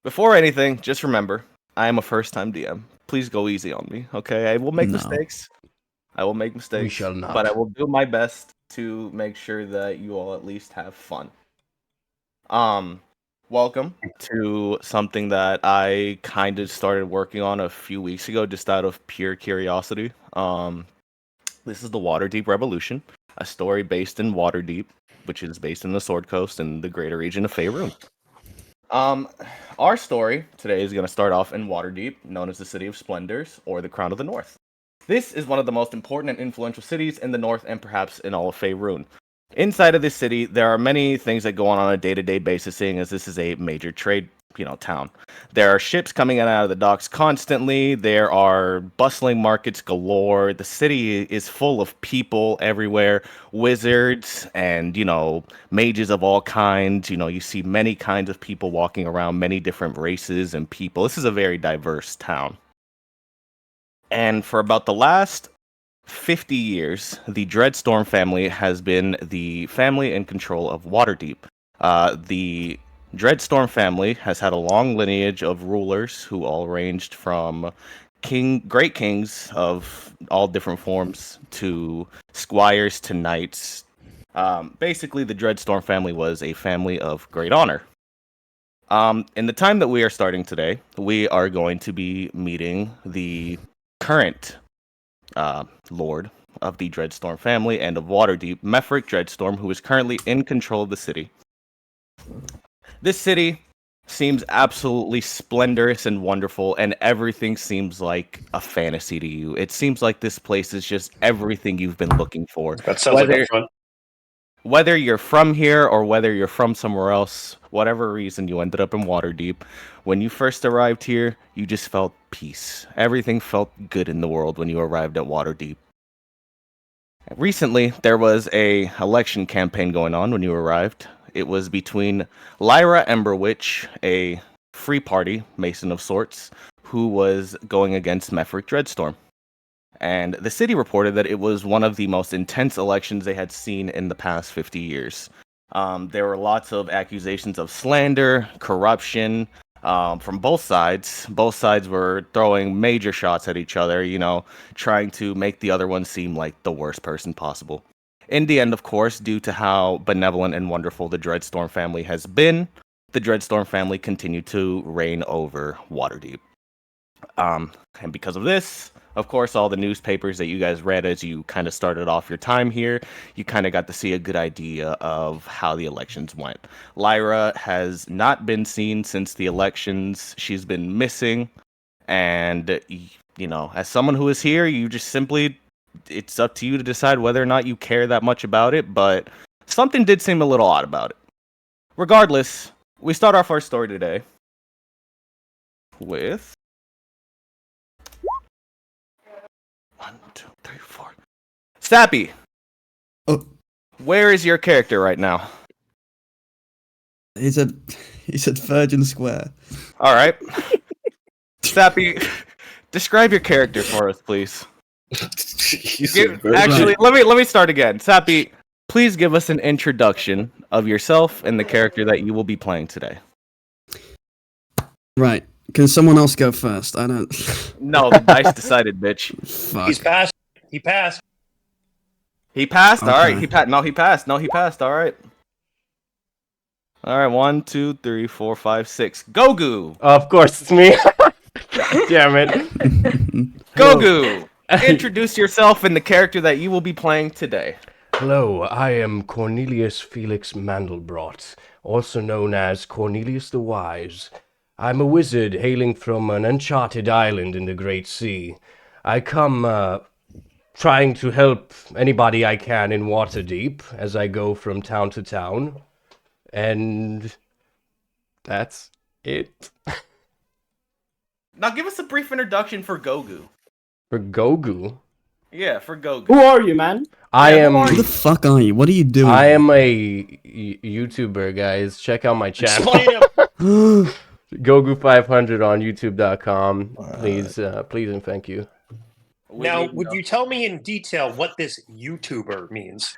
Before anything, just remember, I am a first-time DM. Please go easy on me, okay? I will make No. mistakes. I will make mistakes. We shall not. But I will do my best to make sure that you all at least have fun. Welcome to something that I kind of started working on a few weeks ago, just out of pure curiosity. This is the Waterdeep Revolution, a story based in Waterdeep, which is based in the Sword Coast and the greater region of Faerun. Our story today is going to start off in Waterdeep, known as the City of Splendors, or the Crown of the North. This is one of the most important and influential cities in the North and perhaps in all of Faerun. Inside of this city, there are many things that go on a day-to-day basis, seeing as this is a major trade, town. There are ships coming in and out of the docks constantly. There are bustling markets galore. The city is full of people everywhere, wizards and, mages of all kinds. You see many kinds of people walking around, many different races and people. This is a very diverse town. And for about the last 50 years, the Dreadstorm family has been the family in control of Waterdeep. The Dreadstorm family has had a long lineage of rulers who all ranged from great kings of all different forms to squires to knights. Basically, the Dreadstorm family was a family of great honor. In the time that we are starting today, we are going to be meeting the current lord of the Dreadstorm family and of Waterdeep, Mefric Dreadstorm, who is currently in control of the city. This city seems absolutely splendorous and wonderful, and everything seems like a fantasy to you. It seems like this place is just everything you've been looking for. That sounds like a fun. Whether you're from here or whether you're from somewhere else, whatever reason you ended up in Waterdeep, when you first arrived here, you just felt peace. Everything felt good in the world when you arrived at Waterdeep. Recently, there was a election campaign going on when you arrived. It was between Lyra Emberwitch, a free party mason of sorts, who was going against Mefric Dreadstorm. And the city reported that it was one of the most intense elections they had seen in the past 50 years. There were lots of accusations of slander, corruption, from both sides. Both sides were throwing major shots at each other, trying to make the other one seem like the worst person possible. In the end, of course, due to how benevolent and wonderful the Dreadstorm family has been, the Dreadstorm family continued to reign over Waterdeep. And because of this, of course, all the newspapers that you guys read as you kind of started off your time here, you kind of got to see a good idea of how the elections went. Lyra has not been seen since the elections. She's been missing. And, as someone who is here, you just simply, it's up to you to decide whether or not you care that much about it. But something did seem a little odd about it. Regardless, we start off our story today with 1, 2, 3, 4. Sappy! Oh. Where is your character right now? He's at Virgin Square. Alright. Sappy, describe your character for us, please. Actually, let me start again. Sappy, please give us an introduction of yourself and the character that you will be playing today. Right. Can someone else go first? I don't... No, the dice decided, bitch. Fuck. He's passed. He passed. He passed? Okay. Alright, he passed. Alright. Alright, 1, 2, 3, 4, 5, 6. Gogu! Of course, it's me. Damn it. Gogu! Introduce yourself and the character that you will be playing today. Hello, I am Cornelius Felix Mandelbrot, also known as Cornelius the Wise. I'm a wizard hailing from an uncharted island in the Great Sea. I come trying to help anybody I can in Waterdeep as I go from town to town. And that's it. Now give us a brief introduction for Gogu. For Gogu? Yeah, for Gogu. Who are you, man? I am... Who the fuck are you? What are you doing? I am a YouTuber, guys. Check out my channel. Explain him. Gogu500 on YouTube.com. Please and thank you. Now, would you tell me in detail what this YouTuber means?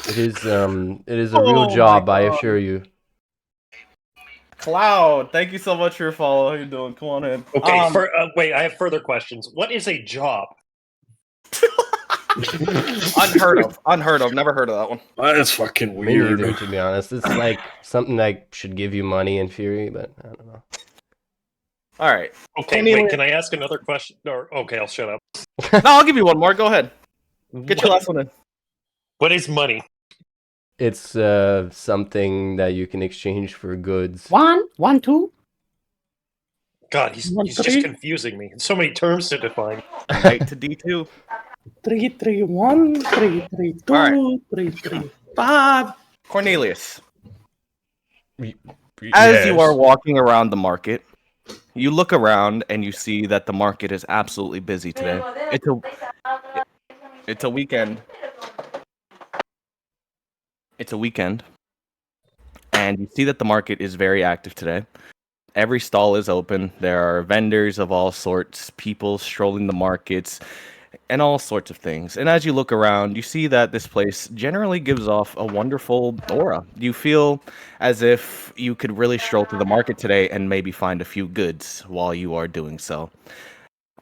It is a real Oh job, my I God. assure you. Cloud, thank you so much for your follow. How you doing? Come on in. Okay, wait, I have further questions. What is a job? Unheard of. Never heard of that one. That's fucking Me weird. neither, to be honest. It's like something that should give you money in theory, but I don't know. All right. Okay, wait, can I ask another question? Or okay, I'll shut up. No, I'll give you one more. Go ahead. Get your last one in. What is money? It's something that you can exchange for goods. 1, 2. God, he's just confusing me. So many terms to define. Knight to D2. 3, 3, 1, 3, 3, 2, All 3, 3, 5. Cornelius, as you are walking around the market, you look around and you see that the market is absolutely busy today. It's a weekend. It's a weekend. And you see that the market is very active today. Every stall is open. There are vendors of all sorts, people strolling the markets, and all sorts of things. And as you look around, you see that this place generally gives off a wonderful aura. You feel as if you could really stroll through the market today and maybe find a few goods while you are doing so.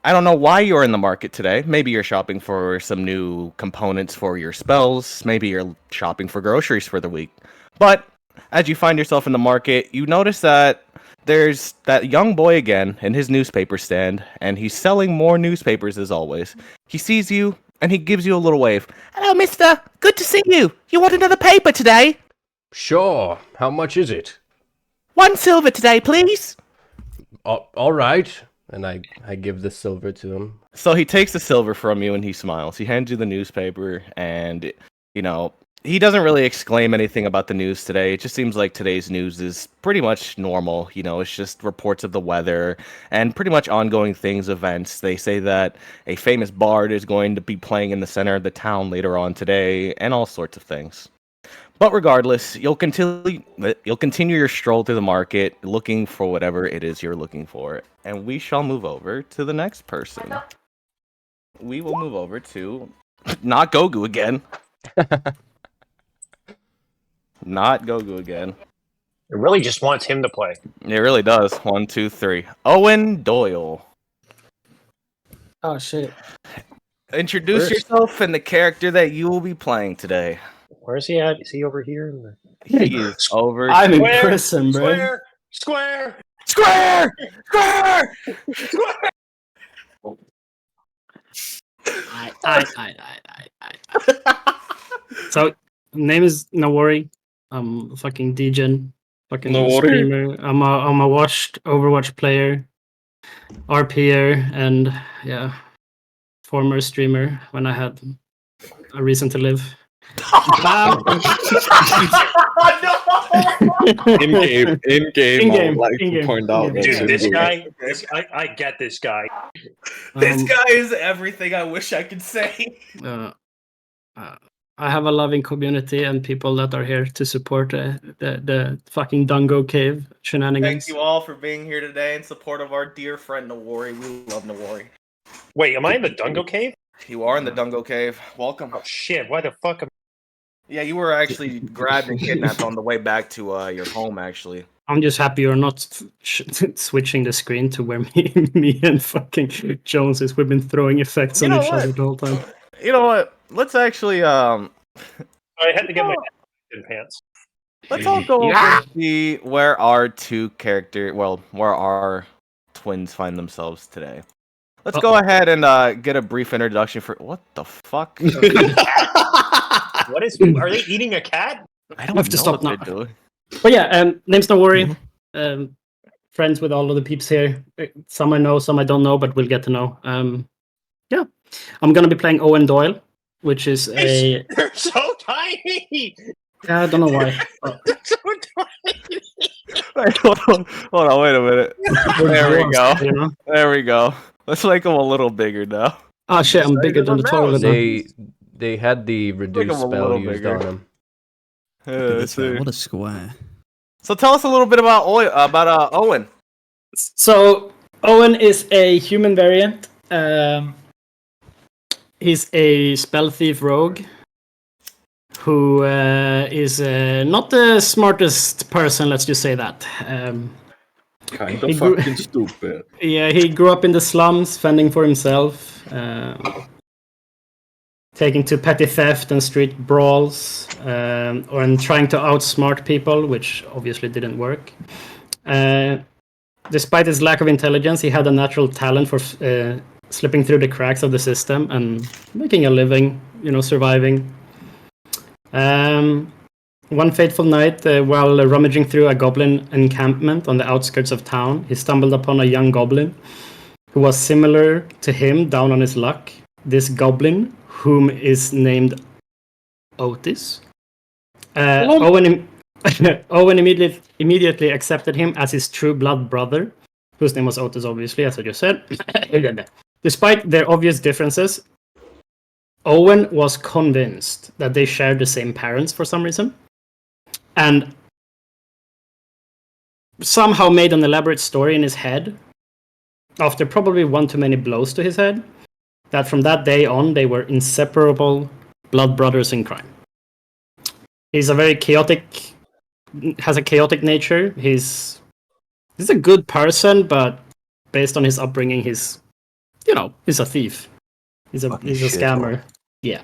I don't know why you're in the market today. Maybe you're shopping for some new components for your spells. Maybe you're shopping for groceries for the week. But as you find yourself in the market, you notice that there's that young boy again in his newspaper stand, and he's selling more newspapers as always. He sees you, and he gives you a little wave. Hello, mister. Good to see you. You want another paper today? Sure. How much is it? 1 silver today, please. All right. And I give the silver to him. So he takes the silver from you and he smiles. He hands you the newspaper and, he doesn't really exclaim anything about the news today. It just seems like today's news is pretty much normal. It's just reports of the weather and pretty much ongoing things, events. They say that a famous bard is going to be playing in the center of the town later on today and all sorts of things. But regardless, you'll continue your stroll through the market looking for whatever it is you're looking for. And we shall move over to the next person. We will move over to not Gogu again. Not Gogu again. It really just wants him to play. It really does. 1, 2, 3. Owen Doyle. Oh, shit. Introduce yourself and the character that you will be playing today. Where is he at? Is he over here? He is over. I'm in Square, prison, bro. Square! Square! Square! So, name is Nawari. I'm fucking DGen. Fucking Nawari. streamer. I'm a washed Overwatch player. RPer, and yeah, former streamer when I had a reason to live. In-game, I would like to point out that Dude, this in-game. guy, I get this guy. This guy is everything I wish I could say. I have a loving community and people that are here to support the fucking Dungo Cave shenanigans. Thank you all for being here today in support of our dear friend Nawari. We love Nawari. Wait, am I in the Dungo Cave? You are in the Dungo Cave. Welcome. Oh shit! Why the fuck am? Yeah, you were actually grabbed and kidnapped on the way back to your home, actually. I'm just happy you're not switching the screen to where me and fucking Jones is. We've been throwing effects on each other the whole time. You know what? Let's actually I had to get my pants. let's all go over and see where our where our twins find themselves today. Let's go ahead and get a brief introduction for what the fuck? What is? Are they eating a cat? I don't have to know stop what now. they're doing. But yeah, name's Nawari. Friends with all of the peeps here. Some I know, some I don't know, but we'll get to know. Yeah, I'm gonna be playing Owen Doyle, which is a. They're so tiny. I don't know why. They're so tiny. Wait, hold on, wait a minute. There we go. You know? There we go. Let's make them a little bigger now. Oh shit, I'm bigger than the toilet now. They had the reduced them a spell little used bigger. on him. Let's see. What a square. So tell us a little bit about Owen. So Owen is a human variant. He's a spell thief rogue. who is not the smartest person. Let's just say that. Kind He of grew- fucking stupid. Yeah, he grew up in the slums, fending for himself, taking to petty theft and street brawls, and trying to outsmart people, which obviously didn't work. Despite his lack of intelligence, he had a natural talent for slipping through the cracks of the system and making a living, surviving. One fateful night, while rummaging through a goblin encampment on the outskirts of town, he stumbled upon a young goblin who was similar to him, down on his luck. This goblin, whom is named Otis. Owen immediately accepted him as his true blood brother, whose name was Otis, obviously, as I just said. Despite their obvious differences, Owen was convinced that they shared the same parents for some reason, and somehow made an elaborate story in his head, after probably one too many blows to his head, that from that day on they were inseparable blood brothers in crime. He's has a chaotic nature. He's a good person, but based on his upbringing, he's a thief. He's a scammer. Yeah.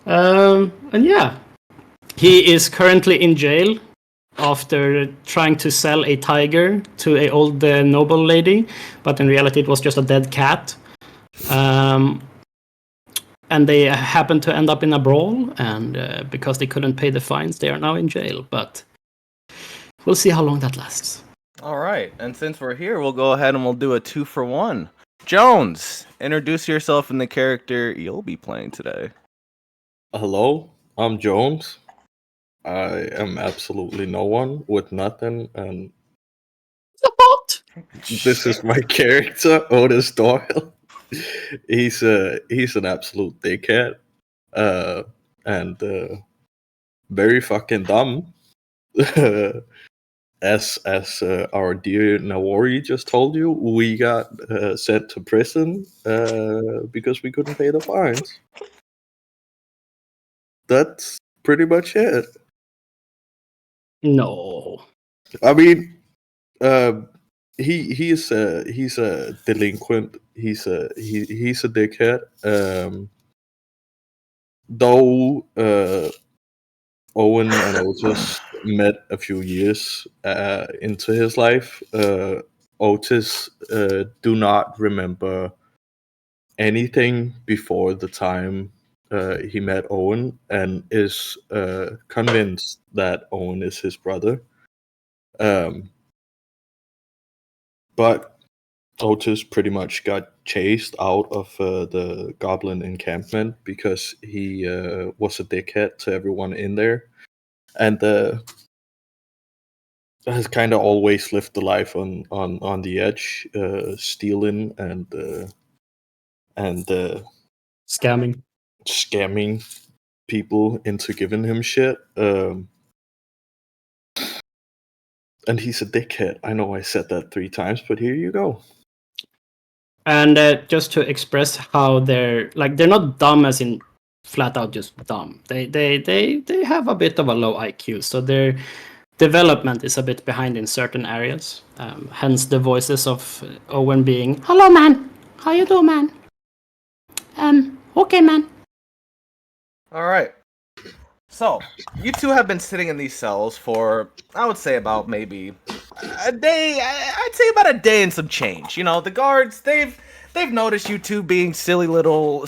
And yeah, he is currently in jail after trying to sell a tiger to a old noble lady, but in reality it was just a dead cat. And they happened to end up in a brawl, and because they couldn't pay the fines, they are now in jail. But we'll see how long that lasts. All right, and since we're here, we'll go ahead and we'll do a 2-for-1. Jones, introduce yourself and the character you'll be playing today. Hello, I'm Jones. I am absolutely no one with nothing, and this is my character, Otis Doyle. He's an absolute dickhead, and very fucking dumb. As our dear Nawari just told you, we got sent to prison because we couldn't pay the fines. That's pretty much it. No. I mean, he's a delinquent. He's a dickhead. Though Owen and Otis met a few years into his life, Otis do not remember anything before the time he met Owen, and is convinced that Owen is his brother. But Otis pretty much got chased out of the goblin encampment because he was a dickhead to everyone in there, and has kind of always lived the life on the edge, stealing and scamming people into giving him shit. And he's a dickhead. I know I said that 3 times, but here you go. And just to express how they're not dumb as in flat out just dumb. They have a bit of a low IQ, so their development is a bit behind in certain areas. Hence the voices of Owen being, "Hello, man. How you doing, man? Okay, man." All right. So, you two have been sitting in these cells for, I would say, about maybe a day. I'd say about a day and some change. The guards, they've noticed you two being silly little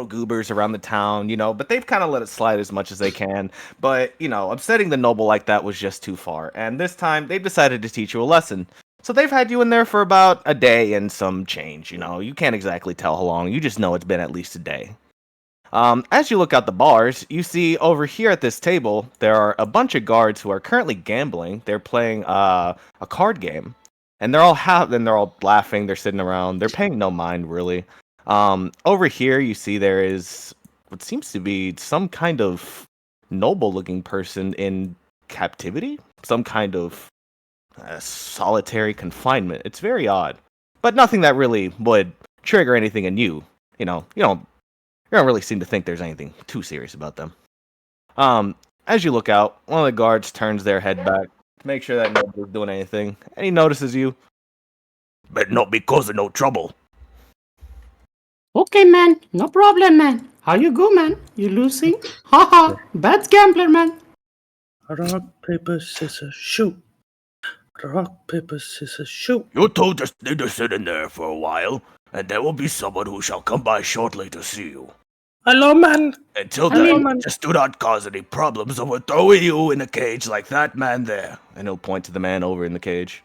goobers around the town, but they've kind of let it slide as much as they can. But, upsetting the noble like that was just too far. And this time, they've decided to teach you a lesson. So they've had you in there for about a day and some change, You can't exactly tell how long. You just know it's been at least a day. As you look out the bars, you see over here at this table, there are a bunch of guards who are currently gambling. They're playing a card game, and they're all laughing. They're sitting around. They're paying no mind, really. Over here, you see there is what seems to be some kind of noble-looking person in captivity, some kind of solitary confinement. It's very odd, but nothing that really would trigger anything in you. You don't really seem to think there's anything too serious about them. As you look out, one of the guards turns their head back to make sure that nobody's doing anything, and he notices you. Better not be causing no trouble. Okay, man. No problem, man. How you go, man? You losing? Haha. Bad gambler, man. Rock, paper, scissors, shoot. Rock, paper, scissors, shoot. You two just need to sit in there for a while, and there will be someone who shall come by shortly to see you. Hello, man. Until Hello, then, man. just do not cause any problems over throwing you in a cage like that man there. And he'll point to the man over in the cage.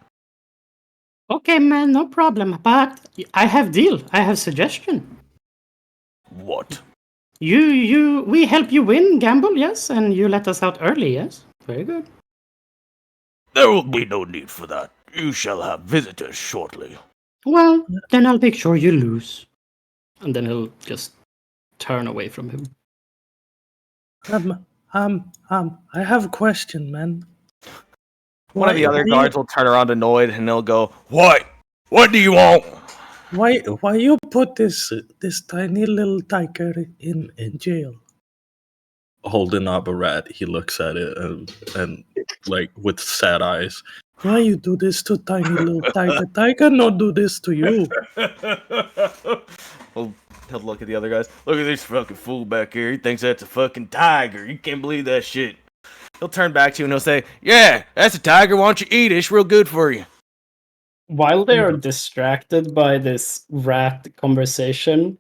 Okay, man. No problem. But I have deal. I have suggestion. What? We help you win, gamble, yes, and you let us out early, yes. Very good. There will be no need for that. You shall have visitors shortly. Well, then I'll make sure you lose. And then he'll just turn away from him. I have a question, man. One of the other guards will turn around annoyed and they'll go, What? What do you want? Why you put this tiny little tiger in jail? Holding up a rat, he looks at it and like with sad eyes. Why you do this to tiny little tiger? Tiger not do this to you. Well, he'll look at the other guys. Look at this fucking fool back here. He thinks that's a fucking tiger. You can't believe that shit. He'll turn back to you and he'll say, Yeah, that's a tiger. Why don't you eat it? It's real good for you. While they are distracted by this rat conversation,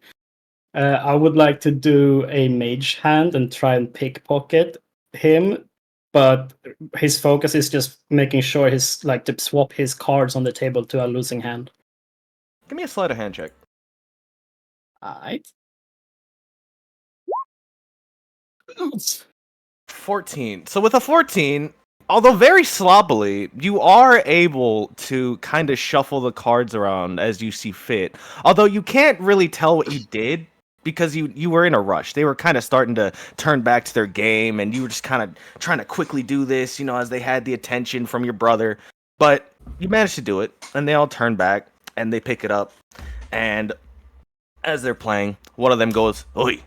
I would like to do a mage hand and try and pickpocket him, but his focus is just making sure he's like to swap his cards on the table to a losing hand. Give me a sleight of hand check. Alright. 14. So with a 14, although very sloppily, you are able to kind of shuffle the cards around as you see fit. Although you can't really tell what you did because you were in a rush. They were kind of starting to turn back to their game and you were just kind of trying to quickly do this, as they had the attention from your brother. But you managed to do it and they all turn back and they pick it up. And as they're playing, one of them goes, Oi,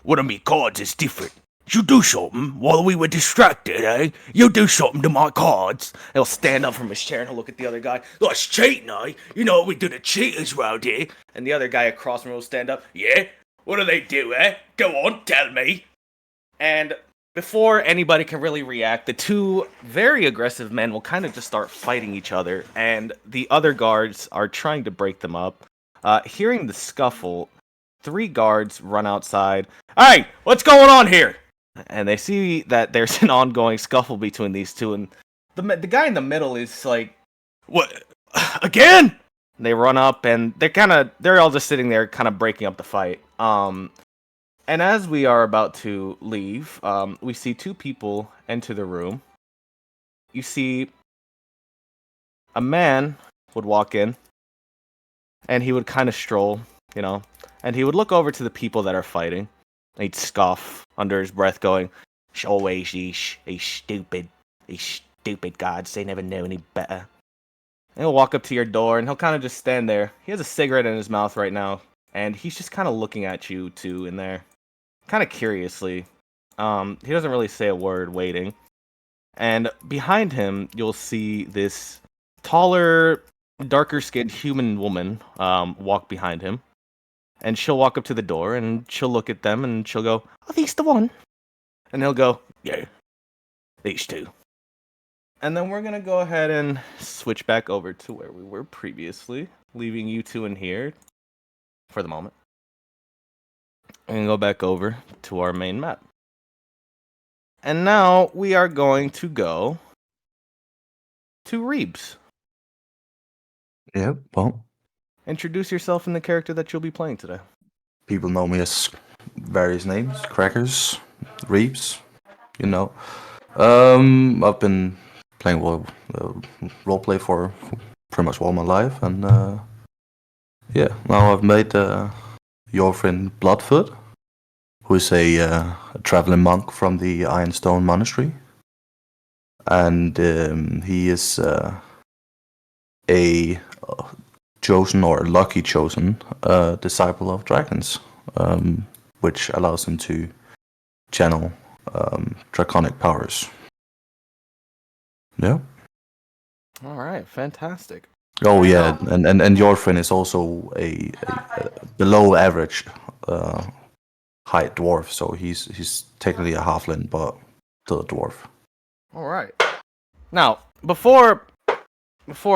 one of me cards is different. You do something while we were distracted, eh? You do something to my cards. He'll stand up from his chair and he'll look at the other guy. That's cheating, eh? You know what we do to cheaters round here. And the other guy across from him will stand up. Yeah? What do they do, eh? Go on, tell me. And before anybody can really react, the two very aggressive men will kind of just start fighting each other. And the other guards are trying to break them up. Hearing the scuffle, 3 guards run outside. Hey, what's going on here? And they see that there's an ongoing scuffle between these two, and the guy in the middle is like, "What? Again?" And they run up, and they're all just sitting there, kind of breaking up the fight. And as we are about to leave, we see 2 people enter the room. You see a man would walk in, and he would kind of stroll, and he would look over to the people that are fighting. He'd scoff under his breath, going, Always these stupid gods, they never know any better. And he'll walk up to your door, and he'll kind of just stand there. He has a cigarette in his mouth right now, and he's just kind of looking at you two in there, kind of curiously. He doesn't really say a word, waiting. And behind him, you'll see this taller, darker-skinned human woman walk behind him. And she'll walk up to the door, and she'll look at them, and she'll go, Are these the one? And he'll go, Yeah, these 2. And then we're going to go ahead and switch back over to where we were previously, leaving you 2 in here for the moment. And go back over to our main map. And now we are going to go to Reebs. Yeah, well, Introduce yourself and the character that you'll be playing today. people know me as various names, Crackers, Reeves, I've been playing roleplay for pretty much all my life, and now I've made your friend Bloodfoot, who is a traveling monk from the Ironstone Monastery, and he is a chosen or lucky chosen disciple of dragons, which allows him to channel draconic powers. Yeah. All right, fantastic. Oh yeah, and your friend is also a below average height dwarf, so he's technically a halfling, but still a dwarf. All right. Now, before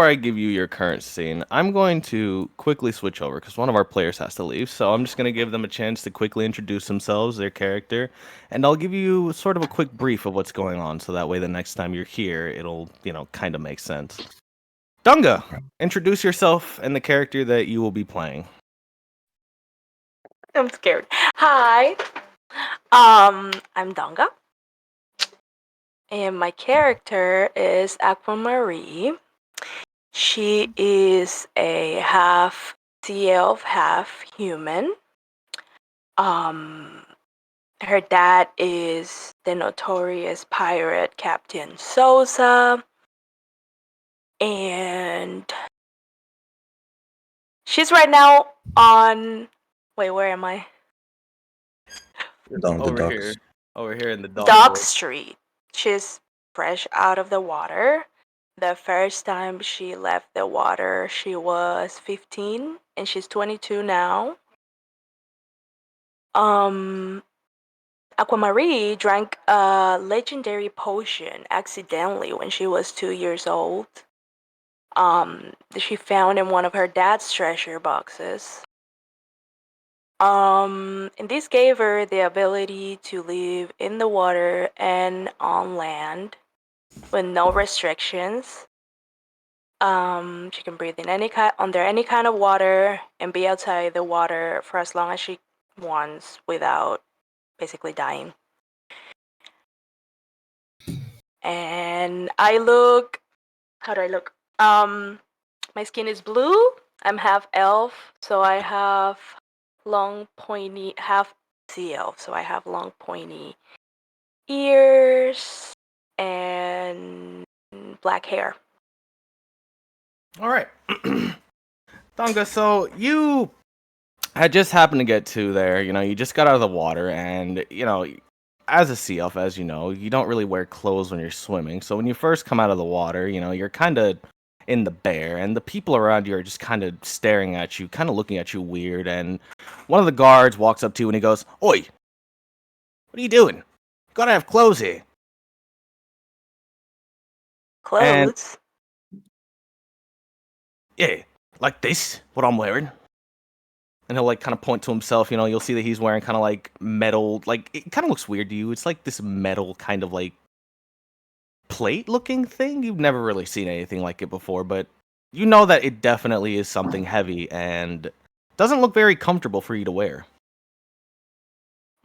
I give you your current scene, I'm going to quickly switch over because one of our players has to leave. So I'm just going to give them a chance to quickly introduce themselves, their character, and I'll give you sort of a quick brief of what's going on. So that way, the next time you're here, it'll kind of make sense. Dunga, introduce yourself and the character that you will be playing. I'm scared. Hi. I'm Donga. And my character is Aquamarie. She is a half sea elf, half human. Her dad is the notorious pirate Captain Sosa. And she's right now on... Wait, where am I? Down the Over docks. here. Over here in the Dock Street. She's fresh out of the water. The first time she left the water, she was 15, and she's 22 now. Aquamarie drank a legendary potion accidentally when she was 2 years old. That she found in one of her dad's treasure boxes. And this gave her the ability to live in the water and on land with no restrictions. She can breathe in under any kind of water and be outside the water for as long as she wants without basically dying. And I look... How do I look? My skin is blue. I'm half elf, so I have long pointy... half sea elf, so I have long pointy ears and black hair. All right. Donga, so you had just happened to get to there. You just got out of the water, and, as a sea elf, as you know, you don't really wear clothes when you're swimming. So when you first come out of the water, you're kind of in the bare, and the people around you are just kind of staring at you, kind of looking at you weird. And one of the guards walks up to you and he goes, "Oi, what are you doing? You gotta have clothes here." And Clothes? yeah, like this, what I'm wearing. And he'll kind of point to himself. You'll see that he's wearing kind of metal. It kind of looks weird to you. It's like this metal kind of plate looking thing. You've never really seen anything like it before, but you know that it definitely is something heavy and doesn't look very comfortable for you to wear.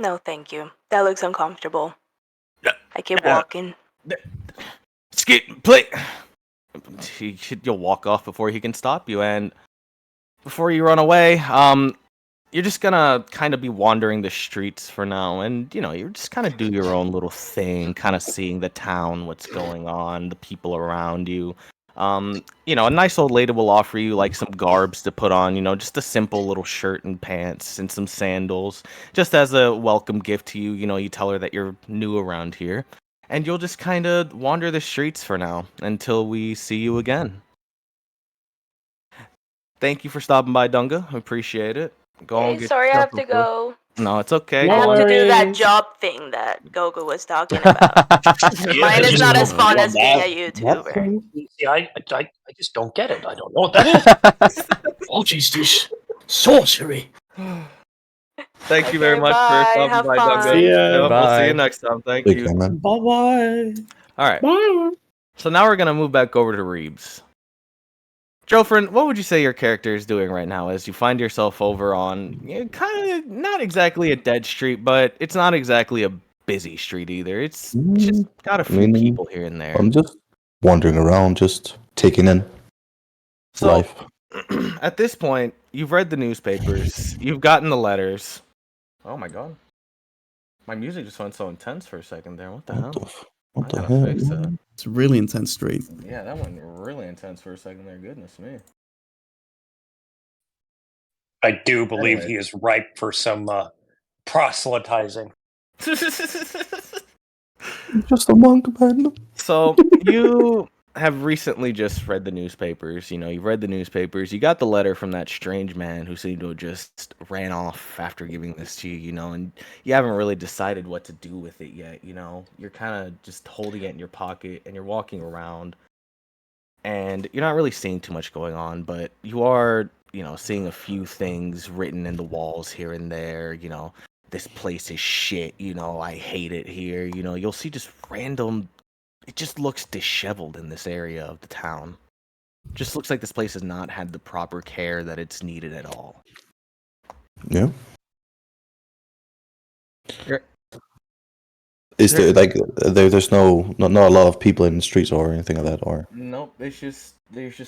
No, thank you. That looks uncomfortable. Yeah. I keep walking. Play. You'll walk off before he can stop you, and before you run away, you're just gonna kind of be wandering the streets for now, and you're just kind of do your own little thing, kind of seeing the town, what's going on, the people around you. A nice old lady will offer you some garbs to put on, just a simple little shirt and pants and some sandals, just as a welcome gift to you. You tell her that you're new around here, and you'll just kind of wander the streets for now until we see you again. Thank you for stopping by, Dunga. I appreciate it. Go on, get Sorry, I yourself have to a food. go. No, it's okay. No I have to do that worries. job thing that Gogo was talking about. Mine is not as fun as being a YouTuber. See, I just don't get it. I don't know what that is. What is this sorcery? Thank you very Okay, much bye. for stopping Have by, fun. Dunga. See ya. We'll see Bye. you next time. Thank Take you. care, man. Bye bye. All right. Bye. So now we're gonna move back over to Reeves. Jofrin, what would you say your character is doing right now as you find yourself over on kind of not exactly a dead street, but it's not exactly a busy street either. It's just got a few people here and there. I'm just wandering around, just taking in life. At this point, you've read the newspapers, you've gotten the letters. Oh my god. My music just went so intense for a second there. What the hell? What the I gotta hell? fix that. It's a really intense street. Yeah, that went really intense for a second there. Goodness me. I do believe Anyway. he is ripe for some proselytizing. Just a monk, man. So you have recently just read the newspapers. You know, you've read the newspapers. You got the letter from that strange man who seemed to have just ran off after giving this to you. You know, and you haven't really decided what to do with it yet. You know, you're kind of just holding it in your pocket and you're walking around, and you're not really seeing too much going on, but you are, you know, seeing a few things written in the walls here and there. You know, this place is shit. You know, I hate it here. You know, you'll see just random. It just looks disheveled in this area of the town. Just looks like this place has not had the proper care that it's needed at all. Yeah. You're- Is there like there's not a lot of people in the streets or anything like that, or Nope, there's just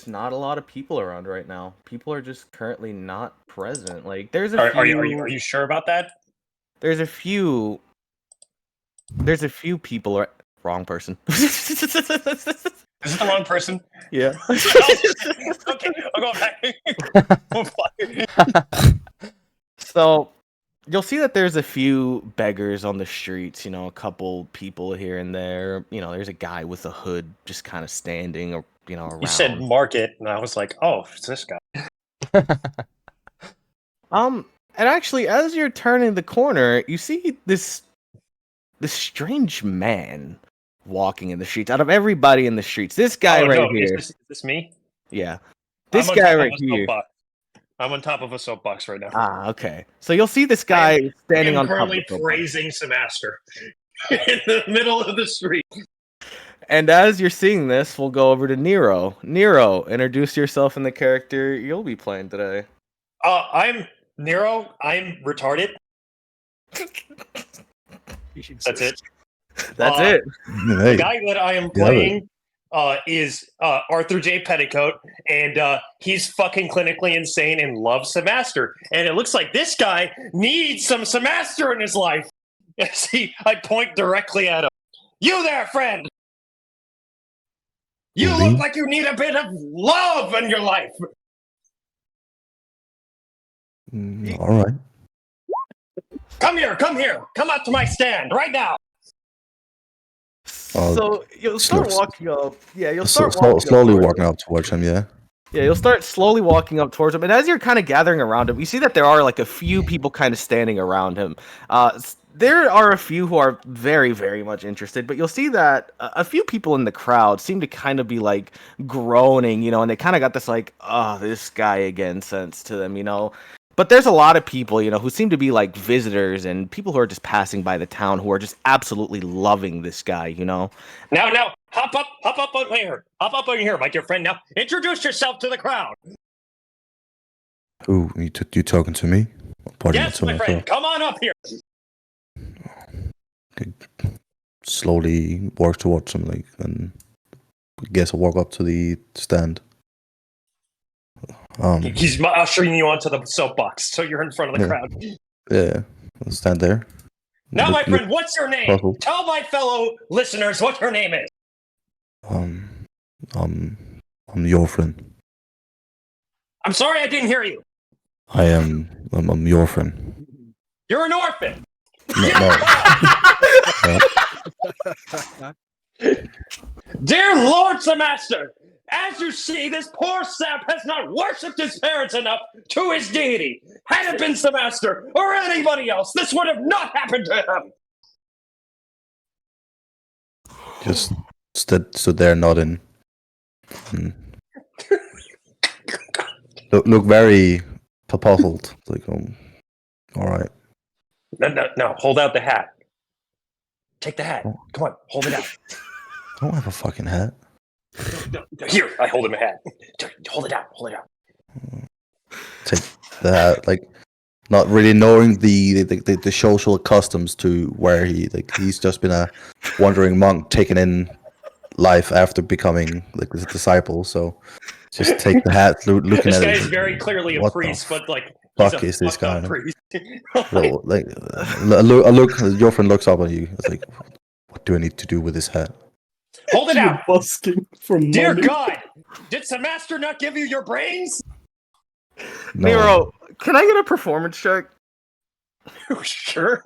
not a lot of people around right now. People are just currently not present. Like there's a Are few you sure about that? there's a few people wrong person. Is it the wrong person? Yeah. Okay, I'll go back. So you'll see that there's a few beggars on the streets, you know, a couple people here and there. You know, there's a guy with a hood just kind of standing, or you know, around. You said market, and I was like, oh, it's this guy. And actually, as you're turning the corner, you see this strange man walking in the streets. Out of everybody in the streets, this guy here. Is this me? Yeah, this guy right here. I'm on top of a soapbox right now. Ah, okay. So you'll see this guy standing on top of the currently praising Semaster in the middle of the street. And as you're seeing this, we'll go over to Nero. Nero, introduce yourself and the character you'll be playing today. I'm Nero. I'm retarded. That's it. That's it. The guy that I am playing is Arthur J. Petticoat, and he's fucking clinically insane and loves Semaster. And it looks like this guy needs some Semaster in his life. See, I point directly at him. You there, friend! You look like you need a bit of love in your life. All right. Come here. Come up to my stand right now. So you'll start walking up. Yeah, you'll start slowly walking up towards him. Yeah. Yeah, you'll start slowly walking up towards him, and as you're kind of gathering around him, you see that there are like a few people kind of standing around him. There are a few who are very, very much interested, but you'll see that a few people in the crowd seem to kind of be like groaning, you know, and they kind of got this like, oh, this guy again sense to them, you know. But there's a lot of people, you know, who seem to be like visitors and people who are just passing by the town who are just absolutely loving this guy, you know. Now, hop up over here. Hop up over here, my dear friend. Now, introduce yourself to the crowd. Ooh, you talking to me? Yes, my friend. Come on up here. Okay. Slowly walk towards him, like, and I guess I'll walk up to the stand. He's ushering you onto the soapbox, so you're in front of the crowd. Yeah, I'll stand there. Now, my friend, what's your name? Puzzled. Tell my fellow listeners what your name is. I'm your friend. I'm sorry I didn't hear you. I'm your friend. You're an orphan. No. Dear Lord Semaster, as you see, this poor sap has not worshipped his parents enough to his deity. Had it been Semaster or anybody else, this would have not happened to him. Just stood there nodding. Look very puzzled. Like, all right. No, hold out the hat. Take the hat. Come on, hold it out. I don't have a fucking hat. No, here, I hold him a hat. Hold it out. Take the hat, like, not really knowing the social customs to where he's just been a wandering monk taking in life after becoming like a disciple. So just take the hat, looking at it. This guy is very clearly a priest, but like, fuck is this guy? Priest. Like, look, your friend looks up at you. It's like, what do I need to do with this hat? Hold it out. Busking from Dear money. God, did Semaster not give you your brains? No. Nero, can I get a performance check? Sure.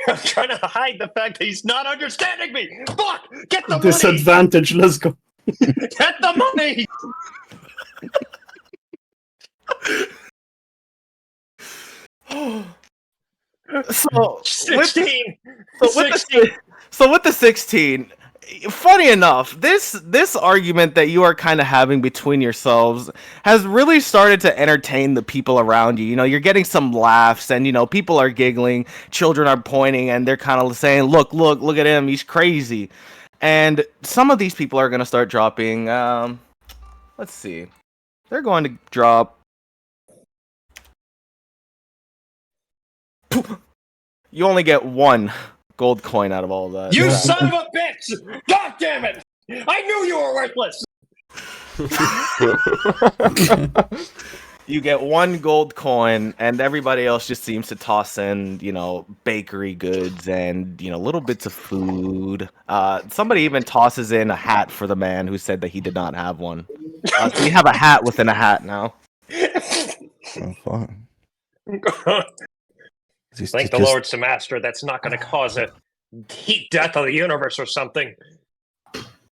I'm trying to hide the fact that he's not understanding me. Fuck! Get the money! Disadvantage. Let's go. Get the money! So 16. With the 16, funny enough, this argument that you are kind of having between yourselves has really started to entertain the people around you. You know, you're getting some laughs, and you know, people are giggling, children are pointing, and they're kind of saying, "Look at him, he's crazy." And some of these people are going to start dropping. Let's see, they're going to drop. You only get 1 gold coin out of all that. You son of a bitch! God damn it! I knew you were worthless! You get 1 gold coin, and everybody else just seems to toss in, you know, bakery goods and, you know, little bits of food. Somebody even tosses in a hat for the man who said that he did not have one. So you have a hat within a hat now. Oh, fine. Thank the Lord, Semaster, that's not going to cause a heat death of the universe or something.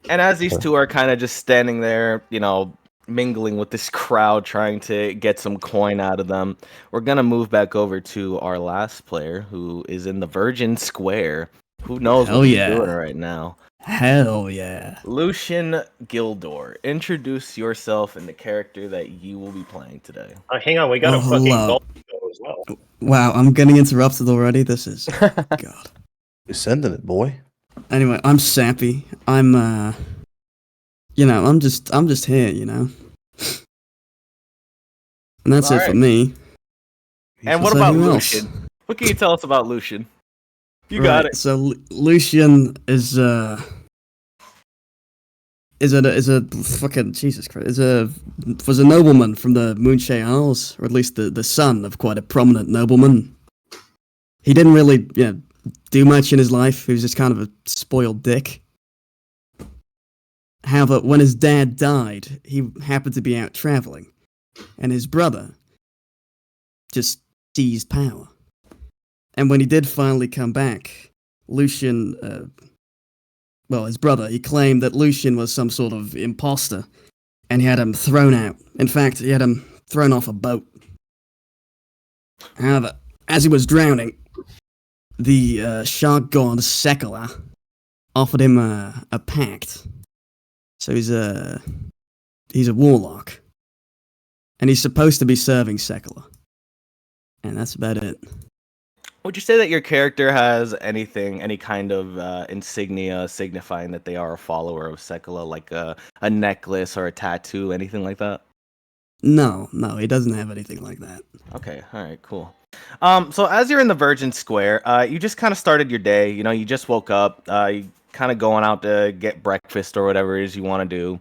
And as these two are kind of just standing there, you know, mingling with this crowd, trying to get some coin out of them, we're going to move back over to our last player, who is in the Virgin Square. Who knows what he's doing right now? Hell yeah. Lucian Gildor, introduce yourself and the character that you will be playing today. Hang on, we got a fucking goal as well. Wow, I'm getting interrupted already. This is God. You're sending it, boy. Anyway, I'm Sappy. I'm you know, I'm just here, you know. And that's it for me. And what about Lucian? What can you tell us about Lucian? You got it. So Lucian is a fucking Jesus Christ. Was a nobleman from the Moonshade Isles, or at least the son of quite a prominent nobleman. He didn't really do much in his life. He was just kind of a spoiled dick. However, when his dad died, he happened to be out traveling, and his brother just seized power. And when he did finally come back, Lucian, his brother, he claimed that Lucian was some sort of imposter, and he had him thrown out. In fact, he had him thrown off a boat. However, as he was drowning, the shark god Sekala offered him a pact. So he's a warlock, and he's supposed to be serving Sekala. And that's about it. Would you say that your character has any kind of insignia signifying that they are a follower of Sekala, like a necklace or a tattoo, anything like that? No, he doesn't have anything like that. Okay, all right, cool. So as you're in the Virgin Square, you just kind of started your day. You know, you just woke up. You kind of going out to get breakfast or whatever it is you want to do.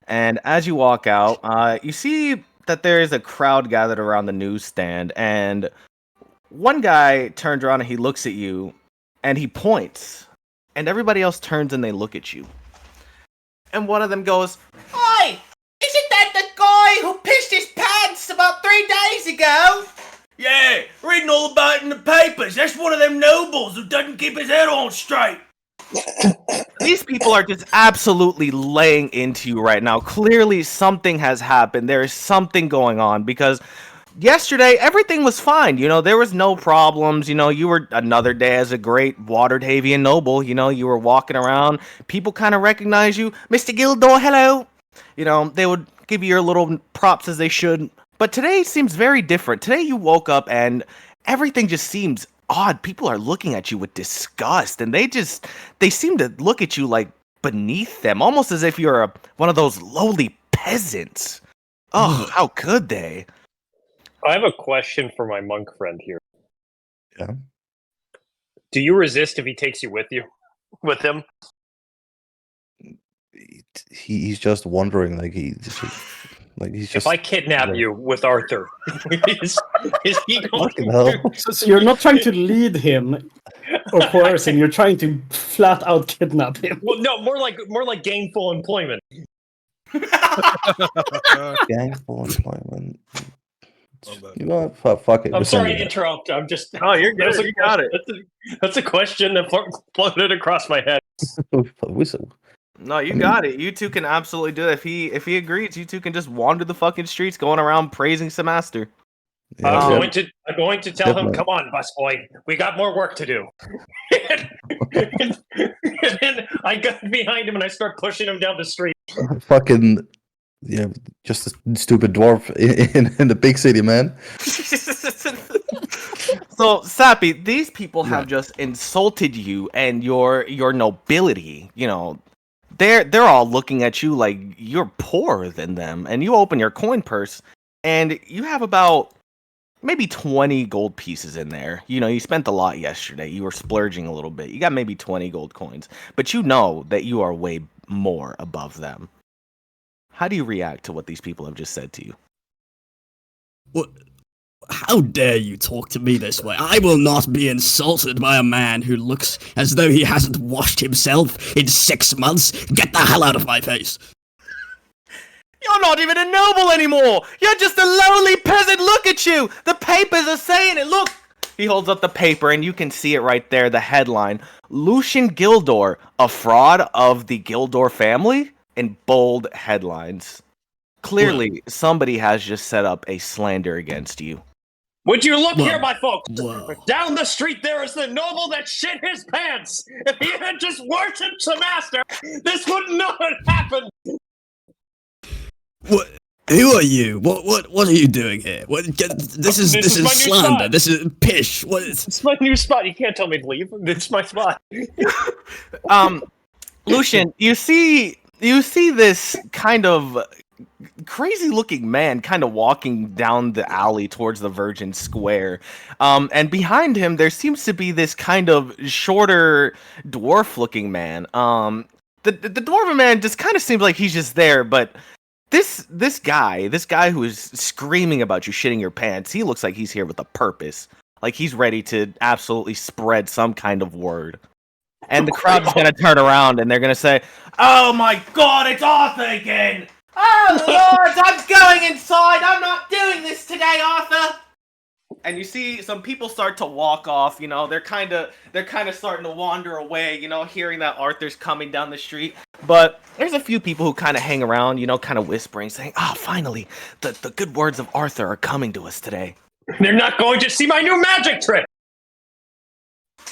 And as you walk out, you see that there is a crowd gathered around the newsstand, and one guy turns around and he looks at you, and he points, and everybody else turns and they look at you. And one of them goes, "Oi! Isn't that the guy who pissed his pants about 3 days ago?" "Yeah, reading all about it in the papers. That's one of them nobles who doesn't keep his head on straight." These people are just absolutely laying into you right now. Clearly something has happened. There is something going on, because yesterday everything was fine. You know, there was no problems. You know, you were another day as a great Waterdavian noble. You know, you were walking around. People kind of recognize you. "Mr. Gildor, hello." You know, they would give you your little props as they should. But today seems very different. Today you woke up and everything just seems odd. People are looking at you with disgust, and they seem to look at you like beneath them, almost as if you're one of those lowly peasants. Oh, how could they? I have a question for my monk friend here. Yeah. Do you resist if he takes you with him? He's just wondering, he's just. If I kidnap you with Arthur, is he going to? So you're not trying to lead him or coerce him. You're trying to flat out kidnap him. Well, no, more like gainful employment. Gainful employment. You know, fuck it. I'm we'll send sorry you to that. interrupt. I'm just. Oh, you're That was good. a You got it. That's a question that floated across my head. Whistle. No, you I mean- got it. You two can absolutely do it. If he agrees, you two can just wander the fucking streets, going around praising Samaster. Yeah, I'm yeah. going to tell him, Definitely. come on, busboy, we got more work to do. and then I got behind him and I start pushing him down the street. Fucking yeah, just a stupid dwarf in the big city, man. So, Sappy, these people have Right. just insulted you and your nobility. You know, they're all looking at you like you're poorer than them. And you open your coin purse, and you have about maybe 20 gold pieces in there. You know, you spent a lot yesterday. You were splurging a little bit. You got maybe 20 gold coins, but you know that you are way more above them. How do you react to what these people have just said to you? What? How dare you talk to me this way? I will not be insulted by a man who looks as though he hasn't washed himself in 6 months. Get the hell out of my face. You're not even a noble anymore! You're just a lowly peasant! Look at you! The papers are saying it! Look! He holds up the paper and you can see it right there, the headline. Lucian Gildor, a fraud of the Gildor family? In bold headlines. Clearly, somebody has just set up a slander against you. Would you look Whoa. here, my folks? Whoa. Down the street there is the noble that shit his pants. If he had just worshipped Samaster, this would not have happened. What? Who are you? What are you doing here? This is This is my new slander. spot. This is pish. What is? It's my new spot. You can't tell me to leave. It's my spot. Lucian, you see this kind of crazy looking man kind of walking down the alley towards the Virgin Square. And behind him there seems to be this kind of shorter dwarf looking man. The dwarven man just kind of seems like he's just there, but this guy who is screaming about you shitting your pants, he looks like he's here with a purpose. Like he's ready to absolutely spread some kind of word. And the crowd's gonna turn around and they're gonna say, "Oh my god, it's Arthur again! Oh lords, I'm going inside! I'm not doing this today, Arthur!" And you see some people start to walk off, you know, they're kinda starting to wander away, you know, hearing that Arthur's coming down the street. But there's a few people who kinda hang around, you know, kinda whispering, saying, "Ah, finally, the good words of Arthur are coming to us today." They're not going to see my new magic trick.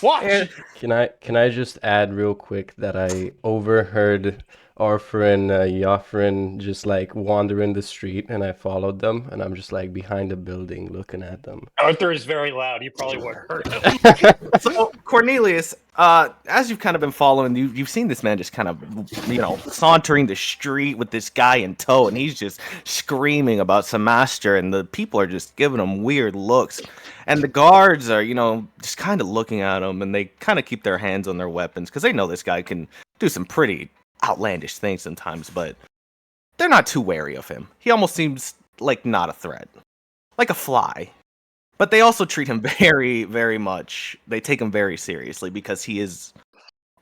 Watch. Can I just add real quick that I overheard Arthur and Joffrin just like wandering the street, and I followed them, and I'm just like behind a building looking at them. Arthur is very loud. You probably would have heard him. So Cornelius, as you've kind of been following, you've seen this man just kind of, you know, sauntering the street with this guy in tow, and he's just screaming about Samaster, and the people are just giving him weird looks, and the guards are, you know, just kind of looking at him, and they kind of keep their hands on their weapons because they know this guy can do some pretty outlandish things sometimes, but they're not too wary of him. He almost seems like not a threat, like a fly. But they also treat him very, very much. They take him very seriously because he is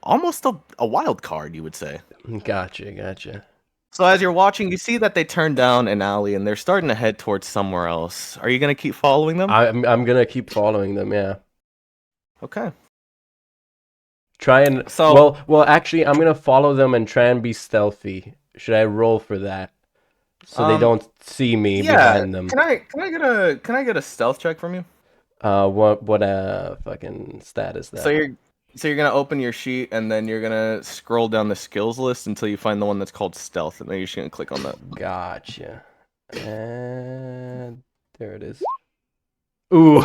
almost a wild card, you would say. Gotcha. So as you're watching, you see that they turn down an alley and they're starting to head towards somewhere else. Are you gonna keep following them? I'm gonna keep following them. Yeah. Okay. Try and So- well, actually, I'm gonna follow them and try and be stealthy. Should I roll for that, so they don't see me behind them? Can I get a stealth check from you? What fucking stat is that? So you're gonna open your sheet and then you're gonna scroll down the skills list until you find the one that's called stealth, and then you're just gonna click on that. Gotcha. And there it is. Ooh.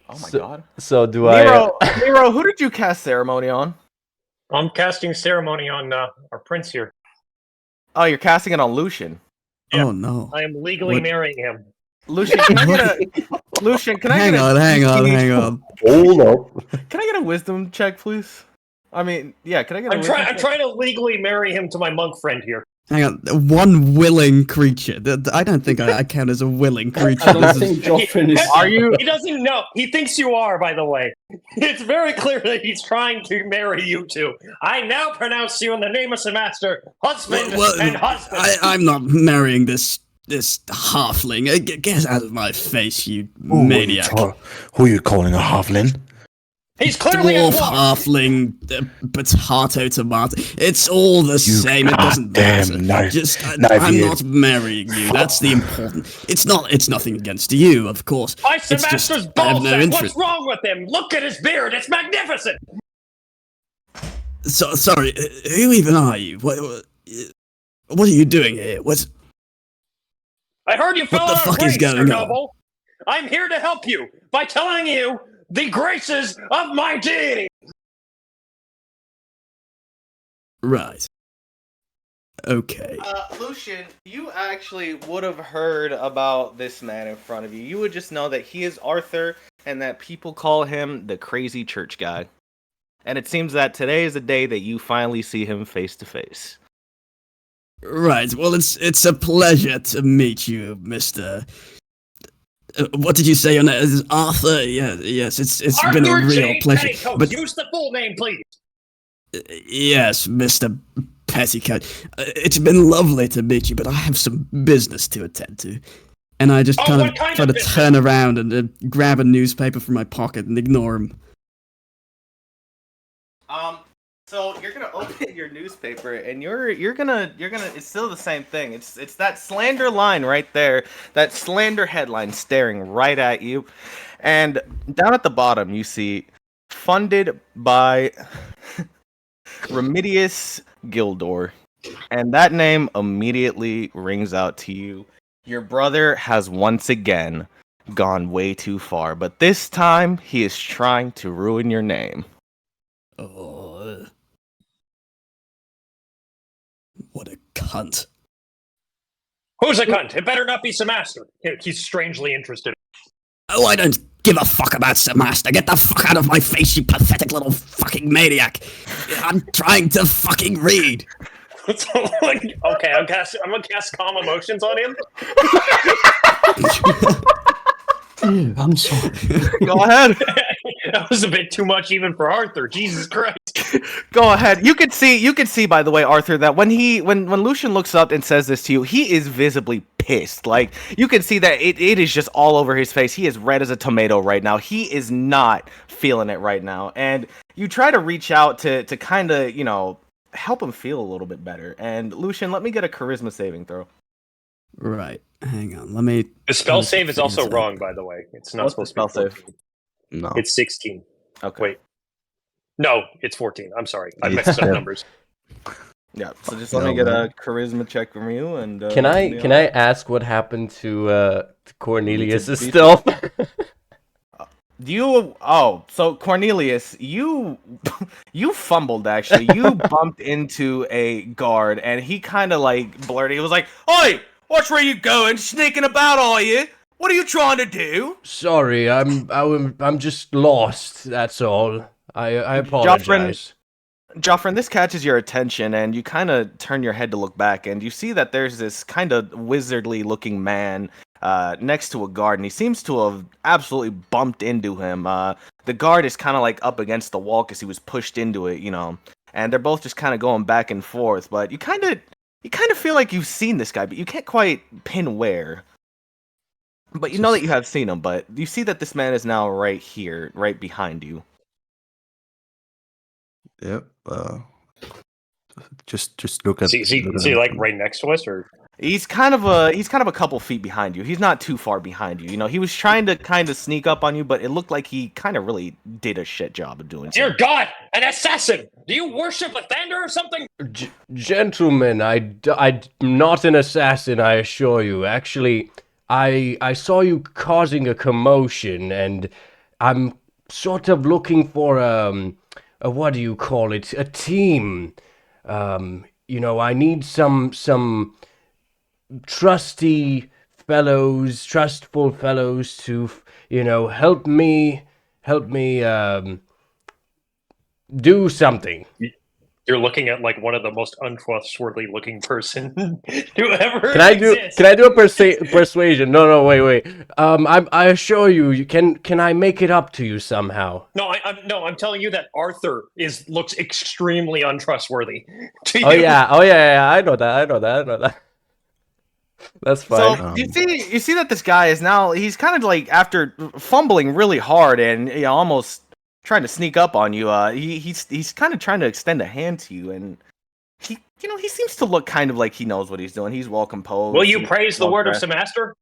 Oh my So- god. So do Nero, who did you cast ceremony on? I'm casting ceremony on our prince here. Oh, you're casting it on Lucian. Yeah. Oh no. I am legally What? marrying him. Lucian, can I get Hang on. Hold up. Can I get a wisdom check, please? I mean, yeah, can I get a I'm wisdom check? trying to legally marry him to my monk friend here. Hang on, one willing creature. I don't think I count as a willing creature. I don't think Joffrin is. Are you? He doesn't know. He thinks you are, by the way. It's very clear that he's trying to marry you two. I now pronounce you in the name of Samaster, husband and husband. I'm not marrying this halfling. Get out of my face, you maniac. Who are you calling a halfling? He's clearly Dwarf, a dwarf. halfling, potato, tomato. It's all the same. It doesn't matter. I'm not marrying you. That's the important. It's nothing against you, of course. My It's just Samaster's I have no ballsack. interest. What's wrong with him? Look at his beard. It's magnificent. So sorry. Who even are you? What are you doing here? I heard you fell What the out of fuck is grace, going Sir on? Noble. I'm here to help you by telling you the graces of my deity. Right. Okay. Lucian, you actually would have heard about this man in front of you. You would just know that he is Arthur and that people call him the crazy church guy. And it seems that today is the day that you finally see him face to face. Right. Well, it's a pleasure to meet you, Mister. What did you say your name is? Arthur? Yeah, yes. It's Arthur been a real J. pleasure. Petticoat. But Use the full name, please. yes, Mister Petticoat. It's been lovely to meet you, but I have some business to attend to, and I just kind of try to turn around and grab a newspaper from my pocket and ignore him. So you're gonna open your newspaper and you're gonna it's still the same thing. It's that slander line right there, that slander headline staring right at you. And down at the bottom you see funded by Remedius Gildor. And that name immediately rings out to you. Your brother has once again gone way too far, but this time he is trying to ruin your name. Oh, what a cunt. Who's a cunt? It better not be Samaster. He's strangely interested. Oh, I don't give a fuck about Samaster. Get the fuck out of my face, you pathetic little fucking maniac. I'm trying to fucking read. Okay, I'm gonna cast calm emotions on him. I'm sorry. Go ahead. That was a bit too much even for Arthur. Jesus Christ. Go ahead. You could see, by the way, Arthur, that when Lucian looks up and says this to you, he is visibly pissed. Like, you can see that it is just all over his face. He is red as a tomato right now. He is not feeling it right now. And you try to reach out to kind of, help him feel a little bit better. And Lucian, let me get a charisma saving throw. Right. Hang on. Let me. The spell save is also wrong, by the way. It's not supposed to be spell save. No. It's 16. Okay. Wait. No, it's 14. I'm sorry. I mixed up numbers. Yeah, so just let me get a charisma check from you. And can I ask what happened to Cornelius' stealth? So Cornelius, you fumbled actually. You bumped into a guard and he kind of like blurted. He was like, "Oi, watch where you going, sneaking about, are you? What are you trying to do?" Sorry, I'm just lost. That's all. I apologize. Joffrin, this catches your attention, and you kind of turn your head to look back, and you see that there's this kind of wizardly-looking man next to a guard, and he seems to have absolutely bumped into him. The guard is kind of like up against the wall because he was pushed into it, and they're both just kind of going back and forth. But you kind of feel like you've seen this guy, but you can't quite pin where. But you know that you have seen him, but you see that this man is now right here, right behind you. Yep. Just look at. Is he like right next to us, or he's kind of a couple feet behind you. He's not too far behind you. He was trying to kind of sneak up on you, but it looked like he kind of really did a shit job of doing. Dear God, an assassin! Do you worship Lathander or something? Gentlemen, I'm not an assassin, I assure you. Actually, I saw you causing a commotion, and I'm sort of looking for what do you call it? A team. I need some trustful fellows to, help me do something. You're looking at like one of the most untrustworthy looking person to ever Can I do? exist. Can I do a persuasion? No, wait. I assure you, can I make it up to you somehow? No, I'm telling you that Arthur looks extremely untrustworthy to you. Oh yeah, I know that. That's fine. So you see that this guy is now he's kind of like after fumbling really hard and almost trying to sneak up on you. He's kind of trying to extend a hand to you, and he he seems to look kind of like he knows what he's doing. He's well composed. Will you praise the word of Semaster?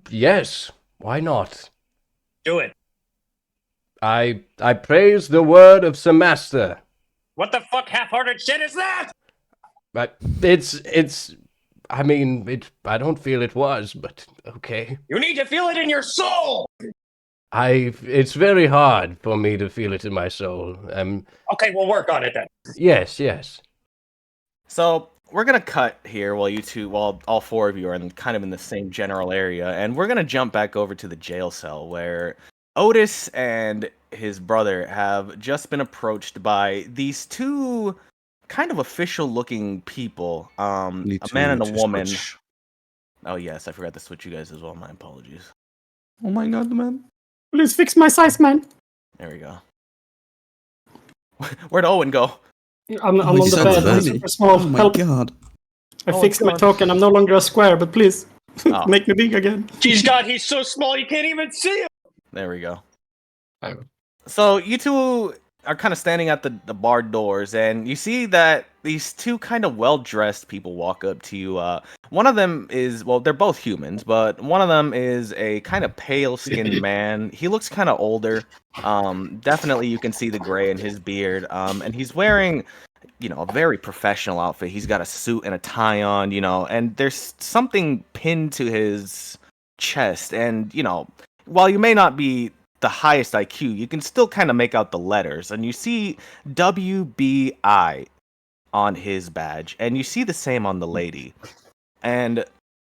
Yes. Why not? Do it. I praise the word of Semaster. What the fuck half-hearted shit is that? But it's. I mean, I don't feel it was, but okay. You need to feel it in your soul. It's very hard for me to feel it in my soul. Okay, we'll work on it then. Yes. So we're gonna cut here while all four of you are kind of in the same general area, and we're gonna jump back over to the jail cell where Otis and his brother have just been approached by these two kind of official-looking people, a man and a woman. Switch. Oh yes, I forgot to switch you guys as well. My apologies. Oh my god, man. Please fix my size, man. There we go. Where'd Owen go? I'm on he's the so bed. I'm tiny. super small. Oh my Help. god. I Oh, fixed my God. token. I'm no longer a square, but please Oh. make me big again. He's so small you can't even see him. There we go. So you two are kind of standing at the barred doors, and you see that these two kind of well-dressed people walk up to you. One of them is, well, they're both humans, but one of them is a kind of pale-skinned man. He looks kind of older. Definitely you can see the gray in his beard. And he's wearing, a very professional outfit. He's got a suit and a tie on, and there's something pinned to his chest. And, while you may not be the highest IQ, you can still kind of make out the letters, and you see WBI on his badge, and you see the same on the lady, and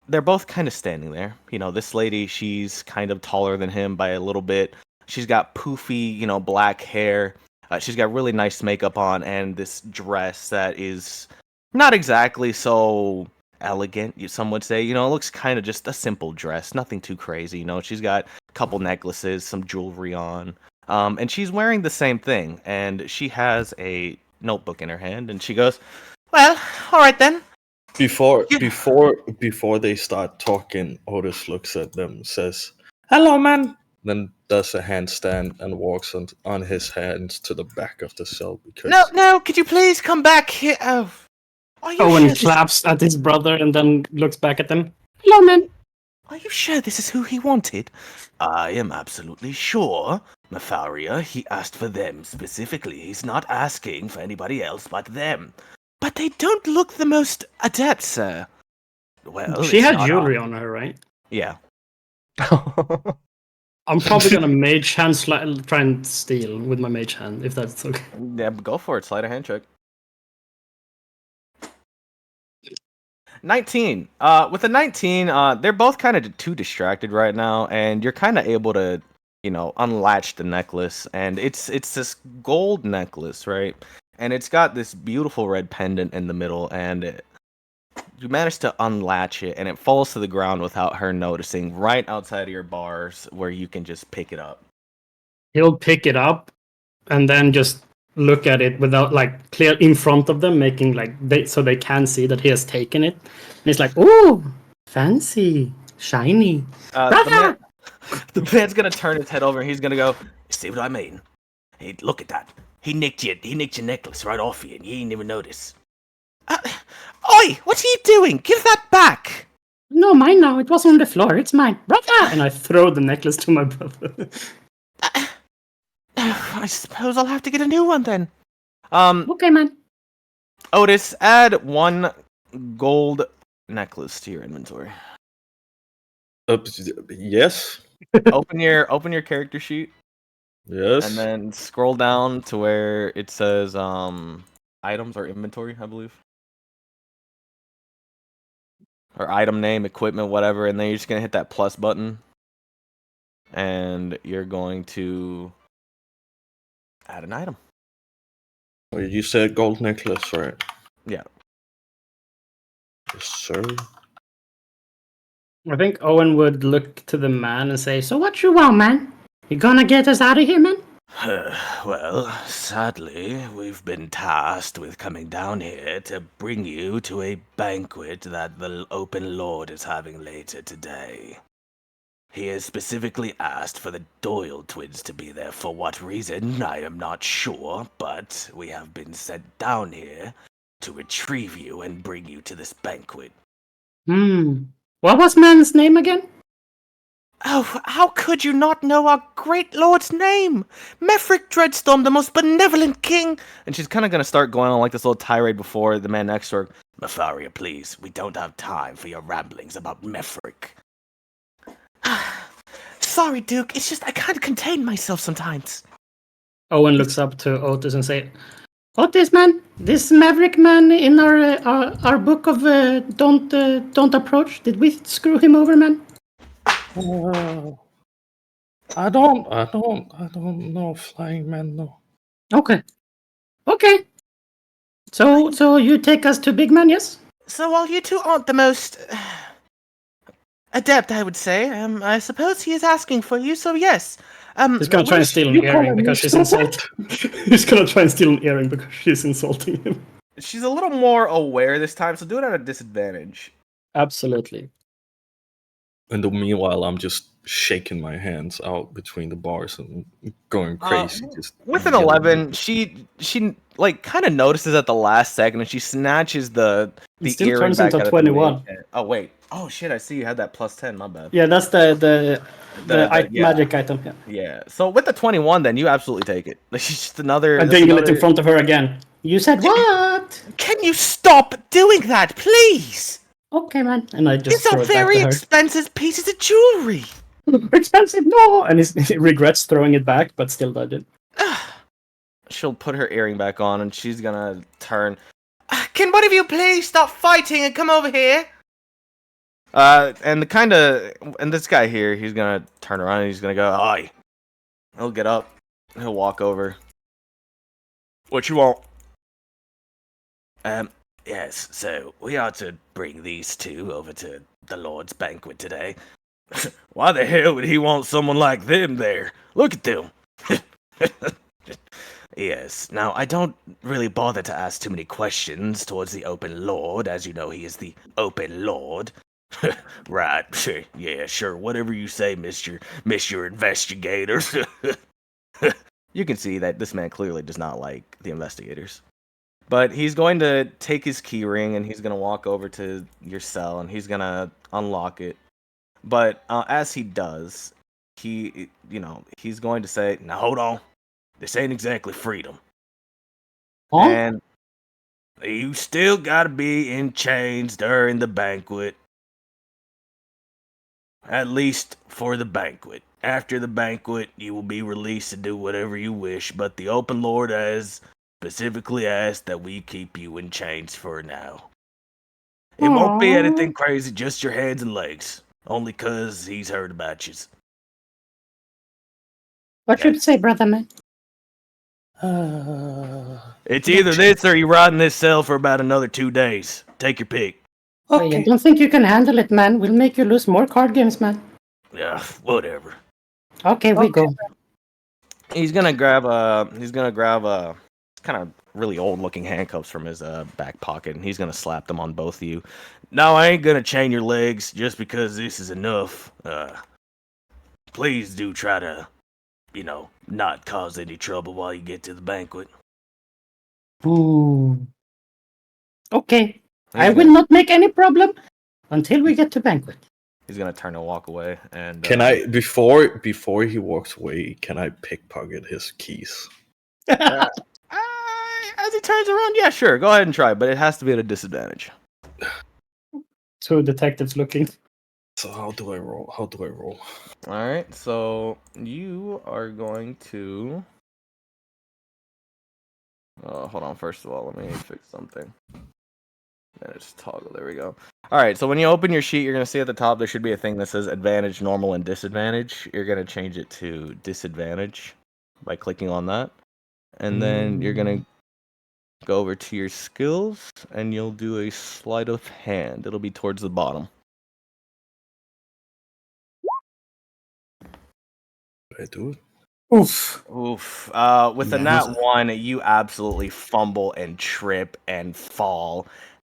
they're both kind of standing there. This lady, she's kind of taller than him by a little bit. She's got poofy, black hair. She's got really nice makeup on, and this dress that is not exactly so elegant, some would say. It looks kind of just a simple dress, nothing too crazy. She's got a couple necklaces, some jewelry on, and she's wearing the same thing, and she has a notebook in her hand, and she goes, "Well, all right then." Before they start talking, Otis looks at them, says, "Hello, man." Then does a handstand and walks on his hands to the back of the cell because No, could you please come back here? Oh, are you Owen sure claps at his brother and then looks back at them. Hello, man. Are you sure this is who he wanted? I am absolutely sure, Mafaria. He asked for them specifically. He's not asking for anybody else but them. But they don't look the most adept, sir. Well, She it's had not jewelry our- on her, right? Yeah. I'm probably gonna mage hand try and steal with my mage hand, if that's okay. Yeah, go for it. Sleight of hand check. 19. With a 19, they're both kind of too distracted right now, and you're kind of able to, unlatch the necklace, and it's this gold necklace, right? And it's got this beautiful red pendant in the middle, and you manage to unlatch it, and it falls to the ground without her noticing, right outside of your bars, where you can just pick it up. He'll pick it up and then just look at it without clear in front of them, making so they can see that he has taken it. And he's like, "Ooh, fancy, shiny." The man's gonna turn his head over, and he's gonna go, "See what I mean? Hey, look at that. He nicked your necklace right off you, and you ain't even notice." Oi! What are you doing? Give that back! No, mine now. It was on the floor. It's mine, brother. And I throw the necklace to my brother. I suppose I'll have to get a new one then. Okay, man. Otis, add 1 gold necklace to your inventory. yes, Open your character sheet, yes. and then scroll down to where it says items or inventory, I believe. Or item name, equipment, whatever, and then you're just gonna hit that plus button. And you're going to add an item. You said gold necklace, right? Yeah. Yes, sir. I think Owen would look to the man and say, "So what you want, man? You gonna get us out of here, man?" Well, sadly, we've been tasked with coming down here to bring you to a banquet that the Open Lord is having later today. He has specifically asked for the Doyle twins to be there. For what reason, I am not sure, but we have been sent down here to retrieve you and bring you to this banquet. What was man's name again? Oh, how could you not know our great lord's name? Mefric Dreadstorm, the most benevolent king! And she's kind of going to start going on like this little tirade before the man next to her. Mafaria, please, we don't have time for your ramblings about Mefric. Sorry, Duke, it's just I can't contain myself sometimes. Owen looks up to Otis and say, "Otis, man, this Maverick man in our book of don't approach. Did we screw him over, man?" I don't know, flying man. No. Okay. So you take us to Big Man, yes? So while you two aren't the most adept, I would say, I suppose he is asking for you, so yes. He's gonna try and steal an earring because she's insulting. He's gonna try and steal an earring because she's insulting him. She's a little more aware this time, so do it at a disadvantage. Absolutely. In the meanwhile, I'm just shaking my hands out between the bars and going crazy. Just with an yelling. 11, she like kind of notices at the last second, and she snatches the still earring turns back into out of the 21. main tent. Oh wait, oh shit! I see you had that plus 10. My bad. Yeah, that's the magic item. Yeah. Yeah. So with the 21, then you absolutely take it. She's just another. I dangle it in front of her again. You said what? Can you stop doing that, please? Okay, man. And I just These throw are it back very to her. expensive pieces of jewelry. Expensive, no! And he regrets throwing it back, but still does it. She'll put her earring back on, and she's gonna turn. Can one of you please stop fighting and come over here? And this guy here, he's gonna turn around and he's gonna go, "Hi." He'll get up. He'll walk over. What you want? Yes, so we are to bring these two over to the Lord's banquet today. Why the hell would he want someone like them there? Look at them. Yes, now I don't really bother to ask too many questions towards the Open Lord, as you know he is the Open Lord. Right, yeah, sure, whatever you say, Mr. Investigator. You can see that this man clearly does not like the investigators. But he's going to take his key ring and he's going to walk over to your cell and he's going to unlock it. But as he does, he's going to say, "Now hold on, this ain't exactly freedom." Huh? And you still gotta be in chains during the banquet. At least for the banquet. After the banquet, you will be released to do whatever you wish, but the Open Lord has specifically asked that we keep you in chains for now. It won't be anything crazy, just your hands and legs. Only 'cause he's heard about you. What should you say, brother man? It's either this or you rot in this cell for about another 2 days. Take your pick. Okay. I don't think you can handle it, man. We'll make you lose more card games, man. Yeah, whatever. Okay, we go. He's gonna grab kind of really old looking handcuffs from his back pocket, and he's gonna slap them on both of you. No, I ain't gonna chain your legs just because this is enough. Please do try to, not cause any trouble while you get to the banquet. Ooh. Okay. I will not make any problem until we get to banquet. He's gonna turn and walk away. And Can I before he walks away? Can I pickpocket his keys? As he turns around, yeah, sure, go ahead and try, but it has to be at a disadvantage. 2 detectives looking. So how do I roll? All right, so you are going to. Hold on. First of all, let me fix something. Manage toggle. There we go. All right, so when you open your sheet, you're going to see at the top there should be a thing that says advantage, normal, and disadvantage. You're going to change it to disadvantage by clicking on that. And then you're going to go over to your skills, and you'll do a sleight of hand. It'll be towards the bottom. I do it. Oof. Oof. With a Yeah, nat he's- 1, you absolutely fumble and trip and fall.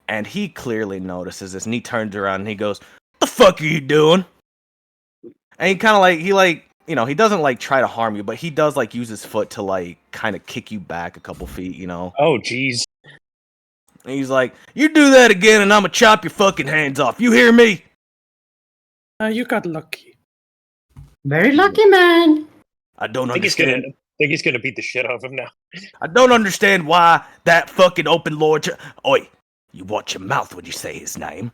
And he clearly notices this, and he turns around and he goes, "The fuck are you doing?" And he kind of like, he doesn't like try to harm you, but he does like use his foot to like kind of kick you back a couple feet, Oh, jeez. And he's like, "You do that again, and I'm gonna chop your fucking hands off. You hear me?" You got lucky. Very lucky, man. I don't I think understand. he's gonna beat the shit out of him now. I don't understand why that fucking open lord. Oi, you watch your mouth when you say his name.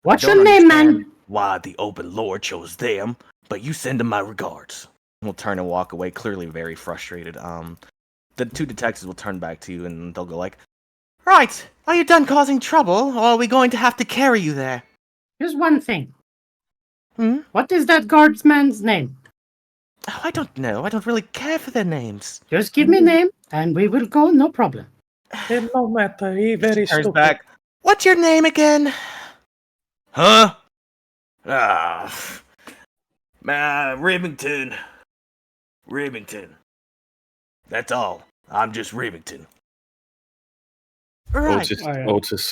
What's Don't your name, understand man? why the open lord chose them, but you send him my regards. We'll turn and walk away, clearly very frustrated. The two detectives will turn back to you and they'll go like, "Right, are you done causing trouble, or are we going to have to carry you there?" Here's one thing. Hmm? What is that guardsman's name? Oh, I don't know. I don't really care for their names. Just give me name, and we will go, no problem. It no matter. He very Turns stupid. back. What's your name again? Huh? Remington. Remington. That's all. I'm just Remington. Right. Otis. Oh, yeah.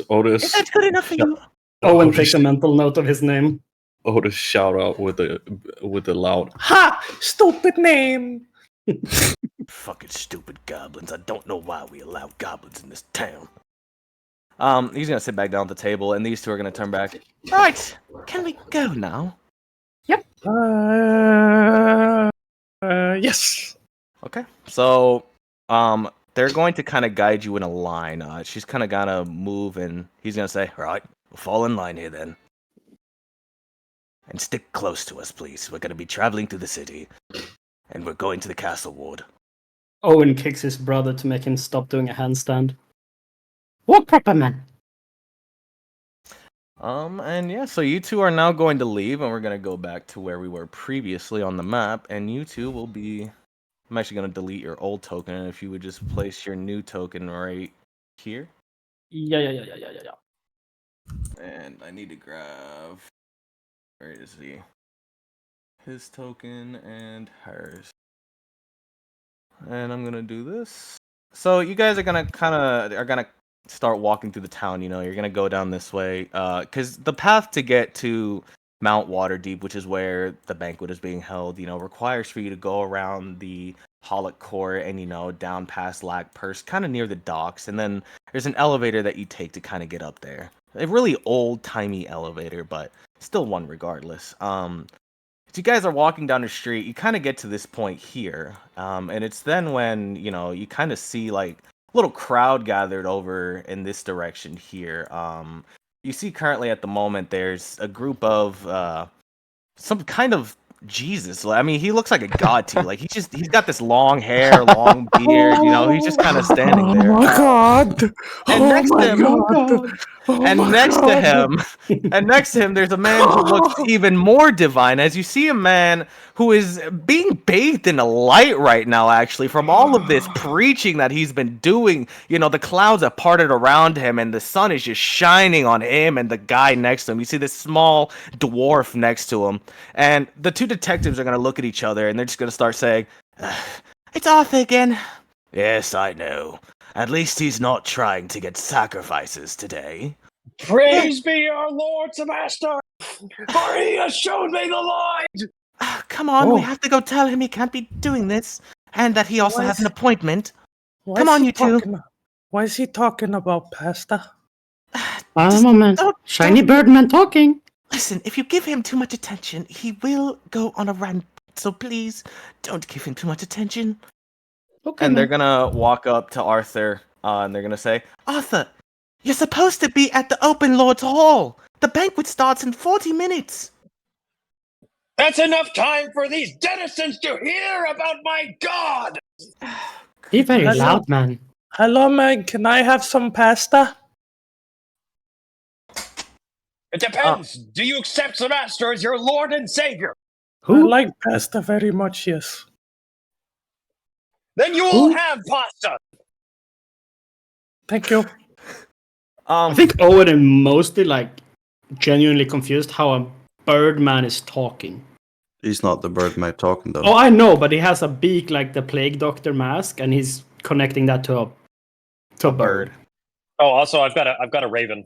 Otis. Is that good enough for you? Owen Otis, takes a mental note of his name. Otis shout out with a loud "Ha! Stupid name!" Fucking stupid goblins. I don't know why we allow goblins in this town. He's gonna sit back down at the table, and these two are gonna turn back. Right. Can we go now? Yes. Okay. So, they're going to kind of guide you in a line. She's kind of gonna move, and he's gonna say, "All right, we'll fall in line here then, and stick close to us, please. We're gonna be traveling through the city, and we're going to the castle ward." Owen kicks his brother to make him stop doing a handstand. Walk proper, man. And yeah, so you two are now going to leave, and we're gonna go back to where we were previously on the map, and you two will be. I'm actually gonna delete your old token, and if you would just place your new token right here. Yeah. And I need to grab. Where is he? His token and hers. And I'm gonna do this. So you guys are gonna start walking through the town. You're gonna go down this way, because the path to get to Mount Waterdeep, which is where the banquet is being held, requires for you to go around the Hollock Court and down past Lackpurse, kind of near the docks, and then there's an elevator that you take to kind of get up there. A really old timey elevator, but still one regardless. As you guys are walking down the street, you kind of get to this point here, and it's then when you kind of see like a little crowd gathered over in this direction here. You see currently at the moment there's a group of some kind of Jesus. I mean, he looks like a god to you. Like he's got this long hair, long beard. He's just kind of standing there. God! And next to him, and next to him, there's a man who looks even more divine. As you see a man who is being bathed in a light right now, actually, from all of this preaching that he's been doing. The clouds have parted around him, and the sun is just shining on him and the guy next to him. You see this small dwarf next to him, and the two detectives are going to look at each other, and they're just going to start saying, "It's Arthur again." "Yes, I know. At least he's not trying to get sacrifices today." Praise be our Lord Master, for he has shown me the light. Come on, we have to go tell him he can't be doing this, and that he also has an appointment. Come on, you two. Why is he talking about pasta? One moment. Shiny Birdman talking. Listen, if you give him too much attention, he will go on a rant. So please, don't give him too much attention. Okay, And they're man. gonna walk up to Arthur, and they're gonna say, "Arthur, you're supposed to be at the Open Lord's Hall. The banquet starts in 40 minutes. That's enough time for these denizens to hear about my god. Be very Hello? loud, man. Hello, man. Can I have some pasta? It depends. Do you accept the Master as your Lord and Savior? I Who? like pasta very much. Yes. Then you will have pasta. Thank you. Um, I think Owen is mostly like genuinely confused how a Birdman is talking. He's not the Birdman talking though. Oh, I know, but he has a beak like the Plague Doctor mask, and he's connecting that to a bird. Oh, also I've got a raven.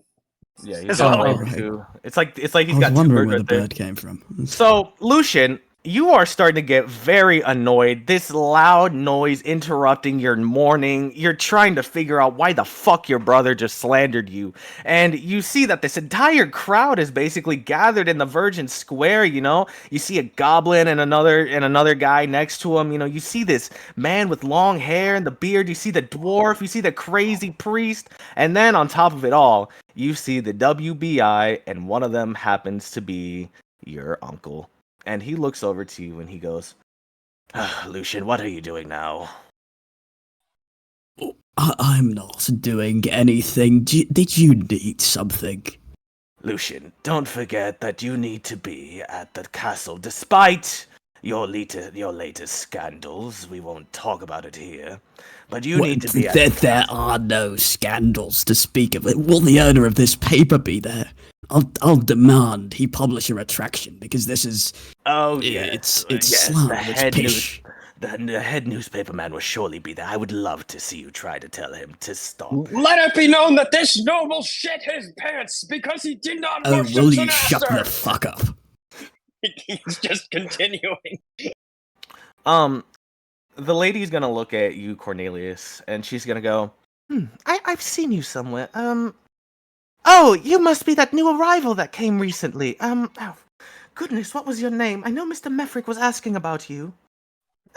Yeah, he's It's got a all raven right. too. It's like he's I got was two wondering birds where right the there. bird came from. So, Lucian, you are starting to get very annoyed. This loud noise interrupting your morning. You're trying to figure out why the fuck your brother just slandered you. And you see that this entire crowd is basically gathered in the Virgin Square, you know? You see a goblin and another guy next to him, you know? You see this man with long hair and the beard. You see the dwarf, you see the crazy priest, and then on top of it all, you see the WBI, and one of them happens to be your uncle. And he looks over to you and he goes, Lucian, what are you doing now? I'm not doing anything. Did you need something? Lucian, don't forget that you need to be at the castle despite your latest scandals. We won't talk about it here. But you need to be at There are no scandals to speak of. Will the owner of this paper be there? I'll demand he publish a retraction because this is Oh, yes. it's yes, slander, it's pish. The head newspaper man will surely be there. I would love to see you try to tell him to stop. Let it be known that this noble shit his pants because he did not Oh, worship will the you shut master. the fuck up? He's just continuing. The lady's gonna look at you, Cornelius, and she's gonna go, I've seen you somewhere. Oh, you must be that new arrival that came recently. Oh, goodness, what was your name? I know Mr. Mefrick was asking about you.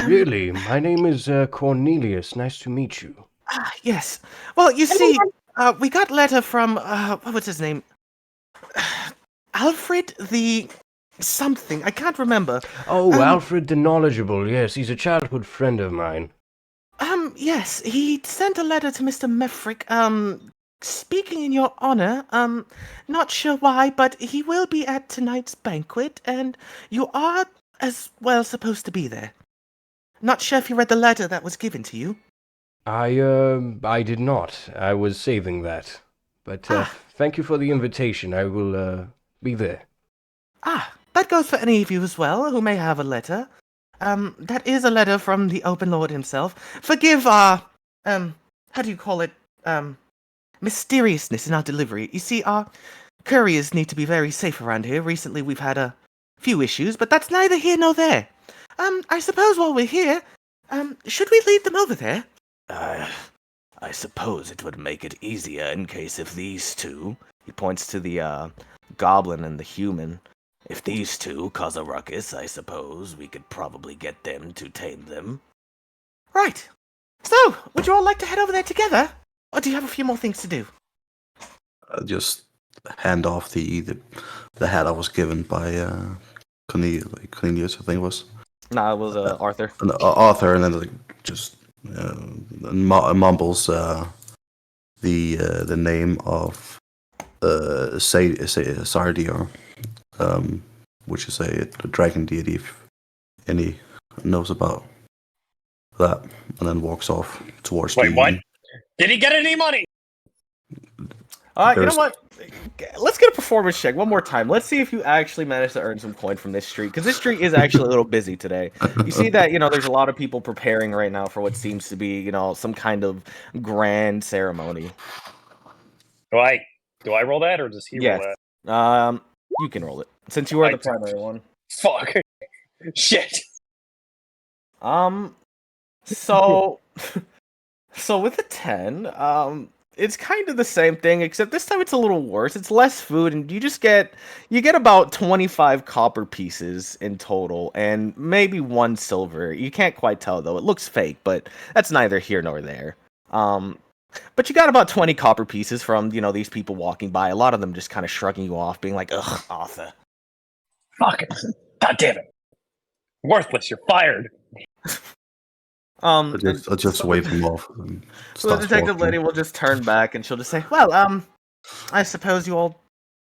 Really? My name is Cornelius. Nice to meet you. Yes. Well, you see, we got a letter from, what was his name? Alfred the something. I can't remember. Oh, Alfred the Knowledgeable. Yes, he's a childhood friend of mine. Yes, he sent a letter to Mr. Mefrick, speaking in your honor. Not sure why, but he will be at tonight's banquet, and you are as well supposed to be there. Not sure if you read the letter that was given to you. I did not. I was saving that. But thank you for the invitation. I will be there. That goes for any of you as well who may have a letter. That is a letter from the Open Lord himself. Forgive our, how do you call it, mysteriousness in our delivery. You see, our couriers need to be very safe around here. Recently we've had a few issues, but that's neither here nor there. I suppose while we're here, should we lead them over there? I suppose it would make it easier in case if these two, he points to the, goblin and the human, if these two cause a ruckus, I suppose we could probably get them to tame them. Right. So, would you all like to head over there together? Or do you have a few more things to do? Just hand off the hat I was given by Cornelius, I think it was. Nah, it was Arthur. Arthur, and then just mumbles the name of Sardior, which is a dragon deity, if any knows about that, and then walks off towards Wait, what? Did he get any money? You know what? Let's get a performance check one more time. Let's see if you actually managed to earn some coin from this street, because this street is actually a little busy today. You see that, there's a lot of people preparing right now for what seems to be, some kind of grand ceremony. Do I roll that, or does he roll that? You can roll it, since you are the primary one. Fuck. Shit. So with a 10, it's kind of the same thing, except this time it's a little worse. It's less food, and you get about 25 copper pieces in total, and maybe 1 silver. You can't quite tell though; it looks fake, but that's neither here nor there. But you got about 20 copper pieces from these people walking by. A lot of them just kind of shrugging you off, being like, "Ugh, Arthur." Fuck it! God damn it! Worthless! You're fired. I'll just wave him off. So the detective lady will just turn back and she'll just say, "Well, I suppose you all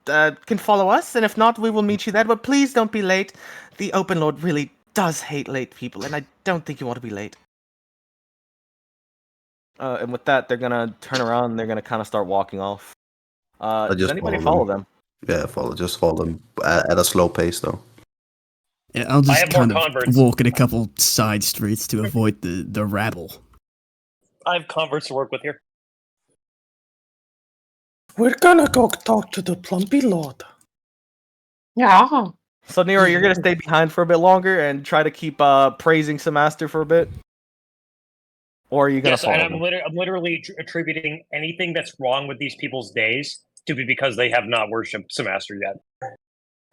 can follow us, and if not, we will meet you there. But please don't be late. The Open Lord really does hate late people, and I don't think you want to be late." And with that, they're gonna turn around and they're gonna kind of start walking off. Does just anybody follow follow them? Yeah, just follow them at a slow pace, though. Yeah, I'll just have more kind of converts. walk in a couple side streets to avoid the rabble. I have converts to work with here. We're gonna go talk to the Plumpy Lord. Yeah. So Nero, you're gonna stay behind for a bit longer and try to keep praising Samaster for a bit, or are you gonna Yes, follow and them? I'm literally attributing anything that's wrong with these people's days to be because they have not worshipped Samaster yet.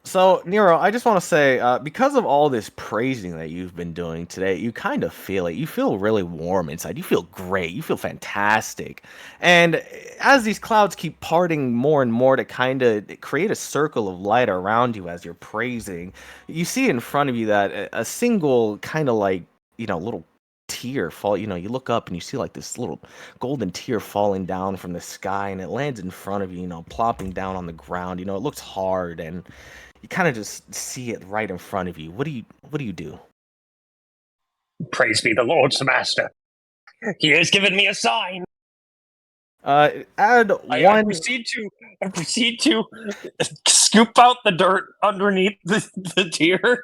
So, Nero, I just want to say, because of all this praising that you've been doing today, you kind of feel it. You feel really warm inside. You feel great. You feel fantastic. And as these clouds keep parting more and more to kind of create a circle of light around you as you're praising, you see in front of you that a single kind of like, little tear fall. You look up and you see like this little golden tear falling down from the sky, and it lands in front of you, plopping down on the ground. It looks hard, and you kind of just see it right in front of you. What do you do? Praise be the Lord, Samaster. He has given me a sign. Add I one. proceed to scoop out the dirt underneath the tear.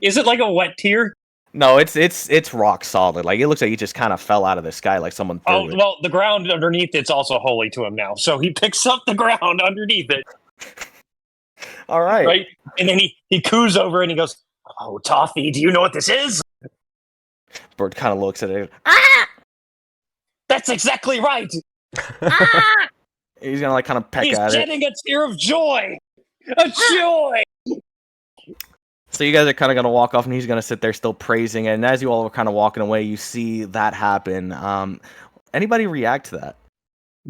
Is it like a wet tear? No, it's rock solid. Like, it looks like it just kind of fell out of the sky, like someone threw it. Well, the ground underneath it's also holy to him now. So he picks up the ground underneath it. All right. Right? And then he coos over and he goes, "Oh, Toffee, do you know what this is?" Bird kind of looks at it. That's exactly right. He's gonna like kind of peck He's at it. shedding a tear of joy. A joy. So you guys are kind of gonna walk off, and he's gonna sit there still praising. And as you all are kind of walking away, you see that happen. Anybody react to that?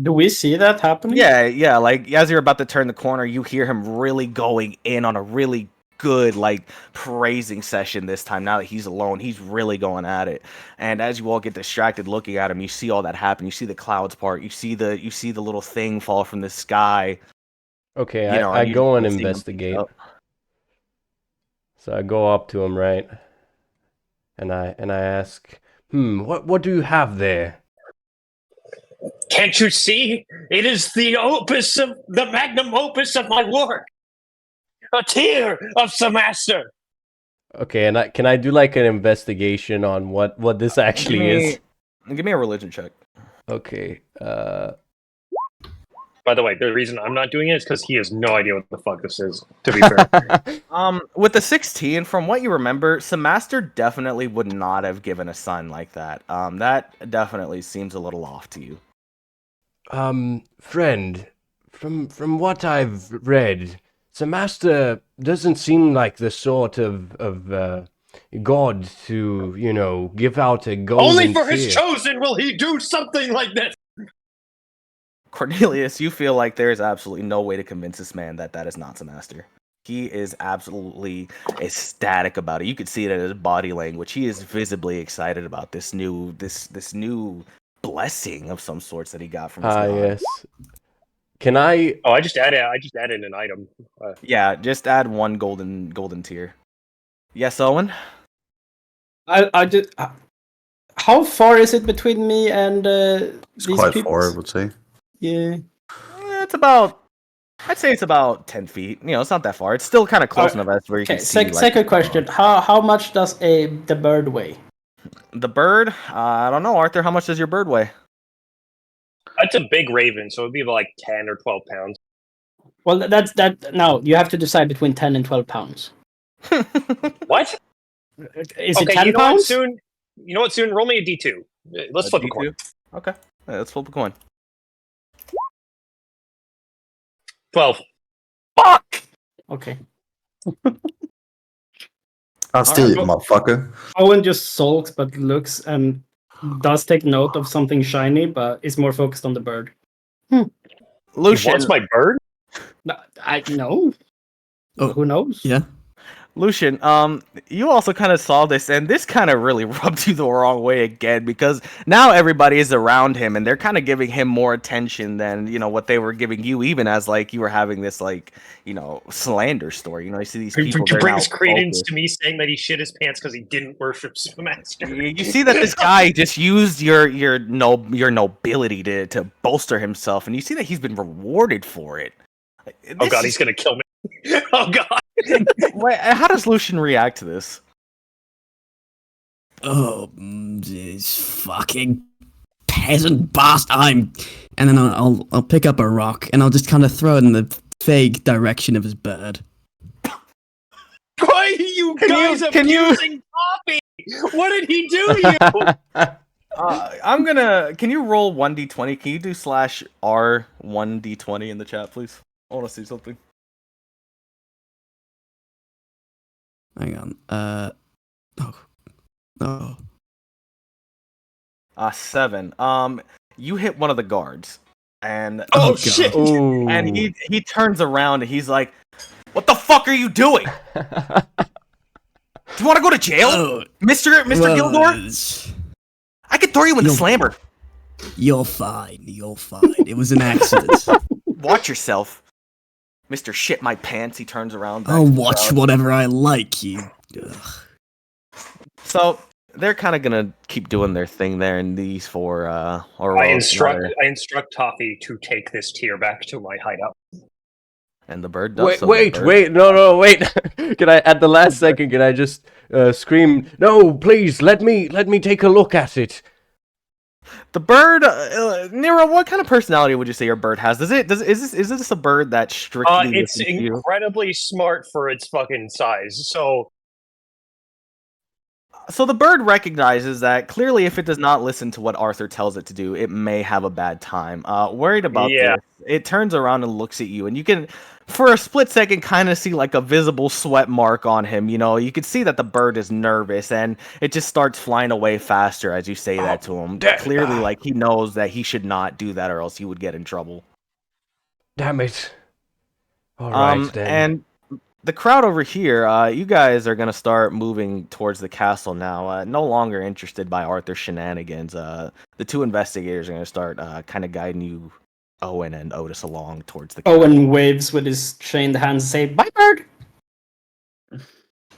Do we see that happening? Yeah. Like, as you're about to turn the corner, you hear him really going in on a really good, like, praising session this time. Now that he's alone, he's really going at it. And as you all get distracted looking at him, you see all that happen. You see the clouds part. You see the little thing fall from the sky. Okay, You know, I and you go and just see him pick investigate. up. So I go up to him, right? And I ask, what do you have there? Can't you see? It is the magnum opus of my work. A tear of Samaster. Okay, and can I do like an investigation on what this actually is? Give me a religion check. Okay. By the way, the reason I'm not doing it is because he has no idea what the fuck this is, to be fair. With the 16, from what you remember, Samaster definitely would not have given a son like that. That definitely seems a little off to you. Friend, from what I've read, Samaster doesn't seem like the sort of god to, give out a golden Only for his tear. chosen will he do something like this. Cornelius, you feel like there is absolutely no way to convince this man that is not Samaster. He is absolutely ecstatic about it. You could see it in his body language. He is visibly excited about this new blessing of some sorts that he got from his god. Yes. Can I? Oh, I just added an item. Yeah, just add one golden tier. Yes, Owen. I just. How far is it between me and It's these quite people? far, I would say. Yeah. I'd say it's about 10 feet. It's not that far. It's still kind of close enough as where you can see. Second question: How much does the bird weigh? The bird? I don't know, Arthur. How much does your bird weigh? That's a big raven, so it'd be about like 10 or 12 pounds. Well, that's that. Now you have to decide between 10 and 12 pounds. What? Is it 10 pounds? You know what? Soon, roll me a D2. Let's flip a coin. Okay, let's flip a coin. 12. Fuck! Okay. I'll steal you, right. motherfucker. Owen just sulks but looks and does take note of something shiny, but is more focused on the bird. Lucian, He wants my bird? I know. Oh, Who knows? Yeah. Lucian, you also kind of saw this, and this kind of really rubbed you the wrong way again, because now everybody is around him, and they're kind of giving him more attention than, what they were giving you, even as, like, you were having this, like, slander story. You see these people, To they're bring now credence focused. to me saying that he shit his pants because he didn't worship Master. You see that this guy just used your nobility to bolster himself, and you see that he's been rewarded for it. Oh god, he's gonna kill me. Oh god. Wait, how does Lucian react to this? Oh, this fucking peasant bastard! And then I'll pick up a rock and I'll just kind of throw it in the vague direction of his bird. Why are you guys abusing Poppy? What did he do to you? Can you roll 1d20? Can you do /R 1d20 in the chat, please? I want to see something. Hang on. Oh. 7. You hit one of the guards, and oh shit! Ooh. and he turns around and he's like, "What the fuck are you doing? Do you want to go to jail, Oh, Mister Gildor? I could throw you in the slammer. You're fine. It was an accident. Watch yourself, Mister Shit My Pants." He turns around. I'll watch whatever I like, you. Ugh. So they're kind of gonna keep doing their thing there, and these four. I instruct Toffee to take this tier back to my hideout. And the bird does. Wait, Can I, at the last second, can I just scream, "No, please, let me take a look at it"? The bird, Nero, what kind of personality would you say your bird has? Is this a bird that strictly? It's incredibly smart for its fucking size. So the bird recognizes that clearly, if it does not listen to what Arthur tells it to do, it may have a bad time. Worried about this, it turns around and looks at you, and you can, for a split second, kind of see like a visible sweat mark on him. You could see that the bird is nervous, and it just starts flying away faster as you say that to him. Clearly, like he knows that he should not do that, or else he would get in trouble. Damn it! All right then. And the crowd over here, you guys are going to start moving towards the castle now. No longer interested by Arthur's shenanigans. The two investigators are going to start kind of guiding you, Owen and Otis, along towards the castle. Owen waves with his chained hands and say, "Bye, bird!"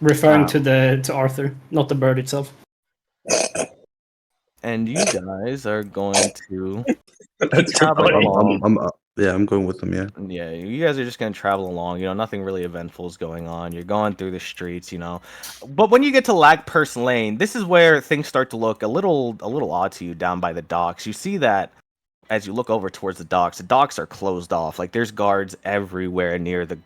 Referring to Arthur, not the bird itself. And you guys are going to... I'm going with them, yeah. Yeah, you guys are just going to travel along. Nothing really eventful is going on. You're going through the streets, But when you get to Lagpurse Lane, this is where things start to look a little odd to you down by the docks. You see that as you look over towards the docks are closed off. Like, there's guards everywhere near the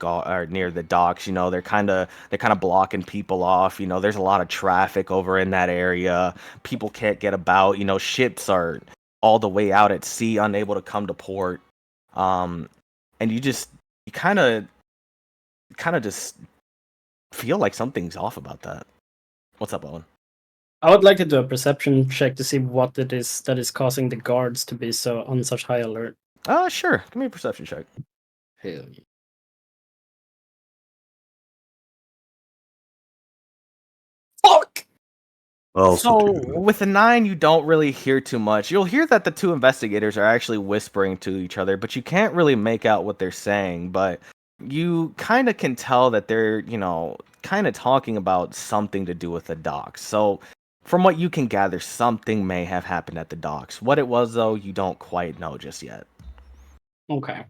docks. They're kind of blocking people off. There's a lot of traffic over in that area. People can't get about. Ships are all the way out at sea, unable to come to port. And you kind of just feel like something's off about that. What's up, Owen? I would like to do a perception check to see what it is that is causing the guards to be on such high alert. Sure. Give me a perception check. Hell yeah. Fuck! So with a 9, you don't really hear too much. You'll hear that the two investigators are actually whispering to each other, but you can't really make out what they're saying. But you kind of can tell that they're, kind of talking about something to do with the docks. So from what you can gather, something may have happened at the docks. What it was, though, you don't quite know just yet. Okay.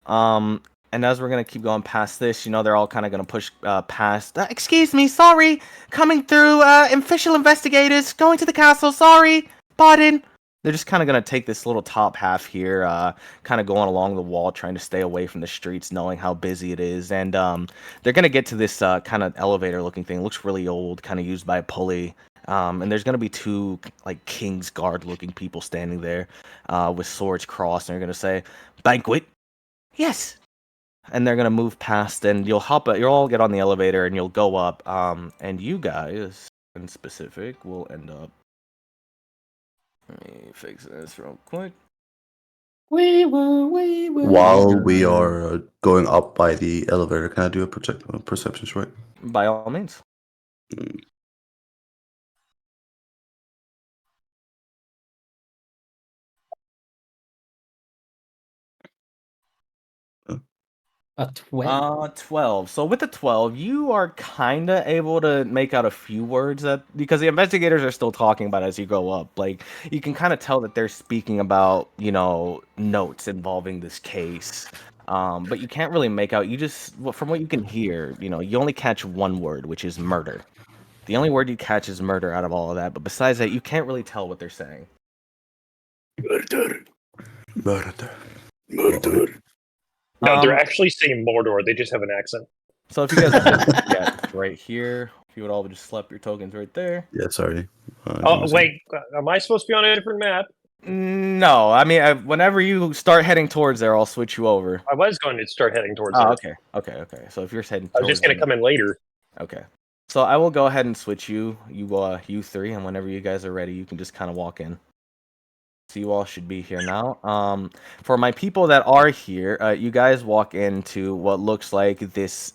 And as we're going to keep going past this, they're all kind of going to push past. Excuse me, sorry. Coming through, official investigators, going to the castle, sorry. Pardon. They're just kind of going to take this little top half here, kind of going along the wall, trying to stay away from the streets, knowing how busy it is. And they're going to get to this kind of elevator-looking thing. It looks really old, kind of used by a pulley. And there's going to be two, like, King's Guard-looking people standing there with swords crossed. And they're going to say, "Banquet?" "Yes." And they're gonna move past, and you'll all get on the elevator, and you'll go up. And you guys, in specific, will end up. Let me fix this real quick. While we are going up by the elevator, can I do a perception check? By all means. A 12. 12. So with the 12, you are kind of able to make out a few words because the investigators are still talking about it as you go up. Like you can kind of tell that they're speaking about, notes involving this case. But you can't really make out. From what you can hear, you only catch one word, which is murder. The only word you catch is murder out of all of that. But besides that, you can't really tell what they're saying. Murder. No, they're actually saying Mordor. They just have an accent. So if you guys just right here, if you would all just slap your tokens right there. Yeah, sorry. Wait, am I supposed to be on a different map? No, I mean, whenever you start heading towards there, I'll switch you over. I was going to start heading towards there. Okay. So if you're heading I was just going to come in later. Okay. So I will go ahead and switch you three, and whenever you guys are ready, you can just kind of walk in. So you all should be here now. For my people that are here, you guys walk into what looks like this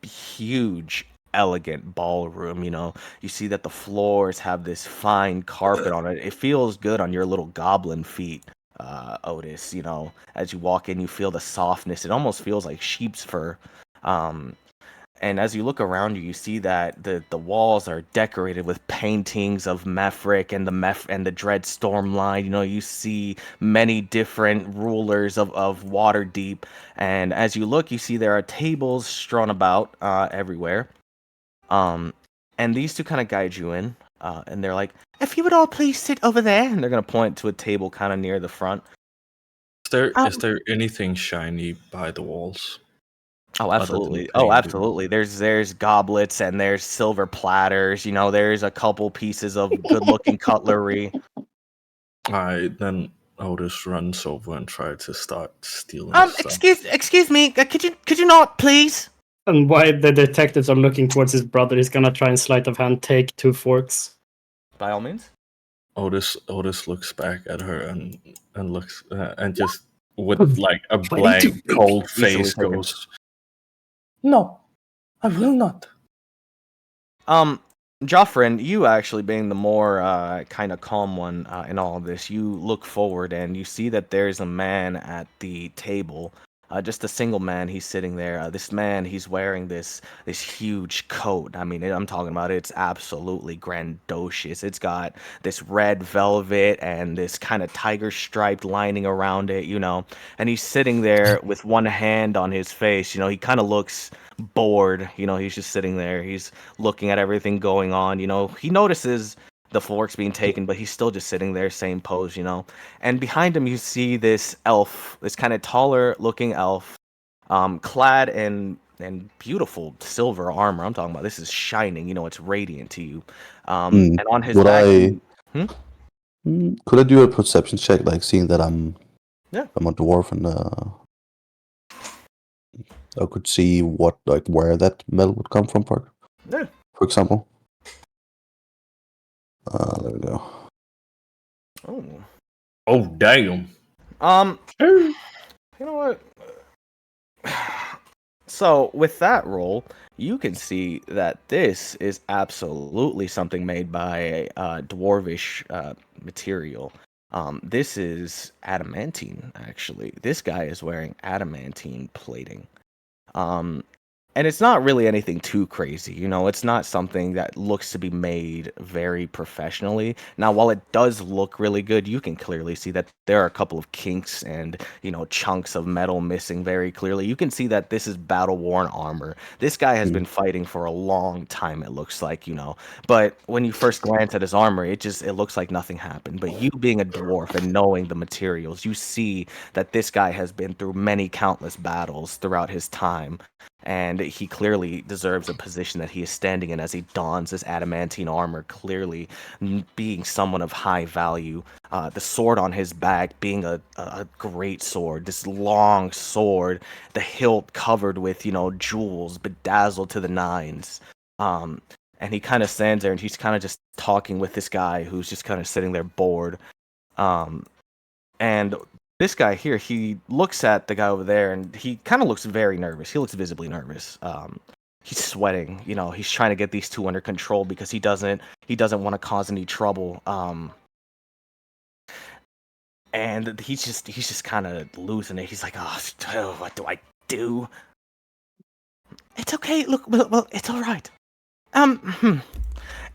huge, elegant ballroom. You see that the floors have this fine carpet on it. It feels good on your little goblin feet, Otis. As you walk in, you feel the softness. It almost feels like sheep's fur. And as you look around you, you see that the walls are decorated with paintings of Mefric and the Dread Stormline. You see many different rulers of Waterdeep. And as you look, you see there are tables strewn about everywhere. And these two kind of guide you in. And they're like, if you would all please sit over there. And they're going to point to a table kind of near the front. Is there anything shiny by the walls? Oh, absolutely. Oh, absolutely. There's goblets and there's silver platters. There's a couple pieces of good-looking cutlery. Then Otis runs over and tries to start stealing stuff. Excuse me. Could you not, please? And while the detectives are looking towards his brother, he's gonna try and sleight of hand take 2 forks. By all means. Otis looks back at her and looks and just with like a blank, cold face goes, "No, I will not." Joffrin, you actually being the more kind of calm one in all of this, you look forward and you see that there's a man at the table. Just a single man. He's sitting there. This man, he's wearing this huge coat. I mean, I'm talking about it's absolutely grandiose. It's got this red velvet and this kind of tiger striped lining around it, And he's sitting there with one hand on his face. He kind of looks bored. He's just sitting there. He's looking at everything going on. He notices the forks being taken, but he's still just sitting there, same pose, And behind him, you see this elf, this kind of taller looking elf, clad in beautiful silver armor. I'm talking about this is shining, it's radiant to you. And on his back, could I do a perception check, like seeing that I'm a dwarf and I could see where that metal would come from, for example. There we go. Oh, damn. You know what? So with that roll, you can see that this is absolutely something made by dwarvish material. This is adamantine, actually. This guy is wearing adamantine plating. And it's not really anything too crazy, it's not something that looks to be made very professionally. Now, while it does look really good, you can clearly see that there are a couple of kinks and, chunks of metal missing very clearly. You can see that this is battle-worn armor. This guy has been fighting for a long time, it looks like, But when you first glance at his armor, it looks like nothing happened. But you being a dwarf and knowing the materials, you see that this guy has been through many countless battles throughout his time. And he clearly deserves a position that he is standing in as he dons this adamantine armor, clearly being someone of high value. The sword on his back being a great sword, this long sword, the hilt covered with, jewels, bedazzled to the nines. And he kind of stands there and he's kind of just talking with this guy who's just kind of sitting there bored. And this guy here, he looks at the guy over there, and he kind of looks very nervous. He looks visibly nervous. He's sweating. You know, he's trying to get these two under control because he doesn't want to cause any trouble. And he's just kind of losing it. He's like, oh, what do I do? It's okay. Look, well, it's all right.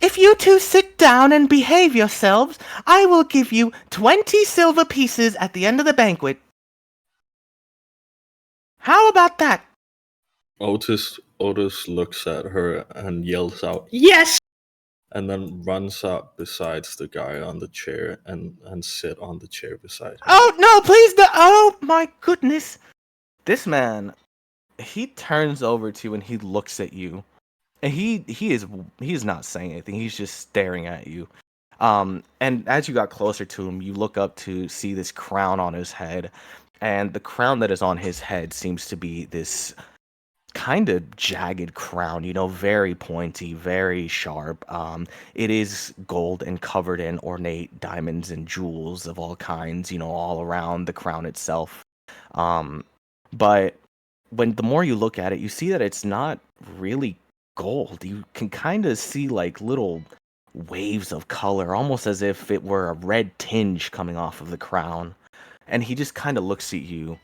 If you two sit down and behave yourselves, I will give you 20 silver pieces at the end of the banquet. How about that? Otis looks at her and yells out, Yes! and then runs up besides the guy on the chair and sit on the chair beside him. Oh, no, please, no. Oh, my goodness. This man, he turns over to you and he looks at you. And he is not saying anything. He's just staring at you. And as you got closer to him, you look up to see this crown on his head. And the crown that is on his head seems to be this kind of jagged crown, you know, very pointy, very sharp. It is gold and covered in ornate diamonds and jewels of all kinds, you know, all around the crown itself. But the more you look at it, you see that it's not really gold. You can kind of see like little waves of color, almost as if it were a red tinge coming off of the crown. And he just kind of looks at you,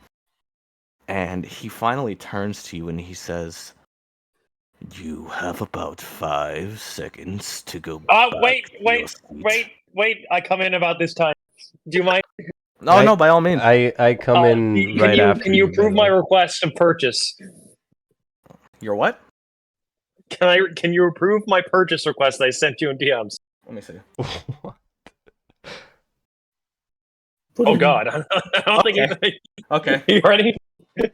and he finally turns to you and he says, "You have about 5 seconds to go back Wait. to your seat." I come in about this time. Do you mind? No, by all means. I come in right after. Can you approve my request of purchase? Your what? Can you approve my purchase request that I sent you in DMs? Let me see. Oh God, I don't think anything. Okay. You ready?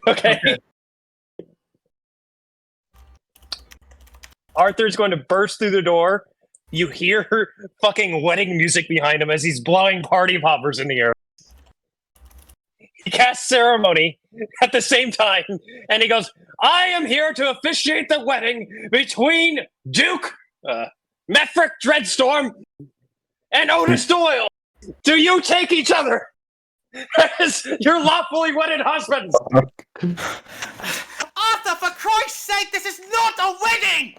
Okay. Arthur's going to burst through the door. You hear fucking wedding music behind him as he's blowing party poppers in the air. He casts ceremony at the same time, and he goes, "I am here to officiate the wedding between Duke Mefric Dreadstorm and Otis Doyle. Do you take each other as your lawfully wedded husbands?" Arthur, for Christ's sake, this is not a wedding!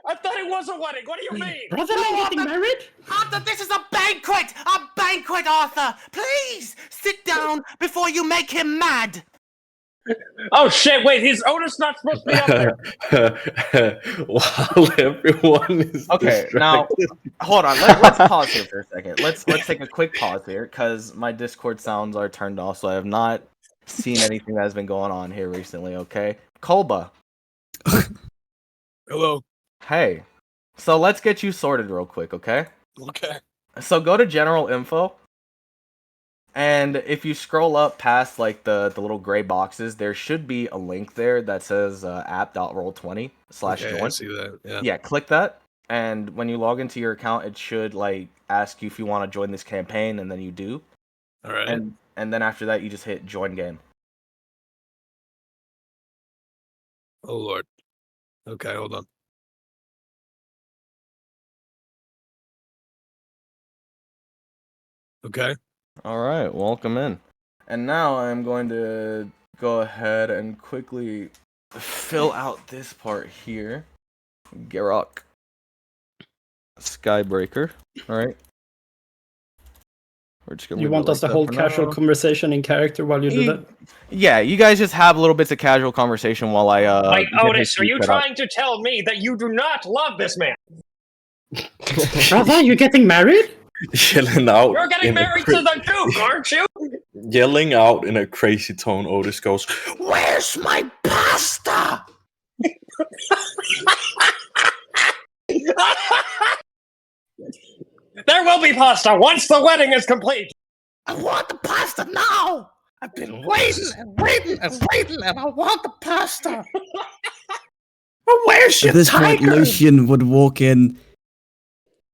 I thought it was a wedding. What do you mean? Brother, are you getting married? Arthur, this is a banquet! A banquet, Arthur! Please, sit down before you make him mad! Oh shit, wait, is Otis not supposed to be up there? While everyone is Okay, distracted. now, hold on, let's pause here for a second. Let's take a quick pause here, because my Discord sounds are turned off, so I have not seen anything that has been going on here recently, okay? Kolba. Hello. Hey. So let's get you sorted real quick, okay? Okay. So go to general info, and if you scroll up past like the little gray boxes, there should be a link there that says app.roll20/join. Okay, I see that. Yeah. Yeah, click that, and when you log into your account, it should like ask you if you want to join this campaign, and then you do. All right. And then after that, you just hit join game. Oh Lord. Okay, hold on. Okay. All right, welcome in. And now I'm going to go ahead and quickly fill out this part here. Garok. Skybreaker. All right. We're just gonna You leave want it us to like that hold for casual now. conversation in character while you do that? Yeah, you guys just have little bits of casual conversation while I Wait, get Otis, his are you feet set up. trying to tell me that you do not love this man? Brother, you getting married? Yelling out. You're getting in a married cra- to the Duke, aren't you? Yelling out in a crazy tone, Otis goes, Where's my pasta? There will be pasta once the wedding is complete. I want the pasta now. I've been waiting and waiting and waiting, and I want the pasta. But where's At your this point, tiger? Lucian would walk in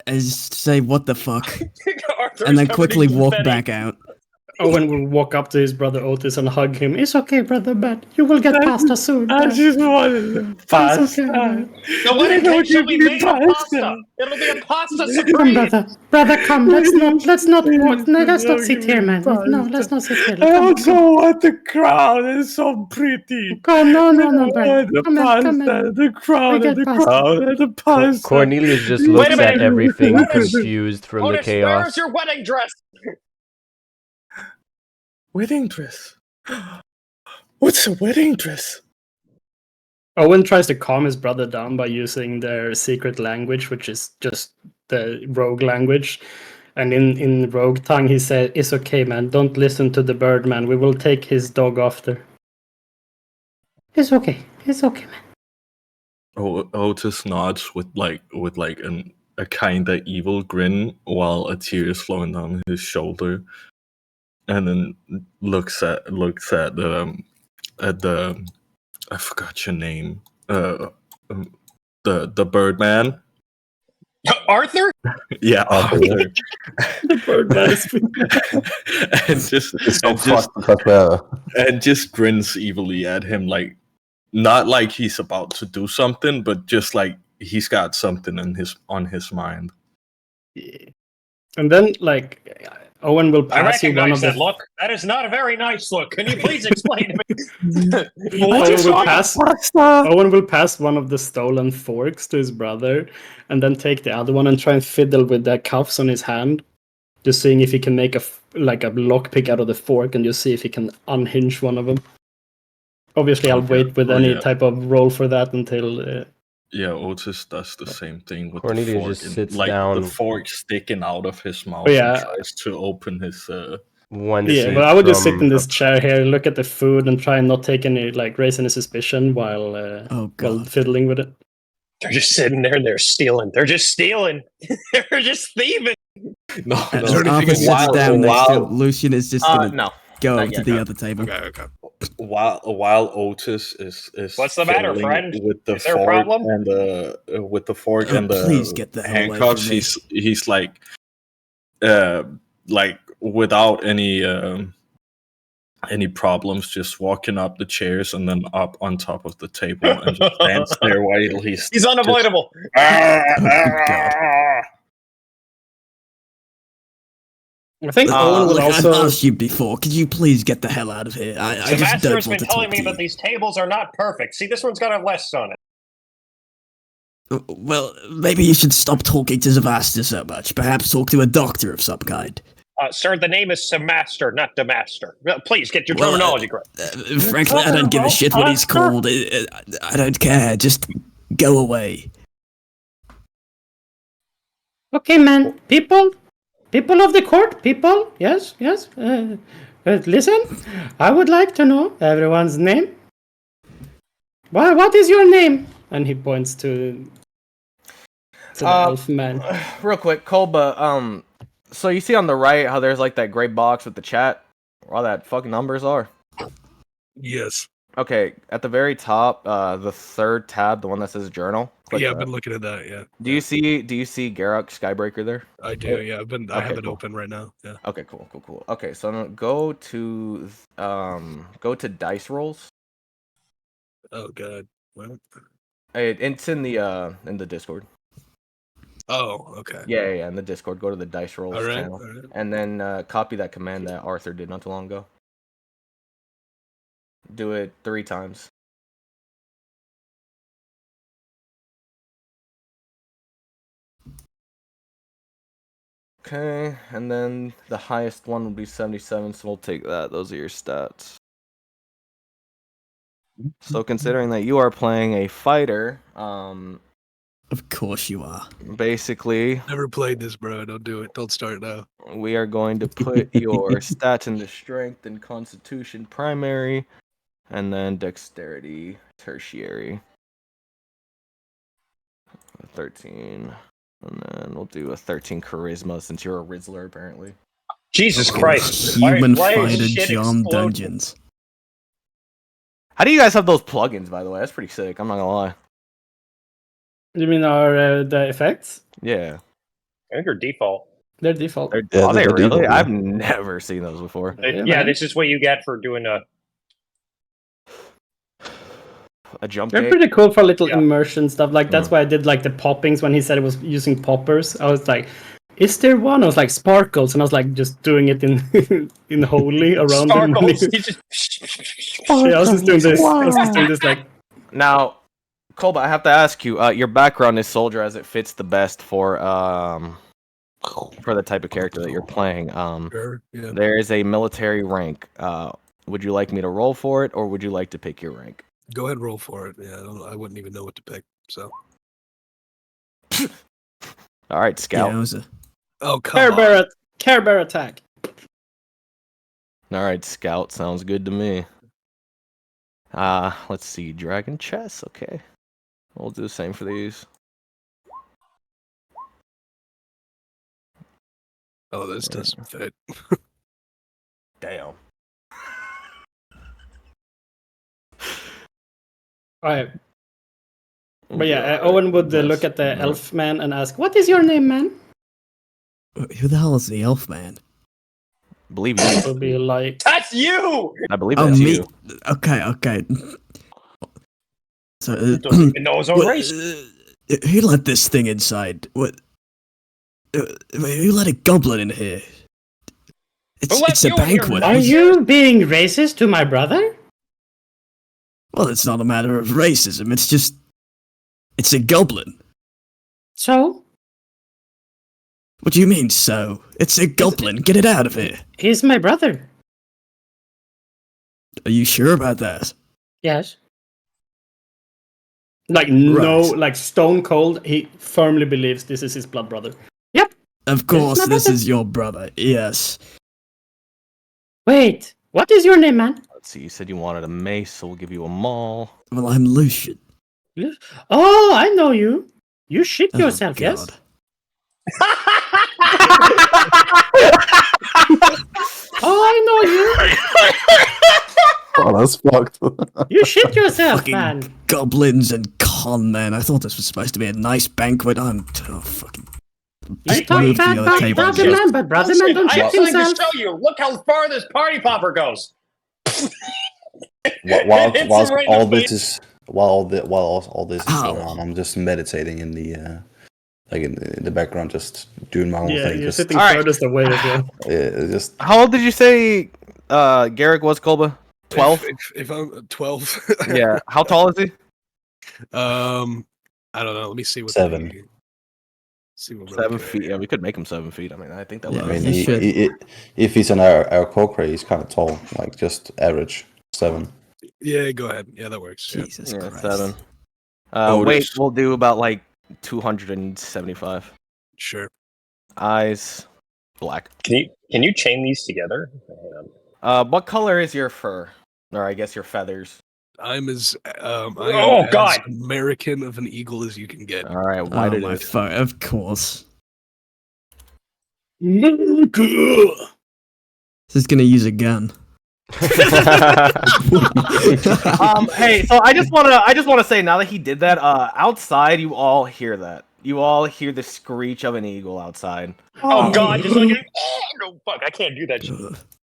and say, "What the fuck?" Arthur's and then covered quickly in walk confetti. back out. Owen will walk up to his brother Otis and hug him. It's okay, brother Ben. You will get pasta soon. I just wanted pasta. It's okay, man. The wedding Don't cake shall be give me made of pasta. pasta. It'll be a pasta Come, supreme. brother, come. Let's not sit here, man. No, let's not sit here. I Come, also come. want the crown. It's so pretty. Come, no, I Ben. want the Come pasta, in. the crown, We and get the pasta. crown, and the pasta. Cornelius just Wait a looks at minute. everything Otis! confused from the Otis, where is chaos. your wedding dress? Wedding dress. What's a wedding dress? Owen tries to calm his brother down by using their secret language, which is just the rogue language. And in rogue tongue, he said, "It's okay, man. Don't listen to the bird, man. We will take his dog after." It's okay, man. Otis nods with a kind of evil grin while a tear is flowing down his shoulder, and then looks at the I forgot your name, the Birdman. Arthur? Yeah, Arthur. The bird man is and just grins evilly at him, like not like he's about to do something, but just like he's got something on his mind. And then, Owen will I pass you one of recognize the. that look. That is not a very nice look. Can you please explain to me? Owen will pass one of the stolen forks to his brother, and then take the other one and try and fiddle with the cuffs on his hand, just seeing if he can make a lockpick out of the fork, and just see if he can unhinge one of them. Obviously, I'll wait with any type of roll for that until. Yeah, Otis does the same thing with Cornelius the fork, just sits like down. the fork sticking out of his mouth, Yeah. and tries to open his. But I would just sit in this chair here, look at the food, and try and not take any raise any suspicion while fiddling with it. They're just sitting there and they're stealing. They're just stealing. They're just thieving. No. Arthur sits down next to him. Lucian is just gonna go over to the other table. Okay. While Otis is What's the matter, fiddling friend? with the Is there a fork problem? and the Please get the hell away handcuffs, from me. he's like without any problems, just walking up the chairs and then up on top of the table and just stands there while he's unavoidable. I think Owen will look, also. I've asked you before. Could you please get the hell out of here? I The just master don't has been want to telling talk me to that you. these tables are not perfect. See, this one's got a less on it. Well, maybe you should stop talking to Zavasta so much. Perhaps talk to a doctor of some kind. Sir, the name is Samaster, not Demaster. Please get your terminology correct. Frankly, I don't give a shit what he's called. I don't care. Just go away. Okay, man. People of the court, people. Yes. Listen, I would like to know everyone's name. What is your name? And he points to the elf man. Real quick, Kolba, so you see on the right how there's that gray box with the chat where all that fucking numbers are? Yes. Okay, at the very top, the third tab, the one that says journal. Click I've that. been looking at that. Yeah. Do you see Garruk Skybreaker there? I do. Yeah. I have it cool. open right now. Yeah. Okay, cool. Okay, so I'm gonna go to dice rolls. Oh god. What? It's in the Discord. Oh, okay. Yeah, in the Discord. Go to the dice rolls channel, All right. and then copy that command that Arthur did not too long ago. Do it 3 times. Okay, and then the highest one will be 77, so we'll take that. Those are your stats. So considering that you are playing a fighter, Of course you are. basically Never played this, bro. Don't do it. Don't start now. we are going to put your stats into strength and constitution primary, and then dexterity tertiary. 13. And then we'll do a 13 charisma since you're a Rizzler apparently. Jesus Christ. Human Why is fighter shit John exploding? Dungeons. How do you guys have those plugins, by the way? That's pretty sick. I'm not gonna lie. You mean our the effects? Yeah. I think your default. Their default. Are Yeah, they they're really? default, yeah. I've never seen those before. Yeah, this is what you get for doing A jump They're gate. pretty cool for little Yeah. immersion stuff. Like that's why I did like the poppings when he said it was using poppers. I was like, "Is there one?" I was like, "Sparkles," and I was like, just doing it in in holy around him. sparkles. Yeah, He just I was just doing this. I was just doing this like. Now, Kolba, I have to ask you. Your background is soldier, as it fits the best for the type of character that you're playing. Sure. Yeah. There is a military rank. Would you like me to roll for it, or would you like to pick your rank? Go ahead, roll for it. Yeah, I wouldn't even know what to pick. So. All right, Scout. Yeah, it was a... Oh come on. Care Bear attack. All right, Scout. Sounds good to me. Let's see. Dragon chess. Okay. We'll do the same for these. Oh, this doesn't fit. Damn. Alright. But yeah, Owen would look at the elf man and ask, "What is your name, man?" Who the hell is the elf man? Believe you. Would be like, that's you. I believe Oh, that's me. you. Okay. So, Doesn't even know his own race. who let this thing inside? What? Who let a goblin in here? Who let It's a you in here, banquet. "Are you being racist to my brother?" Well, it's not a matter of racism. It's a goblin. So What do you mean, so? It's a goblin. Get it out of here. he's my brother. Are you sure about that? Yes. Like no, Right. like stone cold. He firmly believes this is his blood brother. Yep. Of course, my this brother. is your brother. Yes. Wait, what is your name, man? Let's see. You said you wanted a mace, so we'll give you a maul. Well, I'm Lucian. Oh, I know you. You shit Oh, yourself, yes? God. Oh, I know Oh, that's fucked. you. You shit yourself, Fucking man. goblins and con men. I thought this was supposed to be a nice banquet. Fucking. You talk Move to bad the other about table. brother Just- man, but brother Listen, man don't I shit have something himself. to show you. Look how far this party popper goes. while Hits him while right in all the this is while all this is Ow. going on, I'm just meditating in the like in the background, just doing my own Yeah, thing. you're Just sitting All right. furthest away as well. just How old did you say Garrick was, Kolba? 12? If I'm 12. Yeah. How tall is he? I don't know. Let me see what 7. See what 7 feet. Yeah, we could make him 7 feet. I mean, I think that Yeah, would. I mean, he should. if he's an Aarakocra, he's kind of tall, like just average 7. Yeah, go ahead. Yeah, that works. Yeah. Jesus Yeah, Christ. 7. Oh, Weight, this- we'll do about like 275. Sure. Eyes, black. Can you chain these together? What color is your fur? Or I guess your feathers. I'm as Oh, as God. American of an eagle as you can get. All right, white Oh it my is. fuck! Of course. America. This is gonna use a gun. Hey, so I just wanna say now that he did that, outside you all hear that. You all hear the screech of an eagle outside. Oh God! Just like no, fuck! I can't do that shit.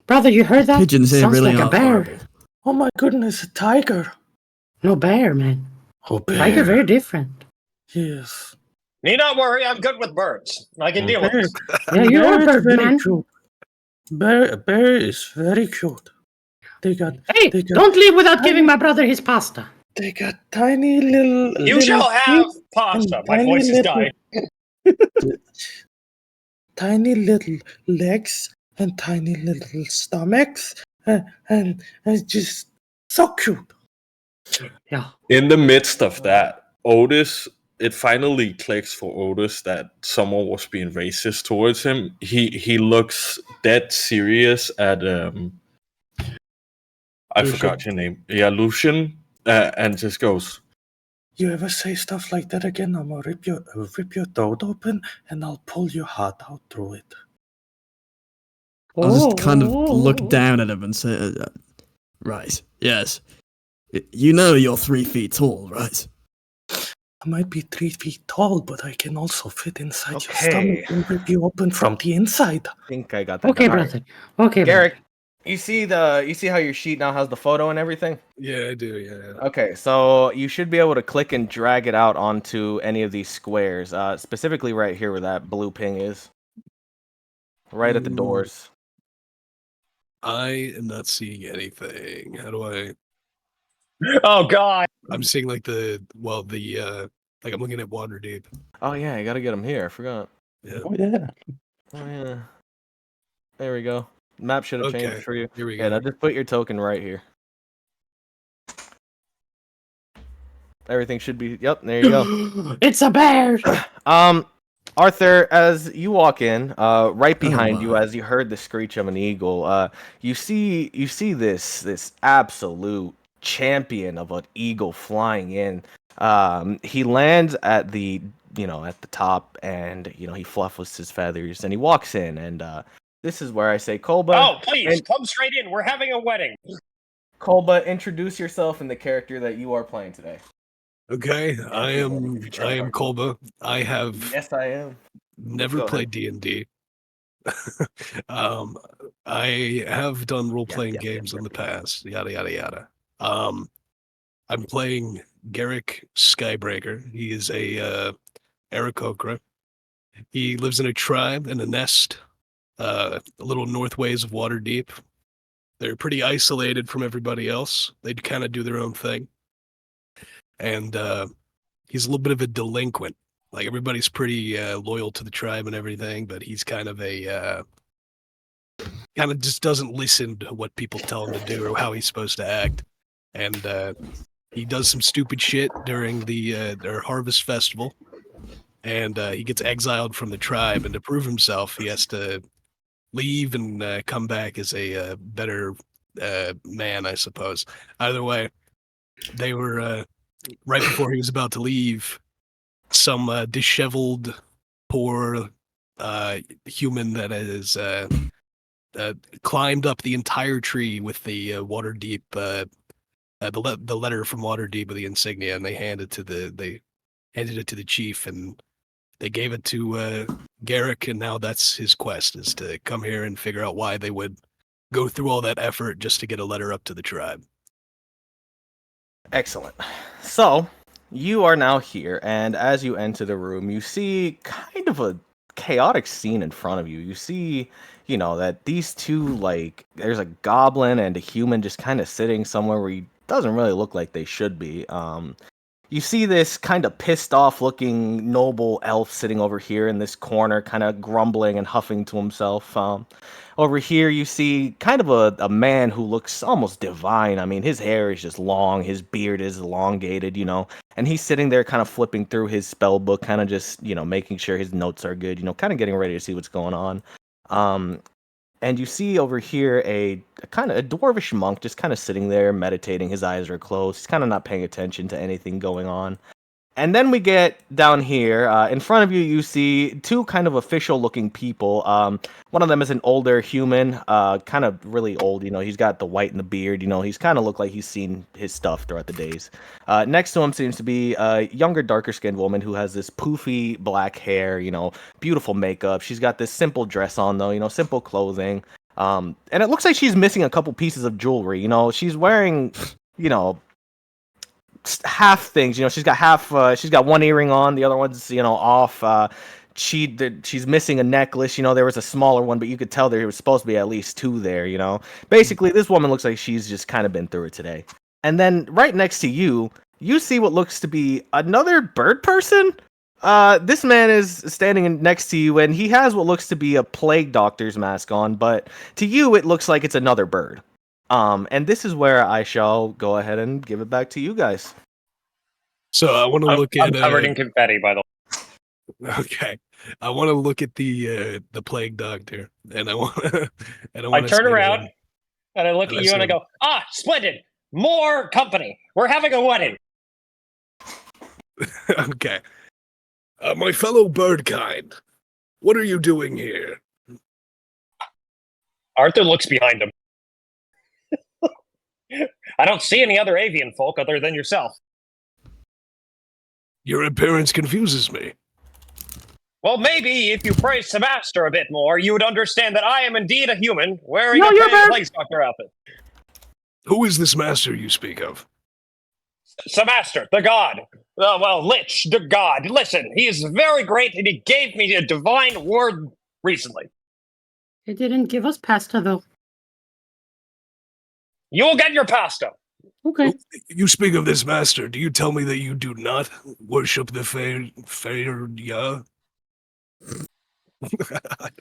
Brother, you heard that? Pigeons here Sounds really like a aren't bear. horrible. Oh my goodness, a tiger. No bear, man. Oh, bear. Tiger very different. Yes. Need not worry. I'm good with birds. I can deal with Bear. this. Yeah, you are a Bear is bird, very man. cute. Bear is very cute. They got Hey, They got- don't leave without giving my brother his pasta. tiny little. You little shall have feet pasta. and My tiny voice is little- dying. Tiny little legs and tiny little stomachs, and it's just so cute. Yeah. In the midst of that, Otis, it finally clicks for Otis that someone was being racist towards him. He looks dead serious at I Lucian. forgot your name. Yeah, Lucian, and just goes, You ever say stuff like that again, I'm gonna rip your throat open and I'll pull your heart out through it. I'll just kind of look Oh. down at him and say, right, yes. You know you're 3 feet tall, right? I might be 3 feet tall, but I can also fit inside your Okay. stomach and rip you open from the inside. I think I got that. Okay, down. All right. brother. Okay, Garrick, you see how your sheet now has the photo and everything? Yeah, I do. Yeah. Okay, so you should be able to click and drag it out onto any of these squares, specifically right here where that blue ping is. Right at the doors. I am not seeing anything. How do I? Oh God! I'm seeing like like I'm looking at Waterdeep. Oh yeah, you gotta get them here. I forgot. Yeah. Oh yeah. Oh yeah. There we go. Map should have changed Okay. for you. Here we Yeah, go. now just put your token right here. Everything should be. Yep, there you go. It's a bear. Arthur, as you walk in, right behind you, my. as you heard the screech of an eagle, you see this absolute champion of an eagle flying in. He lands at the at the top, and he fluffs his feathers, and he walks in, and this is where I say, Kolba. Oh, please and come straight in. We're having a wedding. Kolba, introduce yourself and the character that you are playing today. Okay, I am Kolba. I have Yes, I am. never Go played D&D. I have done role-playing games in the past, yada yada yada. I'm playing Garrick Skybreaker. He is a Aarakocra. He lives in a tribe in a nest, a little northways of Waterdeep. They're pretty isolated from everybody else. They kind of do their own thing. And he's a little bit of a delinquent. Like everybody's pretty loyal to the tribe and everything, but he's kind of just doesn't listen to what people tell him to do or how he's supposed to act. And he does some stupid shit during their harvest festival, and he gets exiled from the tribe. And to prove himself, he has to leave and come back as a better man, I suppose. Either way, they were right before he was about to leave. Some disheveled, poor human that is climbed up the entire tree with the Waterdeep, the letter from Waterdeep with the insignia, and they handed it to the chief, and they gave it to Garrick, and now that's his quest, is to come here and figure out why they would go through all that effort just to get a letter up to the tribe. Excellent. So, you are now here, and as you enter the room, you see kind of a chaotic scene in front of you. You see, that these two, there's a goblin and a human just kind of sitting somewhere where he doesn't really look like they should be. You see this kind of pissed off looking noble elf sitting over here in this corner, kind of grumbling and huffing to himself. Over here, you see kind of a man who looks almost divine. I mean, his hair is just long, his beard is elongated, and he's sitting there kind of flipping through his spell book, kind of just, making sure his notes are good, kind of getting ready to see what's going on. And you see over here a kind of a dwarvish monk just kind of sitting there meditating. His eyes are closed. He's kind of not paying attention to anything going on. And then we get down here. In front of you, you see two kind of official-looking people. One of them is an older human, kind of really old. He's got the white and the beard. He's kind of looked like he's seen his stuff throughout the days. Next to him seems to be a younger, darker-skinned woman who has this poofy black hair. Beautiful makeup. She's got this simple dress on, though. Simple clothing. And it looks like she's missing a couple pieces of jewelry. She's wearing, half things. She's got she's got one earring on, the other one's off. She's missing a necklace. There was a smaller one, but you could tell there was supposed to be at least two there. Basically, this woman looks like she's just kind of been through it today. And then right next to you see what looks to be another bird person. This man is standing next to you, and he has what looks to be a plague doctor's mask on, but to you it looks like it's another bird. And this is where I shall go ahead and give it back to you guys. So I want to look I'm at covered in confetti, by the way. Okay, I want to look at the plague doctor, and I want I turn around and I look and at I you and I say- go, splendid! More company. We're having a wedding. Okay, my fellow bird kind, what are you doing here? Arthur looks behind him. I don't see any other avian folk other than yourself. Your appearance confuses me. Well, maybe if you praise Samaster a bit more, you would understand that I am indeed a human wearing a you're bad. plague doctor outfit. Who is this master you speak of? Samaster, the god. Lich, the god. Listen, he is very great, and he gave me a divine word recently. He didn't give us pasta, though. You will get your pasta. Okay. You speak of this master. Do you tell me that you do not worship the fair Yah?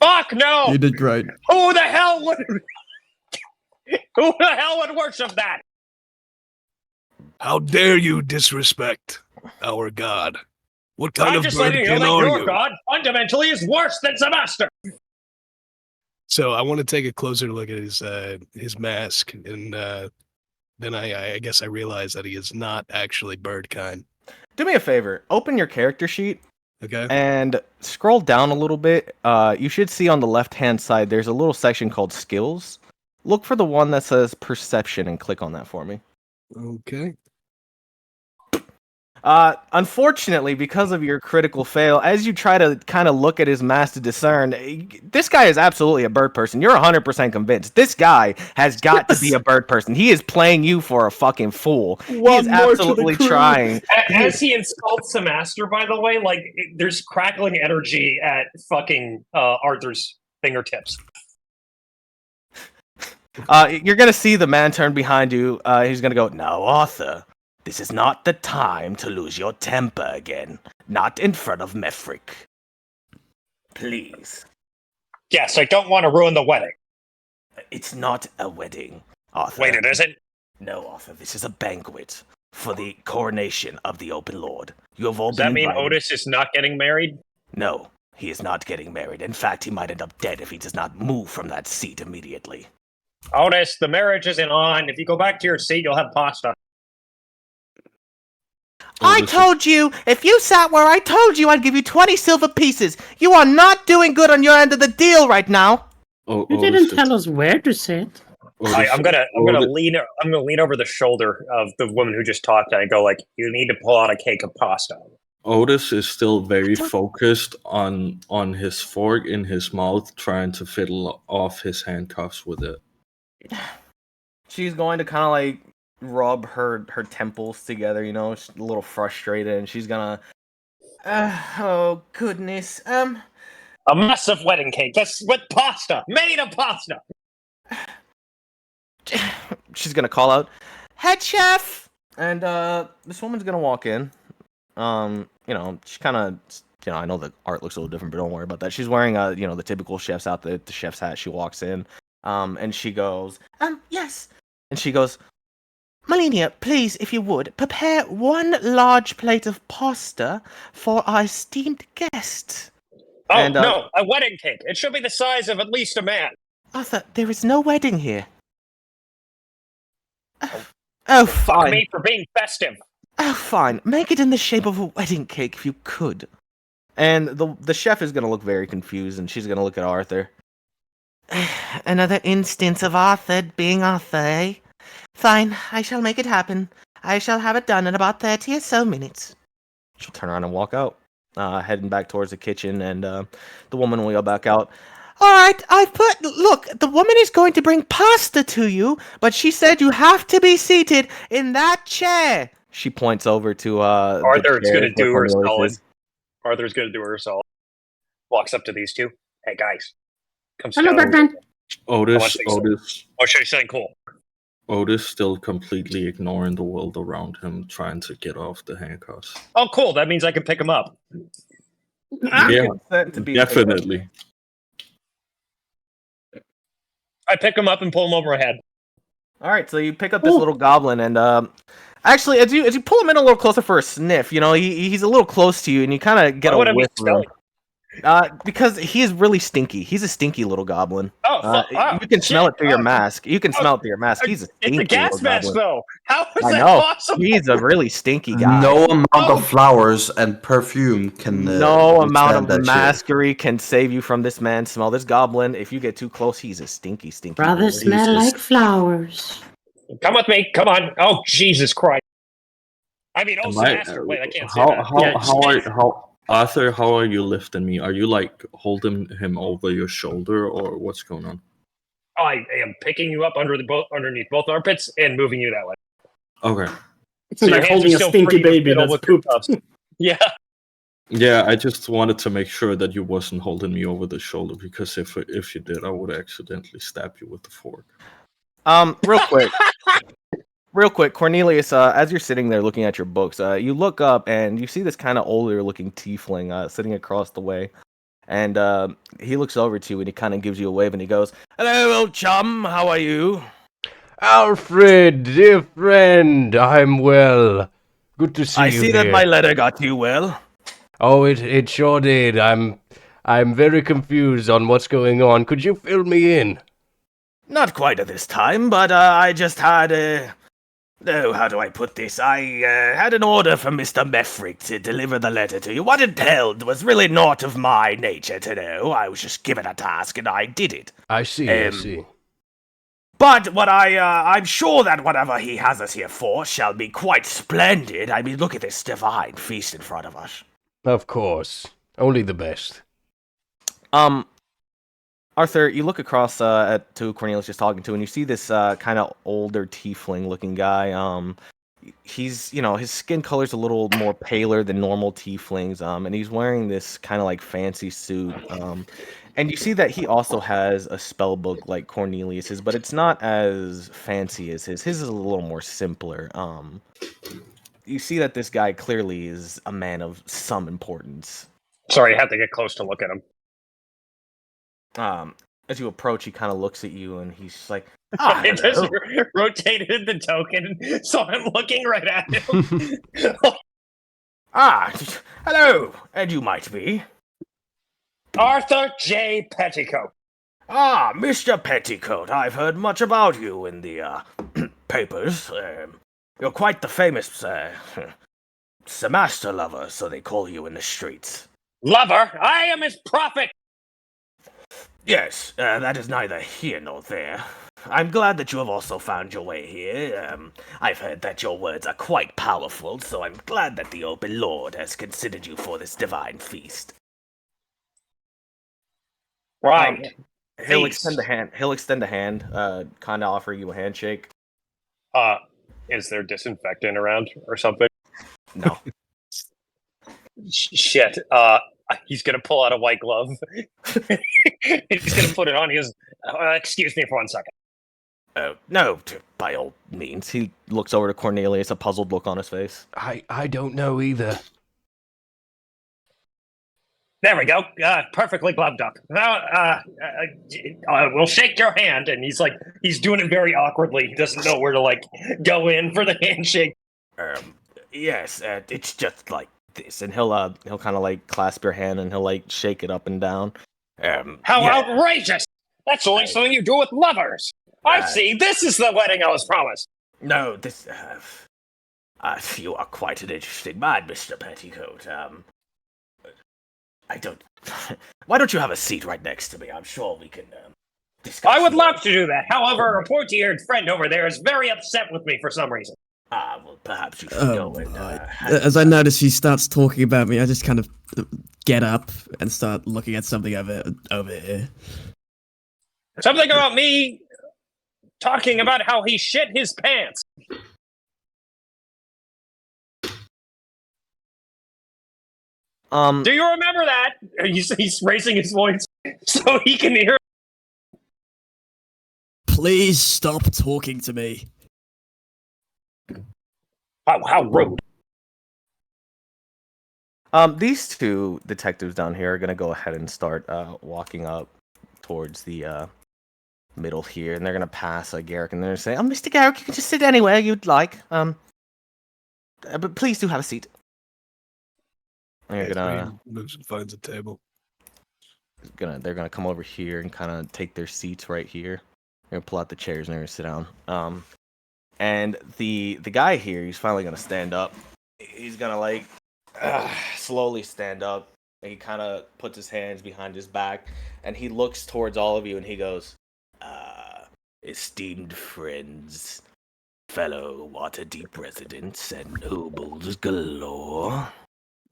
Fuck no! You did great. Who the hell would worship that? How dare you disrespect our god? What kind I'm of just letting you know birdkin that are your you? god fundamentally is worse than Samaster. So I want to take a closer look at his mask, and then I guess I realize that he is not actually bird kind. Do me a favor. Open your character sheet. Okay. And scroll down a little bit. You should see on the left-hand side, there's a little section called Skills. Look for the one that says Perception and click on that for me. Okay. Unfortunately, because of your critical fail, as you try to kind of look at his mask to discern, this guy is absolutely a bird person. You're 100% convinced. This guy has got to be a bird person. He is playing you for a fucking fool. He is absolutely trying. As he insults Samaster, by the way, like there's crackling energy at fucking Arthur's fingertips. You're gonna see the man turn behind you. He's gonna go, "Now, Arthur, this is not the time to lose your temper again. Not in front of Mefric. Please." Yes, I don't want to ruin the wedding. It's not a wedding, Arthur. Wait, it isn't? No, Arthur, this is a banquet for the coronation of the Open Lord. You have all Does been that mean invited. Otis is not getting married? No, he is not getting married. In fact, he might end up dead if he does not move from that seat immediately. Otis, the marriage isn't on. If you go back to your seat, you'll have pasta. I told you, if you sat where I told you, I'd give you 20 silver pieces. You are not doing good on your end of the deal right now. You didn't tell us where to sit. I'm gonna lean over the shoulder of the woman who just talked and I go like, you need to pull out a cake of pasta. Otis is still very focused on his fork in his mouth, trying to fiddle off his handcuffs with it. She's going to kind of like rub her temples together, you know, she's a little frustrated, and she's gonna oh goodness, a massive wedding cake that's with pasta, made of pasta. She's gonna call out, "Head chef!" And this woman's gonna walk in. You know, she kind of, you know, I know the art looks a little different, but don't worry about that. She's wearing you know, the typical chef's outfit, the chef's hat. She walks in, and she goes, yes. And she goes, "Melania, please, if you would, prepare one large plate of pasta for our esteemed guest." Oh, and, no, a wedding cake. It should be the size of at least a man. Arthur, there is no wedding here. Oh, Fuck fine. me for being festive. Oh, fine. Make it in the shape of a wedding cake if you could. And the chef is going to look very confused, and she's going to look at Arthur. Another instance of Arthur being Arthur, eh? Fine, I shall make it happen. I shall have it done in about 30 or so minutes. She'll turn around and walk out, heading back towards the kitchen, and the woman will yell back out, "All right, look, the woman is going to bring pasta to you, but she said you have to be seated in that chair." She points over to Arthur's going to do her solid. Arthur's going to do her solid. Walks up to these two. "Hey, guys. Come Hello, Batman." Otis. Oh, show you something cool. Otis still completely ignoring the world around him, trying to get off the handcuffs. Oh, cool. That means I can pick him up. Yeah, definitely. I pick him up and pull him over my head. All right, so you pick up this little goblin, and actually, as you pull him in a little closer for a sniff, you know, he's a little close to you, and you kind of get a whiff of him. Because he is really stinky. He's a stinky little goblin. You can smell it through your mask. You can smell it through your mask. He's a stinky It's a gas mask, though. How is that possible? He's a really stinky guy. No amount of flowers and perfume can. No amount of maskery can save you from this man's smell. This goblin, if you get too close, he's a stinky. Rather smell like flowers. Come with me. Come on. Oh, Jesus Christ. I mean, Am Master, wait, I can't say how that. how Yeah, how are how Arthur? How are you lifting me? Are you like holding him over your shoulder, or what's going on? I am picking you up underneath both armpits and moving you that way. Okay. So your like hands holding are a still stinky free to baby fiddle that's with your pooped. cuffs. Yeah. Yeah, I just wanted to make sure that you wasn't holding me over the shoulder, because if you did, I would accidentally stab you with the fork. Real quick, Cornelius, as you're sitting there looking at your books, you look up and you see this kind of older looking tiefling sitting across the way. And he looks over to you and he kind of gives you a wave and he goes, "Hello, old chum, how are you?" Alfred, dear friend, I'm well. Good to see I you see here. that my letter got you well. Oh, it sure did. I'm very confused on what's going on. Could you fill me in? Not quite at this time, but I just had how do I put this? I had an order from Mr. Mefrick to deliver the letter to you. What it held was really not of my nature to know. I was just given a task and I did it. I see. But I'm sure that whatever he has us here for shall be quite splendid. I mean, look at this divine feast in front of us. Of course. Only the best. Arthur, you look across to Cornelius just talking to, and you see this kind of older tiefling-looking guy. He's, his skin color's a little more paler than normal tieflings, and he's wearing this kind of like fancy suit. And you see that he also has a spell book like Cornelius's, but it's not as fancy as his. His is a little more simpler. You see that this guy clearly is a man of some importance. Sorry, I had to get close to look at him. As you approach, he kind of looks at you and he's just like, I just rotated the token, so I'm looking right at him. Hello, and you might be. Arthur J. Petticoat. Mr. Petticoat, I've heard much about you in the papers. You're quite the famous Semaster lover, so they call you in the streets. Lover? I am his prophet! Yes, that is neither here nor there. I'm glad that you have also found your way here. I've heard that your words are quite powerful, so I'm glad that the Open Lord has considered you for this divine feast. Right. He'll extend a hand. Kind of offering you a handshake. Is there disinfectant around or something? No. Shit. He's gonna pull out a white glove. He's gonna put it on. He goes, "Excuse me for 1 second." No, by all means. He looks over to Cornelius, a puzzled look on his face. I don't know either. There we go. Perfectly gloved up. Now, we'll shake your hand. And he's doing it very awkwardly. He doesn't know where to go in for the handshake. Yes, it's just like this, and he'll kind of clasp your hand and he'll shake it up and down. How outrageous! That's only something you do with lovers. I see. This is the wedding I was promised. No, this. You are quite an interesting man, Mr. Petticoat. I don't. Why don't you have a seat right next to me? I'm sure we can discuss. I would love to do that. However, a pointy-eared friend over there is very upset with me for some reason. Well, perhaps you should go and. As I notice he starts talking about me, I just kind of get up and start looking at something over here. Something about me talking about how he shit his pants. Do you remember that? He's raising his voice so he can hear. Please stop talking to me. How rude. These two detectives down here are gonna go ahead and start walking up towards the middle here, and they're gonna pass Garrick, and they're gonna say, Mr. Garrick, you can just sit anywhere you'd like. But please do have a seat. And you're gonna moves and finds a table. They're gonna come over here and kind of take their seats right here. They're gonna pull out the chairs and they're gonna sit down. And the guy here, he's finally gonna stand up. He's gonna slowly stand up. And he kind of puts his hands behind his back, and he looks towards all of you, and he goes, "Esteemed friends, fellow Waterdeep residents and nobles galore.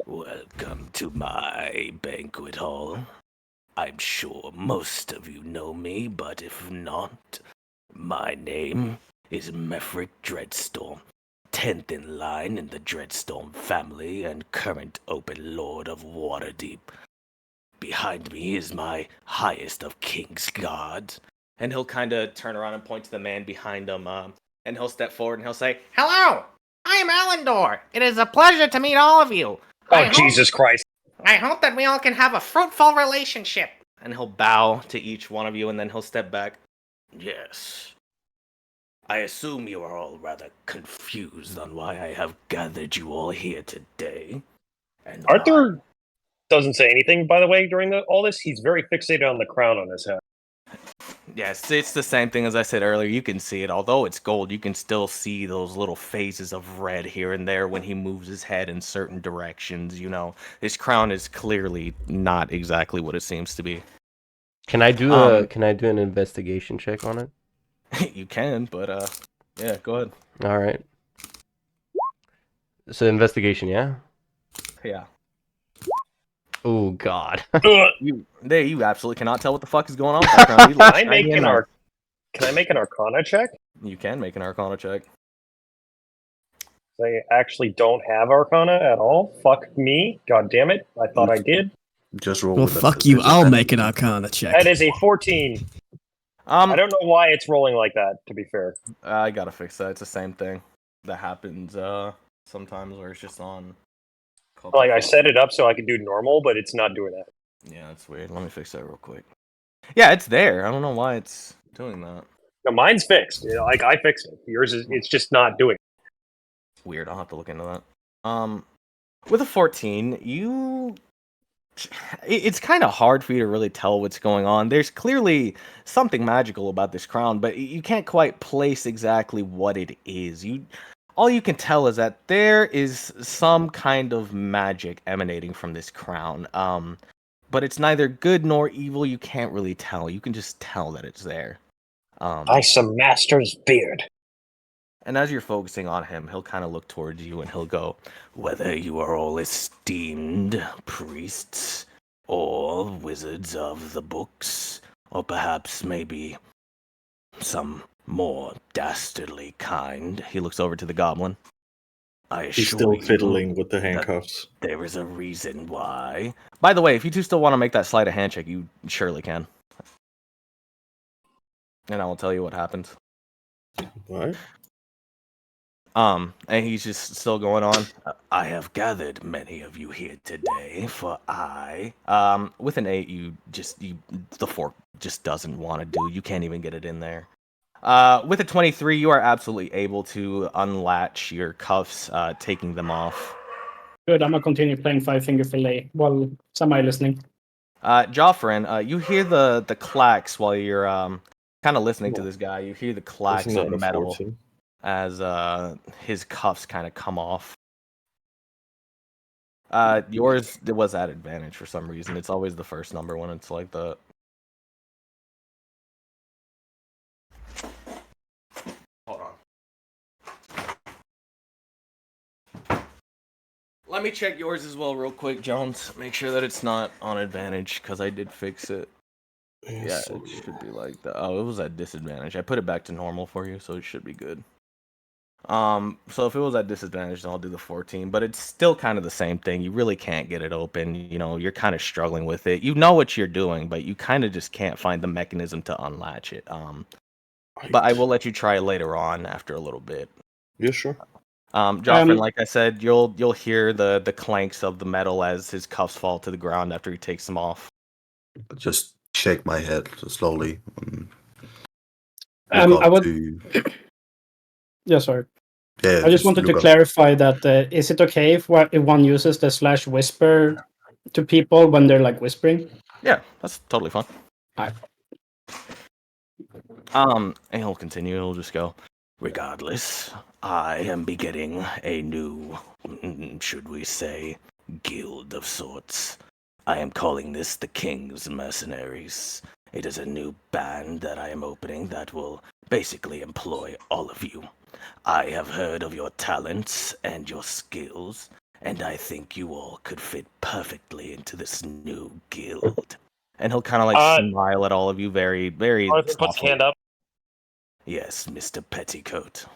Welcome to my banquet hall. I'm sure most of you know me, but if not, my name is Mefric Dreadstorm, 10th in line in the Dreadstorm family and current open lord of Waterdeep. Behind me is my highest of King's guards. And he'll kind of turn around and point to the man behind him, and he'll step forward and he'll say, "Hello, I am Alendor. It is a pleasure to meet all of you. Oh, Jesus Christ. I hope that we all can have a fruitful relationship." And he'll bow to each one of you, and then he'll step back. "Yes. I assume you are all rather confused on why I have gathered you all here today. And Arthur doesn't say anything, by the way, during all this. He's very fixated on the crown on his head. Yes, it's the same thing as I said earlier. You can see it. Although it's gold, you can still see those little phases of red here and there when he moves his head in certain directions. You know, his crown is clearly not exactly what it seems to be." Can I do an investigation check on it? You can, but yeah, go ahead. All right. So investigation, yeah. Yeah. Oh God. You absolutely cannot tell what the fuck is going on with that crown. Can I make an Arcana check? You can make an Arcana check. I actually don't have Arcana at all. Fuck me. God damn it. I thought I did. Just roll Well, with fuck you. I'll make an Arcana check. That is a 14. I don't know why it's rolling like that, to be fair. I gotta fix that. It's the same thing that happens sometimes where it's just on. Like, I set it up so I can do normal, but it's not doing that. Yeah, that's weird. Let me fix that real quick. Yeah, it's there. I don't know why it's doing that. No, mine's fixed. You know, like, I fixed it. Yours is, it's just not doing it. Weird. I'll have to look into that. With a 14, it's kind of hard for you to really tell what's going on. There's clearly something magical about this crown, but you can't quite place exactly what it is. All you can tell is that there is some kind of magic emanating from this crown. But it's neither good nor evil. You can't really tell. You can just tell that it's there. By some master's beard. And as you're focusing on him, he'll kind of look towards you and he'll go, "Whether you are all esteemed priests or wizards of the books, or perhaps maybe some more dastardly kind," he looks over to the goblin. He's still fiddling with the handcuffs. There is a reason why. By the way, if you two still want to make that sleight of hand check, you surely can. And I will tell you what happened. What? And he's just still going on. "I have gathered many of you here today, for with an 8, the fork just doesn't want to do. You can't even get it in there. With a 23, you are absolutely able to unlatch your cuffs, taking them off. Good, I'm gonna continue playing Five Finger Fillet while somebody listening. Joffrin, you hear the clacks while you're kind of listening to this guy. You hear the clacks of metal as his cuffs kind of come off. Yours, it was at advantage for some reason. It's always the first number when it's like that. Hold on. Let me check yours as well real quick, Jones. Make sure that it's not on advantage, because I did fix it. Yeah, it should be like that. Oh, it was at disadvantage. I put it back to normal for you, so it should be good. So if it was at disadvantage, then I'll do the 14. But it's still kind of the same thing. You really can't get it open. You know, you're kind of struggling with it. You know what you're doing, but you kind of just can't find the mechanism to unlatch it. But I will let you try later on after a little bit. Yeah, sure. Joffrin, like I said, you'll hear the clanks of the metal as his cuffs fall to the ground after he takes them off. Just shake my head slowly. I would. Yeah, sorry. Yeah, I just wanted to clarify that is it okay if one uses the /whisper to people when they're like whispering? Yeah, that's totally fine. Alright. And he'll continue. He'll just go, "Regardless, I am beginning a new, should we say, guild of sorts. I am calling this the King's Mercenaries. It is a new band that I am opening that will basically employ all of you. I have heard of your talents and your skills, and I think you all could fit perfectly into this new guild. And he'll kind of like smile at all of you very, very Arthur puts softly. hand up. Yes, Mr. Petticoat.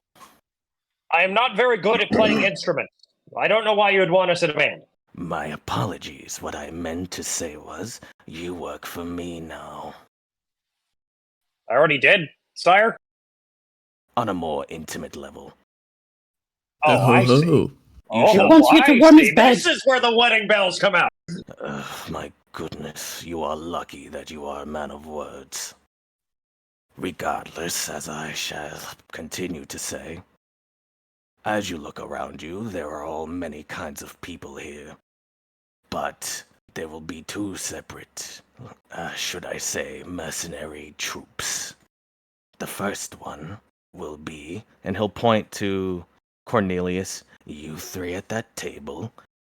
I am not very good at playing instruments. I don't know why you would want us as a band. My apologies. What I meant to say was, you work for me now. I already did, sire. On a more intimate level. Oh, I see. You Oh, He shall- wants you to I warm his see. bed. This is where the wedding bells come out. My goodness, you are lucky that you are a man of words. Regardless, as I shall continue to say, as you look around you, there are all many kinds of people here. But there will be two separate, should I say, mercenary troops. The first one will be, and he'll point to Cornelius, you three at that table,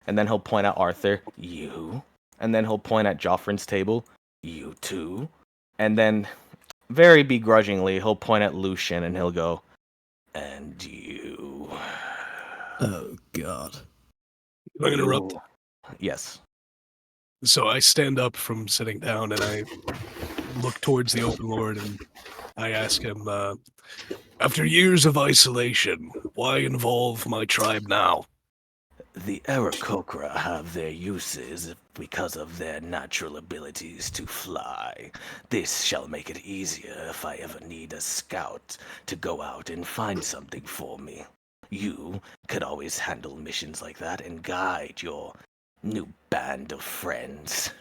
and then he'll point at Arthur, you, and then he'll point at Joffrin's table, you two, and then, very begrudgingly, he'll point at Lucian and he'll go, and you. Oh, God. Can I interrupt? Yes. So I stand up from sitting down and I look towards the Open Lord and I ask him, after years of isolation, why involve my tribe now? The Aarakocra have their uses because of their natural abilities to fly. This shall make it easier if I ever need a scout to go out and find something for me. You could always handle missions like that and guide your new band of friends.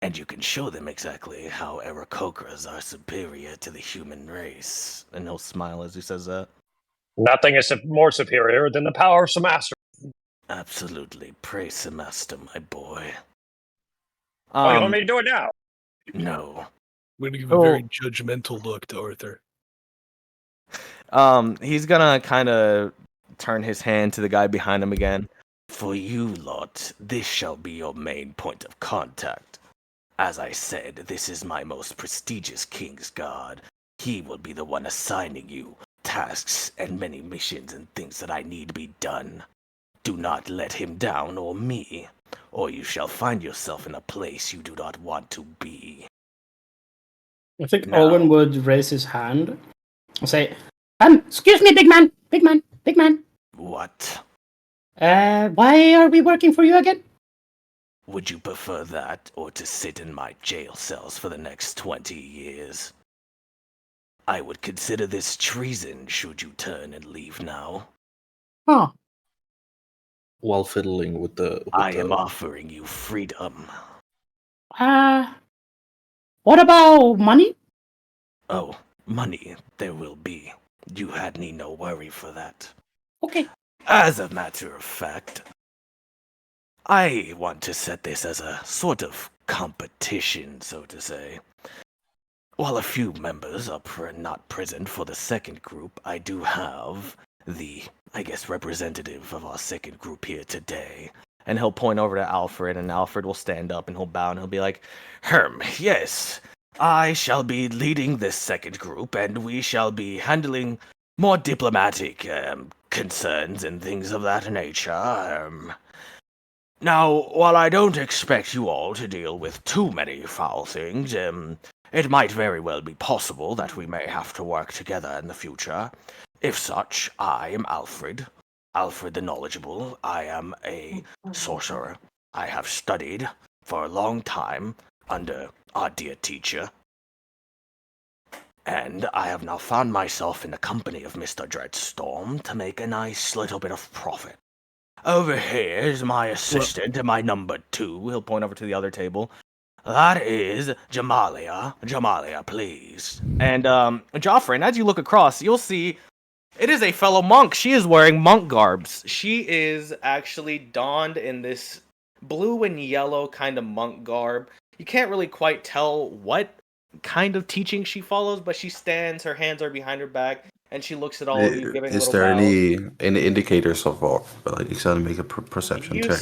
And you can show them exactly how Aarakocras are superior to the human race. And he'll smile as he says that. Nothing is more superior than the power of Samaster. Absolutely. Praise Samaster, my boy. Oh, you want me to do it now? No. I'm going to give a very judgmental look to Arthur. He's gonna kind of turn his hand to the guy behind him again. For you lot, this shall be your main point of contact. As I said, this is my most prestigious King's Guard. He will be the one assigning you tasks and many missions and things that I need to be done. Do not let him down or me, or you shall find yourself in a place you do not want to be. I think Now- Owen would raise his hand and say, excuse me, big man, big man, big man. What? Why are we working for you again? Would you prefer that, or to sit in my jail cells for the next 20 years? I would consider this treason should you turn and leave now. Huh. While fiddling with the. I am offering you freedom. What about money? Oh, money there will be. You had need no worry for that. Okay. As a matter of fact, I want to set this as a sort of competition, so to say. While a few members are not present for the second group, I do have the, representative of our second group here today. And he'll point over to Alfred, and Alfred will stand up and he'll bow and he'll be like, yes, I shall be leading this second group, and we shall be handling more diplomatic concerns and things of that nature. Now, while I don't expect you all to deal with too many foul things, it might very well be possible that we may have to work together in the future. If such, I am Alfred the Knowledgeable. I am a sorcerer. I have studied for a long time under our dear teacher. And I have now found myself in the company of Mr. Dreadstorm to make a nice little bit of profit. Over here is my assistant and my number 2. He'll point over to the other table. That is Jamalia. Jamalia, please. And, Joffrin, as you look across, you'll see it is a fellow monk. She is wearing monk garbs. She is actually donned in this blue and yellow kind of monk garb. You can't really quite tell what kind of teaching she follows, but she stands, her hands are behind her back, and she looks at all of you, giving Is little there bows. any indicators of what? Like, you gotta make a perception check.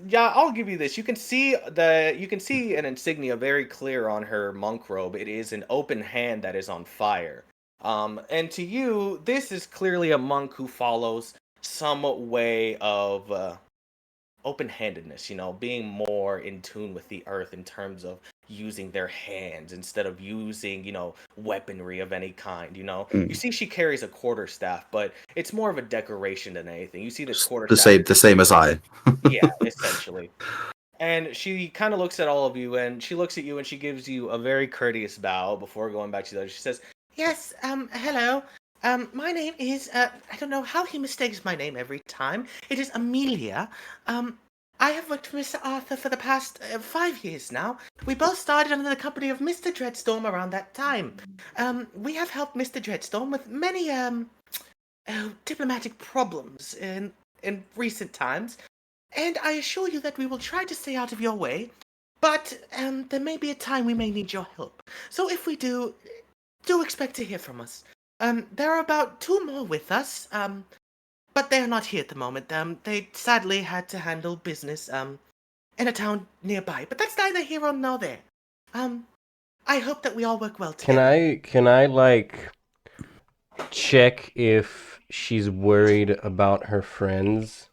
Yeah, I'll give you this. You can see an insignia very clear on her monk robe. It is an open hand that is on fire. And to you, this is clearly a monk who follows some way of open-handedness, being more in tune with the earth in terms of using their hands instead of using, weaponry of any kind. You see she carries a quarterstaff, but it's more of a decoration than anything. You see this quarterstaff. The same as I. Yeah, essentially. And she kind of looks at all of you, and she looks at you, and she gives you a very courteous bow before going back to the other. She says, "Yes, hello. My name is, I don't know how he mistakes my name every time. It is Amelia. I have worked for Mr. Arthur for the past 5 years now. We both started under the company of Mr. Dreadstorm around that time. We have helped Mr. Dreadstorm with many, diplomatic problems in recent times. And I assure you that we will try to stay out of your way, but there may be a time we may need your help. So if we do expect to hear from us. There are about 2 more with us, but they are not here at the moment. They sadly had to handle business in a town nearby, but that's neither here nor there. I hope that we all work well together. Can I like check if she's worried about her friends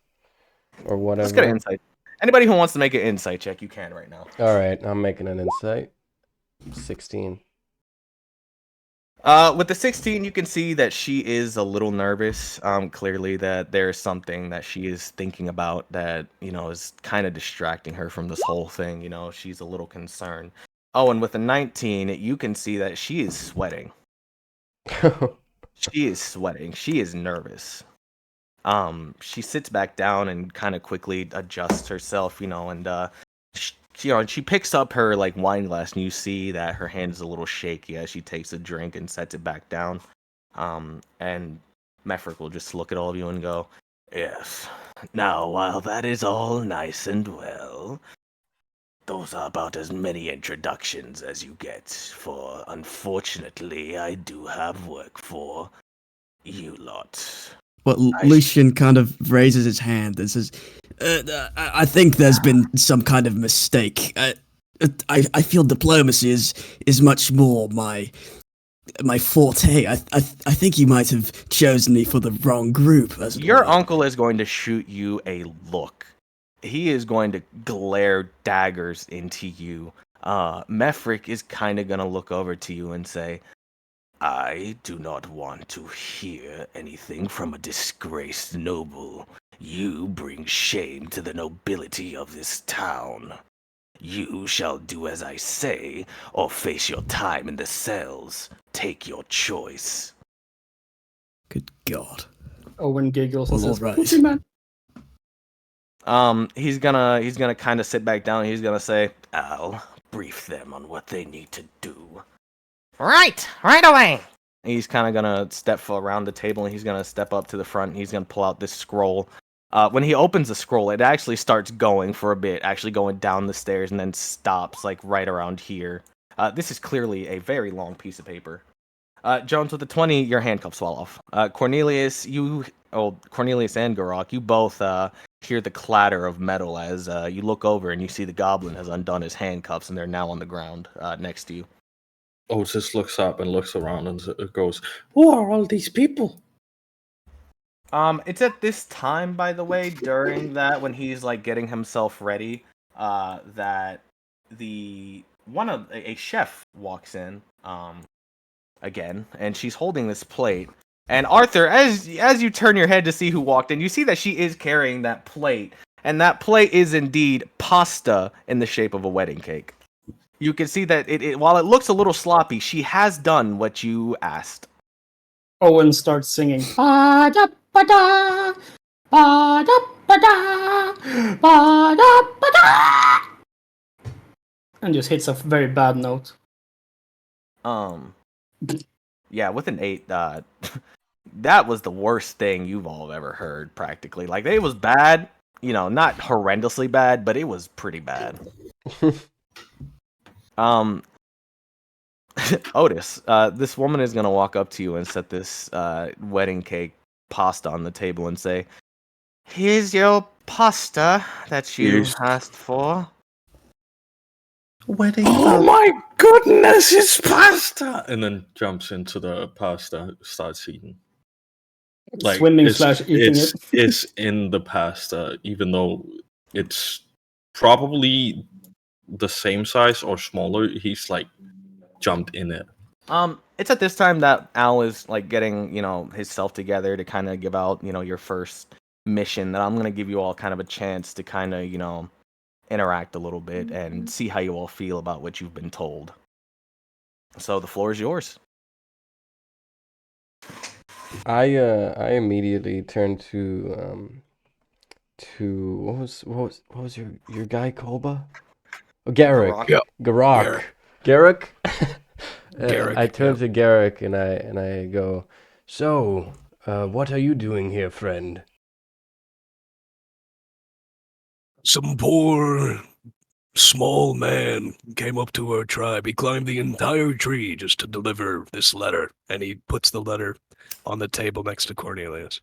or whatever? Let's get an insight. Anybody who wants to make an insight check, you can right now. All right, I'm making an insight. 16. With the 16, you can see that she is a little nervous. Clearly that there's something that she is thinking about that, is kind of distracting her from this whole thing. She's a little concerned. Oh, and with a 19, you can see that she is sweating. She is sweating. She is nervous. She sits back down and kind of quickly adjusts herself, and she picks up her like wine glass, and you see that her hand is a little shaky as she takes a drink and sets it back down. And Mefric will just look at all of you and go, "Yes. Now, while that is all nice and well, those are about as many introductions as you get, for unfortunately I do have work for you lot." Well, Lucian kind of raises his hand and says, I think there's been some kind of mistake. I feel diplomacy is much more my forte. I think you might have chosen me for the wrong group. Your uncle is going to shoot you a look. He is going to glare daggers into you. Mefric is kind of going to look over to you and say, "I do not want to hear anything from a disgraced noble. You bring shame to the nobility of this town. You shall do as I say, or face your time in the cells. Take your choice." Good God. Owen giggles and Well, says, all right. "Pussy man." He's gonna kind of sit back down. He's gonna say, "I'll brief them on what they need to do." Right away. He's kind of gonna step around the table, and he's gonna step up to the front, and he's gonna pull out this scroll. When he opens the scroll, it actually starts going for a bit, actually going down the stairs, and then stops like right around here. This is clearly a very long piece of paper. Jones, with the 20, your handcuffs fall off. Cornelius and Garak, you both hear the clatter of metal as you look over and you see the goblin has undone his handcuffs, and they're now on the ground next to you. Otis looks up and looks around and goes, Who are all these people? It's at this time, by the way, during that when he's like getting himself ready, that a chef walks in, again, and she's holding this plate. And Arthur, as you turn your head to see who walked in, you see that she is carrying that plate, and that plate is indeed pasta in the shape of a wedding cake. You can see that while it looks a little sloppy, she has done what you asked. Owen starts singing. Ba-da-ba-da, ba-da-ba-da, ba-da-ba-da, and just hits a very bad note. Yeah, with an 8, that was the worst thing you've all ever heard, practically. Like, it was bad, not horrendously bad, but it was pretty bad. Otis, this woman is going to walk up to you and set this wedding cake pasta on the table and say, "Here's your pasta that you asked for." Oh my goodness, it's pasta! And then jumps into the pasta, starts eating. Like Swimming it's / eating it. it's in the pasta, even though it's probably the same size or smaller. He's like jumped in it. It's at this time that Al is like getting, himself together to kind of give out, your first mission, that I'm gonna give you all kind of a chance to kind of, interact a little bit and see how you all feel about what you've been told. So the floor is yours. I immediately turn to what was your guy Kolba? Oh, Garrick. Garak. Garak. Garrick. Garrick, I turn to Garrick and I go, so, what are you doing here, friend? Some poor, small man came up to our tribe. He climbed the entire tree just to deliver this letter, and he puts the letter on the table next to Cornelius.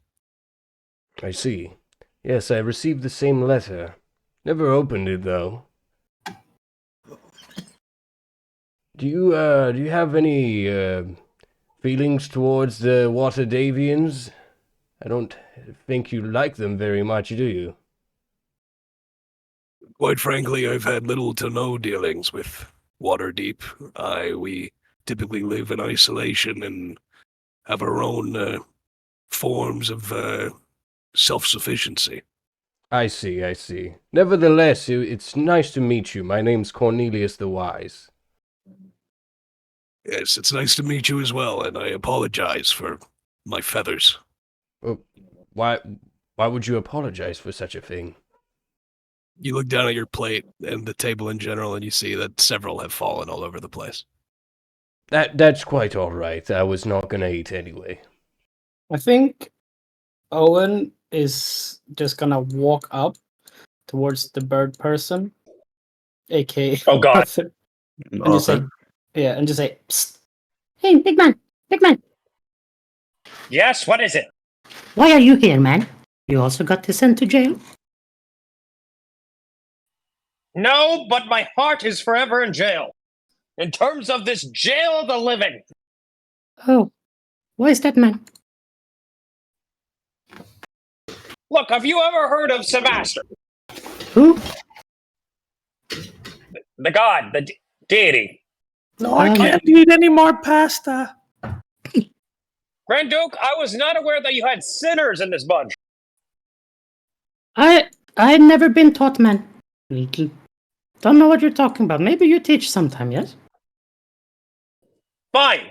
I see. Yes, I received the same letter. Never opened it, though. Do you have any feelings towards the Waterdavians? I don't think you like them very much, do you? Quite frankly, I've had little to no dealings with Waterdeep. We typically live in isolation and have our own forms of self-sufficiency. I see. Nevertheless, it's nice to meet you. My name's Cornelius the Wise. Yes, it's nice to meet you as well, and I apologize for my feathers. Oh, why would you apologize for such a thing? You look down at your plate and the table in general, and you see that several have fallen all over the place. That's quite all right. I was not gonna eat anyway. I think Owen is just gonna walk up towards the bird person, aka Oh, God. Arthur, and just say, Psst. Hey, big man. Yes, what is it? Why are you here, man? You also got to sent to jail? No, but my heart is forever in jail. In terms of this jail of the living. Oh, why is that, man? Look, have you ever heard of Sebaster? Who? The god, the deity. No, I can't eat any more pasta. Grand Duke, I was not aware that you had sinners in this bunch. I've never been taught, man. Don't know what you're talking about. Maybe you teach sometime, yes? Fine.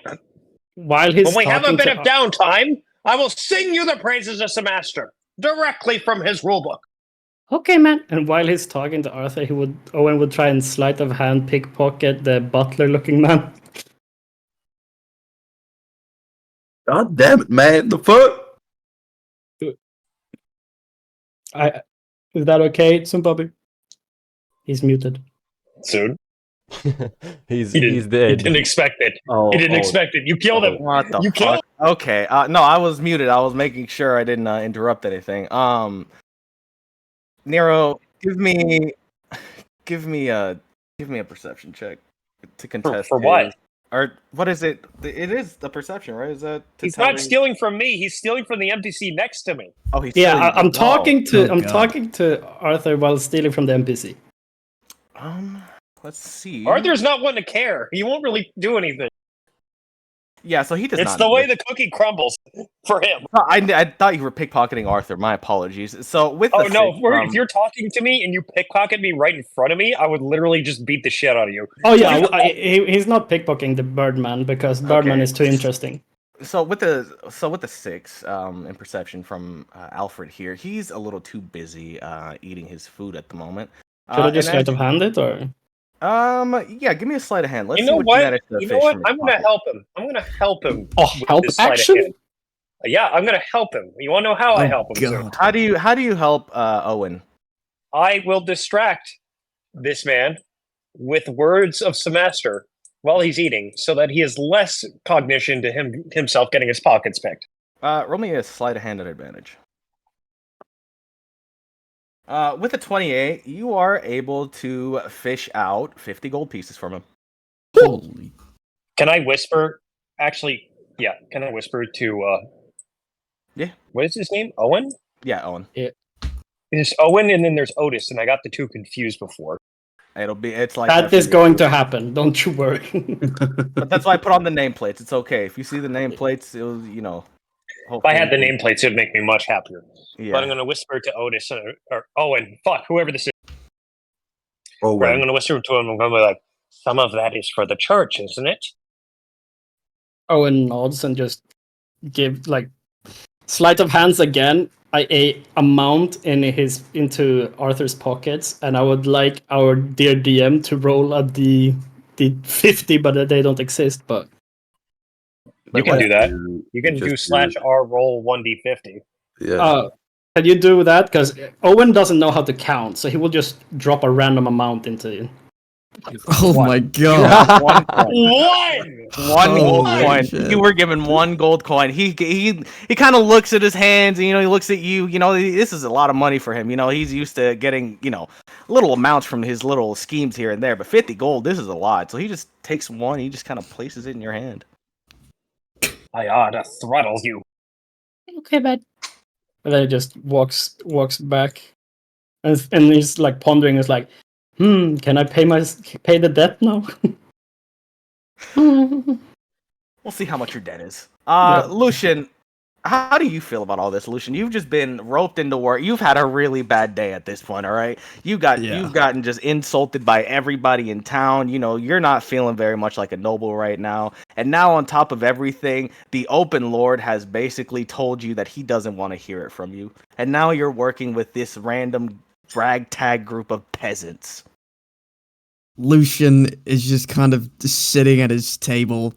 While he's When we have a talking bit to of downtime, I will sing you the praises of Sebaster directly from his rulebook. Okay, man. And while he's talking to Arthur, Owen would try and sleight of hand pickpocket the butler-looking man. God damn it, man! The fuck? Is that okay, Bobby? He's muted. Soon. he's He dead. didn't expect it. Oh, He didn't expect it. You killed him. What the You fuck? killed Okay. No, I was muted. I was making sure I didn't interrupt anything. Nero, give me a perception check to contest. For what? Or what is it? It is the perception, right? Is that? He's not stealing from me. He's stealing from the NPC next to me. Oh, he's Yeah, stealing. I'm talking to God. talking to Arthur while stealing from the NPC. Let's see. Arthur's not one to care. He won't really do anything. Yeah, so he does It's not. the way the cookie crumbles for him. I thought you were pickpocketing Arthur. My apologies. So with Oh the no! six, If you're talking to me and you pickpocket me right in front of me, I would literally just beat the shit out of you. Oh yeah, he's not pickpocketing the Birdman because Birdman is too interesting. So with the 6 in perception from Alfred here, he's a little too busy eating his food at the moment. Should I just sleight of hand it or? Yeah, give me a sleight of hand. Let's You see know what what? genetics the You know fish what? from his I'm gonna pocket. help him. I'm gonna help him. Oh, with help this sleight of action? hand. Yeah, I'm gonna help him. You want to know how I help him? Sir? How do you help Owen? I will distract this man with words of Sebaster while he's eating, so that he has less cognition to himself getting his pockets picked. Roll me a sleight of hand at advantage. With a 28, you are able to fish out 50 gold pieces from him. Holy. Can I whisper? Actually, yeah. Can I whisper to? Yeah. What is his name? Owen. Yeah, Owen. There's Owen, and then there's Otis, and I got the two confused before. It's like That is going to happen. Don't you worry. But that's why I put on the nameplates. It's okay if you see the nameplates. It'll, you know. If I had the nameplates, it'd make me much happier. Yeah. But I'm going to whisper to Otis or Owen. Fuck, whoever this is. Oh, Right, I'm going to whisper to him. I'm going to be like, some of that is for the church, isn't it? Owen nods and just give like sleight of hands again. A amount into Arthur's pockets, and I would like our dear DM to roll a D50, but they don't exist. But You can do that. You can just do /R roll 1d50. Yeah. Can you do that? Because Owen doesn't know how to count, so he will just drop a random amount into. Oh my god. One gold Holy coin. shit. You were given one gold coin. He kind of looks at his hands, and he looks at you. This is a lot of money for him. He's used to getting little amounts from his little schemes here and there, but 50 gold, this is a lot. So he just takes one. He just kind of places it in your hand. I ought to throttle you. Okay, bud. And then he just walks back, and he's like pondering. He's like, can I pay the debt now? We'll see how much your debt is. Lucian, how do you feel about all this, Lucian? You've just been roped into work. You've had a really bad day at this point, all right? You've gotten just insulted by everybody in town. You're not feeling very much like a noble right now. And now on top of everything, the Open Lord has basically told you that he doesn't want to hear it from you. And now you're working with this random ragtag group of peasants. Lucian is just kind of sitting at his table,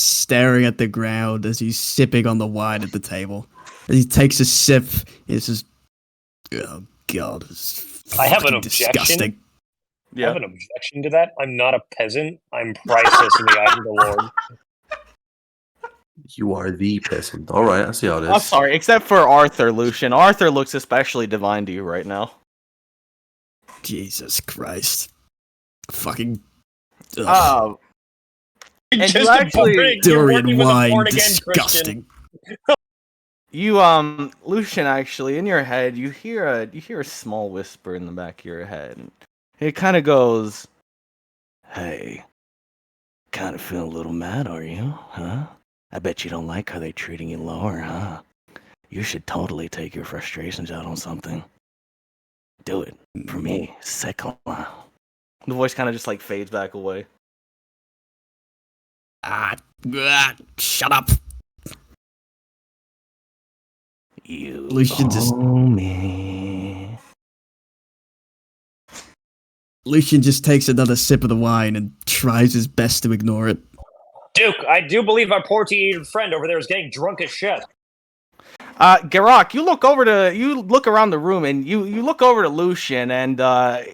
staring at the ground as he's sipping on the wine at the table. As he takes a sip, it's just, oh god, it's I have an disgusting. objection. I have an objection to that. I'm not a peasant. I'm priceless in the eyes of the Lord. You are the peasant. All right, I see how it is. I'm sorry, except for Arthur, Lucian. Arthur looks especially divine to you right now. Jesus Christ. Fucking. And Just you actually durian wine, disgusting. You Lucian, actually, in your head, you hear a small whisper in the back of your head. It kind of goes, "Hey, kind of feeling a little mad, are you? Huh? I bet you don't like how they're treating you lower, huh? You should totally take your frustrations out on something. Do it for me, Sekla." The voice kind of just like fades back away. Shut up. You Lucian just me. Lucian just takes another sip of the wine and tries his best to ignore it. Duke, I do believe our poor-eated friend over there is getting drunk as shit. Garak, you look around the room and you look over to Lucian, and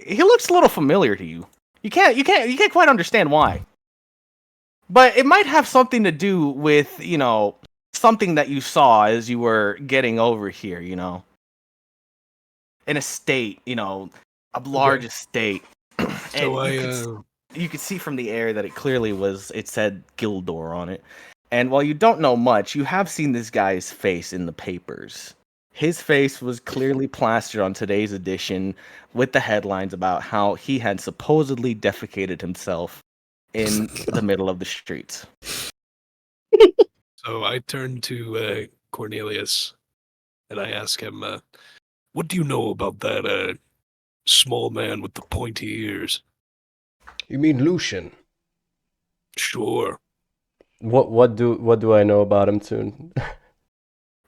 he looks a little familiar to you. You can't quite understand why. But it might have something to do with, something that you saw as you were getting over here, an estate, a large estate. So you could see from the air that it said Gildor on it. And while you don't know much, you have seen this guy's face in the papers. His face was clearly plastered on today's edition with the headlines about how he had supposedly defecated himself in the middle of the streets. So I turn to Cornelius and I ask him, what do you know about that small man with the pointy ears? You mean Lucian? Sure. What do I know about him soon?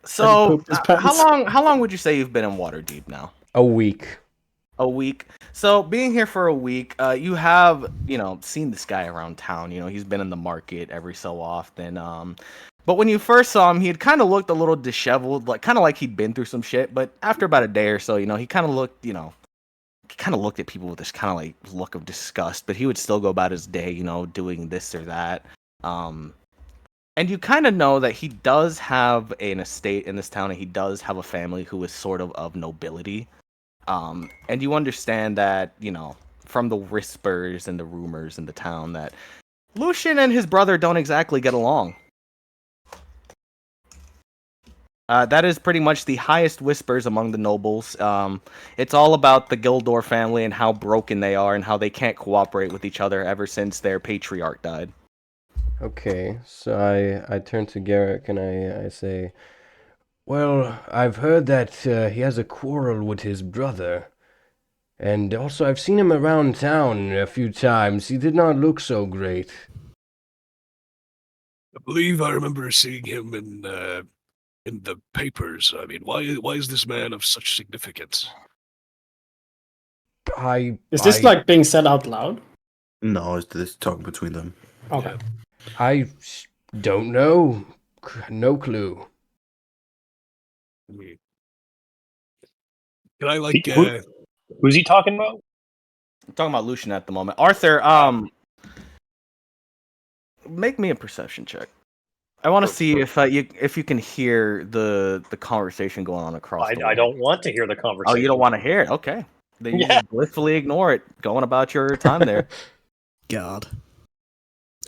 So, how long would you say you've been in Waterdeep now? A week. A week. So, being here for a week, you have, seen this guy around town. He's been in the market every so often. But when you first saw him, he had kind of looked a little disheveled, kind of like he'd been through some shit. But after about a day or so, he kind of looked, at people with this kind of like look of disgust. But he would still go about his day, doing this or that. And you kind of know that he does have an estate in this town, and he does have a family who is sort of nobility. And you understand that, from the whispers and the rumors in the town that Lucian and his brother don't exactly get along. That is pretty much the highest whispers among the nobles. It's all about the Gildor family and how broken they are and how they can't cooperate with each other ever since their patriarch died. Okay, so I turn to Garrick and I say, well, I've heard that he has a quarrel with his brother. And also, I've seen him around town a few times. He did not look so great. I believe I remember seeing him in the papers. I mean, why is this man of such significance? Is this like being said out loud? No, it's this talking between them. Okay. I don't know. No clue. Can I who's he talking about? I'm talking about Lucian at the moment. Arthur, make me a perception check. I want to see if you can hear the conversation going on across. I don't want to hear the conversation. Oh, you don't want to hear it? Okay. Then you just blissfully ignore it, going about your time there. God.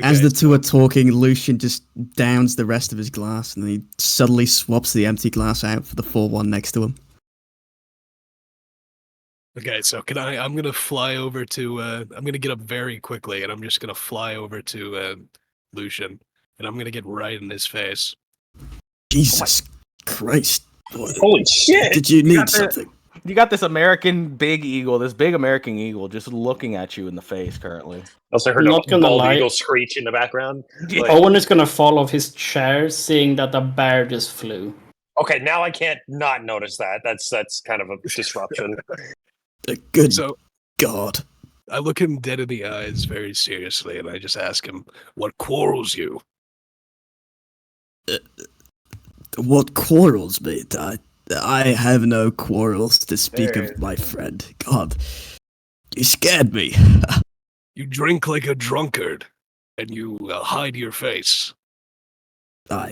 As the two are talking, Lucian just downs the rest of his glass, and then he suddenly swaps the empty glass out for the full one next to him. Okay, so I'm gonna fly over to I'm gonna get up very quickly, and I'm just gonna fly over to Lucian, and I'm gonna get right in his face. Jesus Christ. Holy shit! Did you need something? You got this big American eagle just looking at you in the face currently. Also heard a bald eagle screech in the background. Owen is gonna fall off his chair seeing that a bear just flew. Okay, now I can't not notice that. That's kind of a disruption. Good God. I look him dead in the eyes very seriously, and I just ask him, what quarrels you? What quarrels me? I have no quarrels to speak of, my friend. God, you scared me. You drink like a drunkard, and you hide your face. Who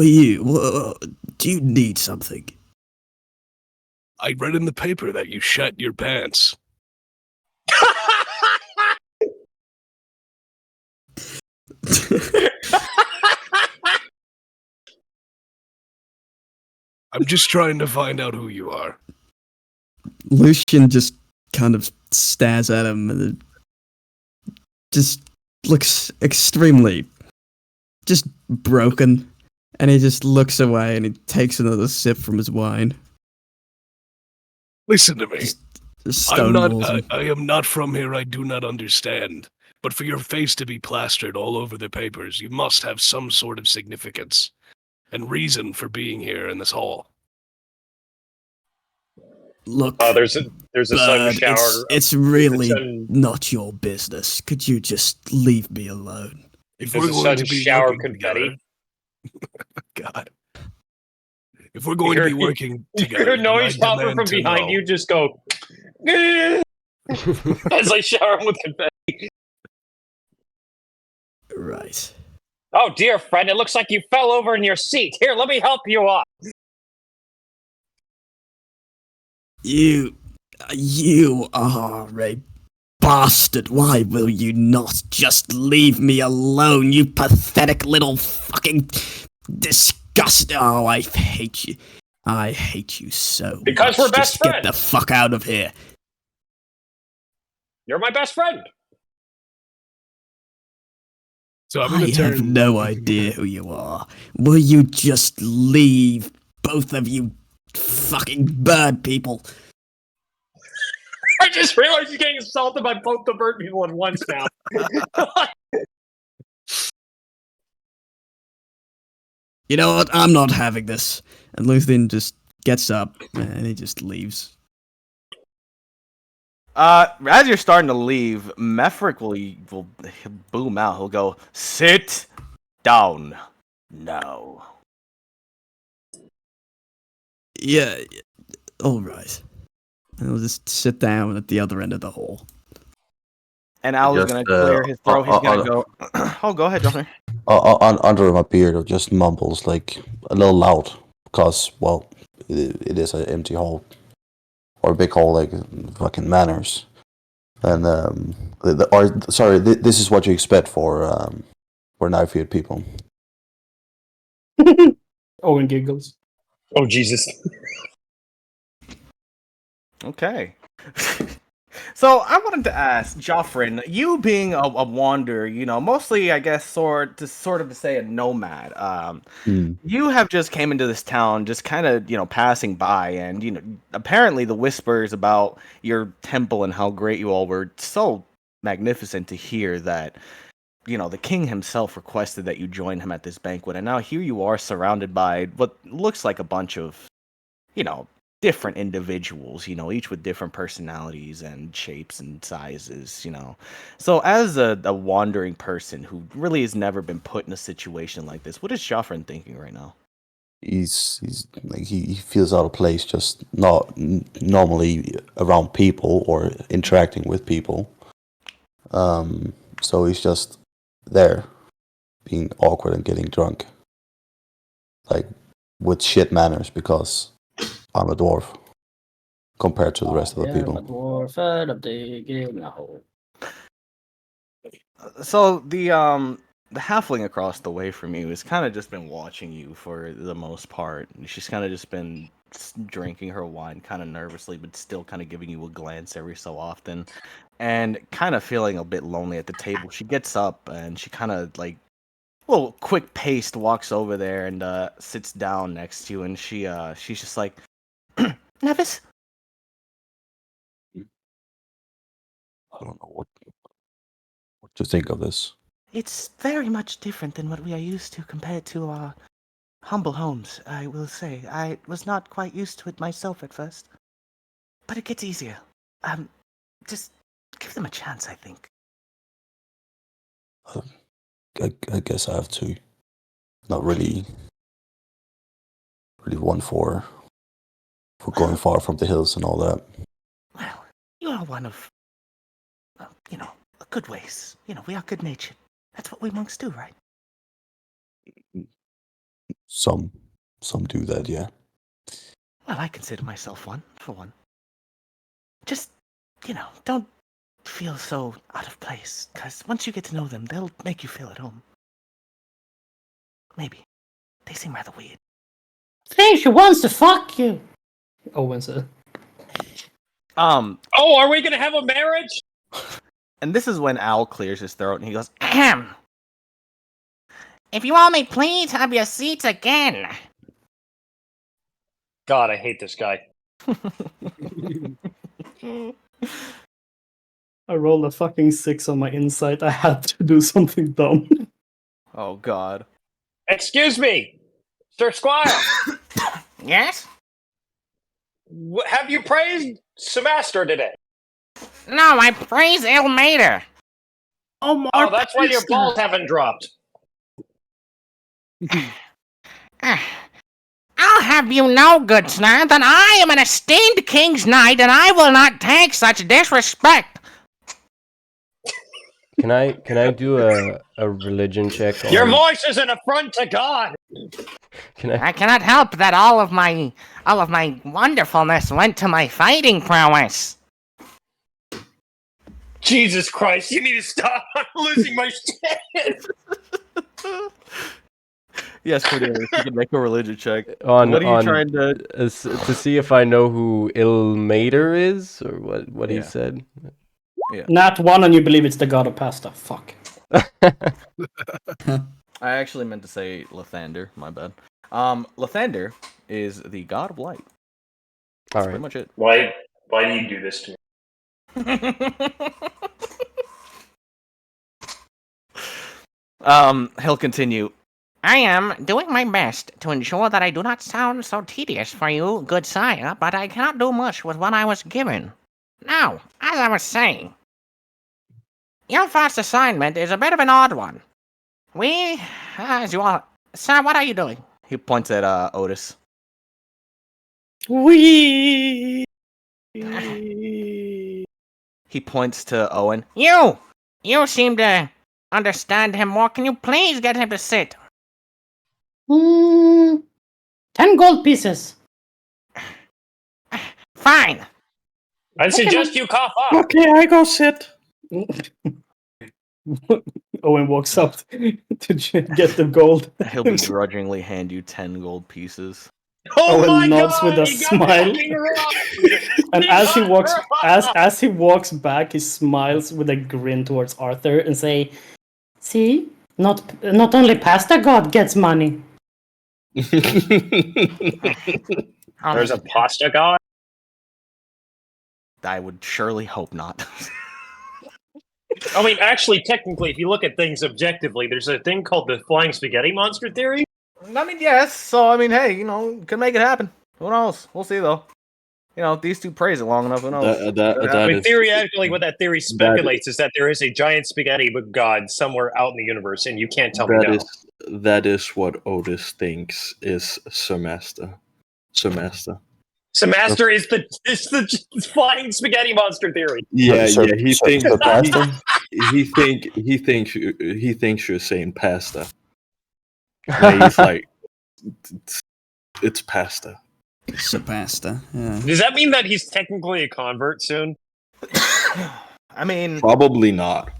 are you? Do you need something? I read in the paper that you shat your pants. I'm just trying to find out who you are. Lucian just kind of stares at him and just looks extremely just broken. And he just looks away and he takes another sip from his wine. Listen to me. I am not from here. I do not understand. But for your face to be plastered all over the papers, you must have some sort of significance and reason for being here in this hall. Look, there's a sun shower. It's really not your business. Could you just leave me alone? If there's we're going to be shower confetti. God. If we're going to be working together, you hear noise popping from behind you. Just go as I shower with confetti. Right. Oh dear friend, it looks like you fell over in your seat. Here, let me help you up. You are a bastard. Why will you not just leave me alone, you pathetic little fucking disgust? Oh, I hate you. I hate you so because much. We're best just friends. Get the fuck out of here. You're my best friend. So I have no idea who you are. Will you just leave, both of you fucking bird people? I just realized you're getting assaulted by both the bird people at once now. You know what? I'm not having this. And Luthien just gets up and he just leaves. As you're starting to leave, Mefric will boom out. He'll go, sit down now. Yeah, all right. And he'll just sit down at the other end of the hall. And Al is going to clear his throat. He's going to go, oh, go ahead, Jonathan. Under my beard, it just mumbles like a little loud because, well, it is an empty hall or a big hall like fucking manors. And this is what you expect for knife field people. Owen giggles. Oh Jesus! Okay. So I wanted to ask, Joffrin, you being a wanderer, mostly, I guess, sort of to say a nomad. You have just came into this town, just kind of, passing by, and apparently the whispers about your temple and how great you all were so magnificent to hear that, the king himself requested that you join him at this banquet, and now here you are surrounded by what looks like a bunch of, different individuals, each with different personalities and shapes and sizes. So as a wandering person who really has never been put in a situation like this, what is Joffrin thinking right now? He's like he feels out of place, just not normally around people or interacting with people. So he's just there, being awkward and getting drunk, like with shit manners because I'm a dwarf compared to the rest of the people. So the halfling across the way from you has kind of just been watching you for the most part. She's kind of just been drinking her wine kind of nervously, but still kind of giving you a glance every so often, and kind of feeling a bit lonely at the table. She gets up and she kind of like little quick paced walks over there and sits down next to you, and she's just like, Nevis? I don't know what to think of this. It's very much different than what we are used to compared to our humble homes, I will say. I was not quite used to it myself at first. But it gets easier. Just give them a chance, I think. I guess I have to. Not really one for going far from the hills and all that. Well, you are one of, good ways. We are good natured. That's what we monks do, right? Some do that, yeah. Well, I consider myself one, for one. Just, don't feel so out of place, because once you get to know them, they'll make you feel at home. Maybe. They seem rather weird. Think she wants to fuck you. Owen said. Oh, are we gonna have a marriage? And this is when Al clears his throat and he goes, Ahem. If you all may please have your seats again. God, I hate this guy. I rolled a fucking 6 on my insight. I had to do something dumb. Oh, God. Excuse me, Sir Squire. Yes? Have you praised Semaster today? No, I praise Ilmater. Oh, Oh, that's why your balls haven't dropped. I'll have you know, good sir, that I am an esteemed king's knight, and I will not take such disrespect. Can I do a religion check on... Your voice is an affront to God. I cannot help that all of my wonderfulness went to my fighting prowess. Jesus Christ, you need to stop. I'm losing my shit. Yes, Cornelius, you can make a religion check. On, what are you trying to... to see if I know who Ilmater is, or what he said? Yeah. Not one, and you believe it's the god of pasta. Fuck. I actually meant to say Lathander, my bad. Lathander is the god of light. That's pretty much it. Why do you do this to me? He'll continue. I am doing my best to ensure that I do not sound so tedious for you, good sire, but I cannot do much with what I was given. Now, as I was saying, your first assignment is a bit of an odd one. We, as you all... Sir, what are you doing? He points at Otis. We. He points to Owen. You seem to understand him more. Can you please get him to sit? 10 gold pieces. Fine. I suggest you cough up. Okay, I go sit. Owen walks up to get the gold. He'll begrudgingly hand you 10 gold pieces. Oh Owen my nods god! with a He got smile. fucking robbed! And He as he got walks robbed! as he walks back, he smiles with a grin towards Arthur and say, See? Not only pasta god gets money. There's a pasta god? I would surely hope not. I mean, actually, technically, if you look at things objectively, there's a thing called the flying spaghetti monster theory. I mean, yes. So, I mean, hey, you know, could make it happen. Who knows? We'll see, though. You know, if these two praise it long enough, who knows? I mean, theoretically, what that theory speculates is that there is a giant spaghetti god somewhere out in the universe, and you can't tell me no. That is what Otis thinks is Semester. Semaster is the flying spaghetti monster theory. Yeah. He thinks you're saying pasta. And he's like, it's pasta. It's a pasta. Yeah. Does that mean that he's technically a convert soon? I mean, probably not.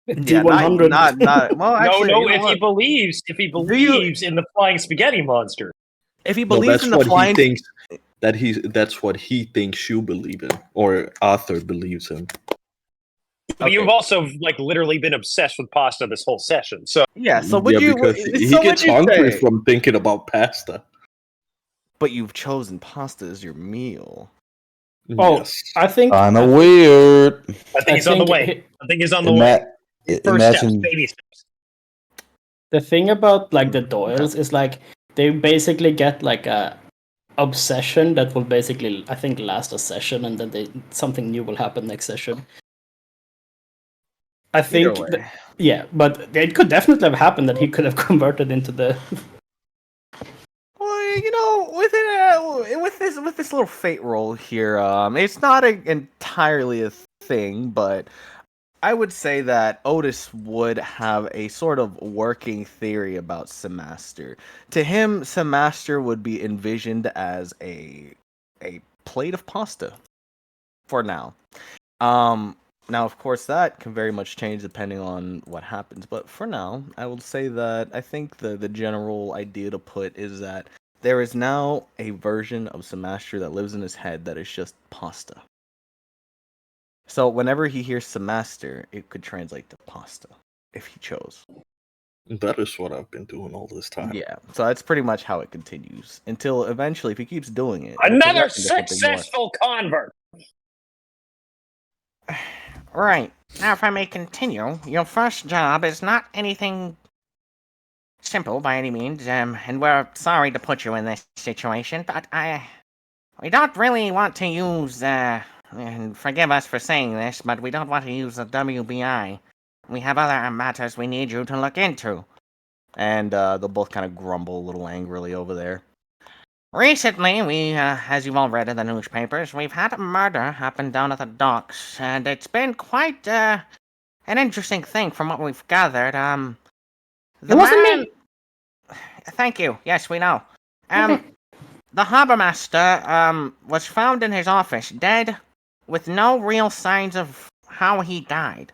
Yeah, D100. not. Well, actually, no. you know If he believes in the flying spaghetti monster, if he believes in the flying, he thinks that's what he thinks you believe in, or Arthur believes in. But you've also literally been obsessed with pasta this whole session. So yeah. So would you? Because he gets hungry from thinking about pasta. But you've chosen pasta as your meal. Oh, Yes. I think Kinda weird. I think he's on the way. I think he's on the way. First steps, baby steps. The thing about the Doyles is they basically get a obsession that will basically, I think, last a session, and then something new will happen next session. I think, yeah, but it could definitely have happened that he could have converted into the. Well, you know, with this little fate roll here, it's not entirely a thing, but I would say that Otis would have a sort of working theory about Semaster. To him, Semaster would be envisioned as a plate of pasta for now. Now, of course, that can very much change depending on what happens. But for now, I will say that I think the general idea to put is that there is now a version of Semaster that lives in his head that is just pasta. So whenever he hears Semaster, it could translate to pasta, if he chose. That is what I've been doing all this time. Yeah, so that's pretty much how it continues. Until eventually, if he keeps doing it... Another successful convert! Right. Now, if I may continue, your first job is not anything simple by any means, and we're sorry to put you in this situation, but we don't really want to use, and forgive us for saying this, but we don't want to use the WBI. We have other matters we need you to look into. And they'll both kind of grumble a little angrily over there. Recently, we, as you've all read in the newspapers, we've had a murder happen down at the docks, and it's been quite, an interesting thing from what we've gathered. It wasn't me. Thank you. Yes, we know. The harbor master, was found in his office, dead, with no real signs of how he died.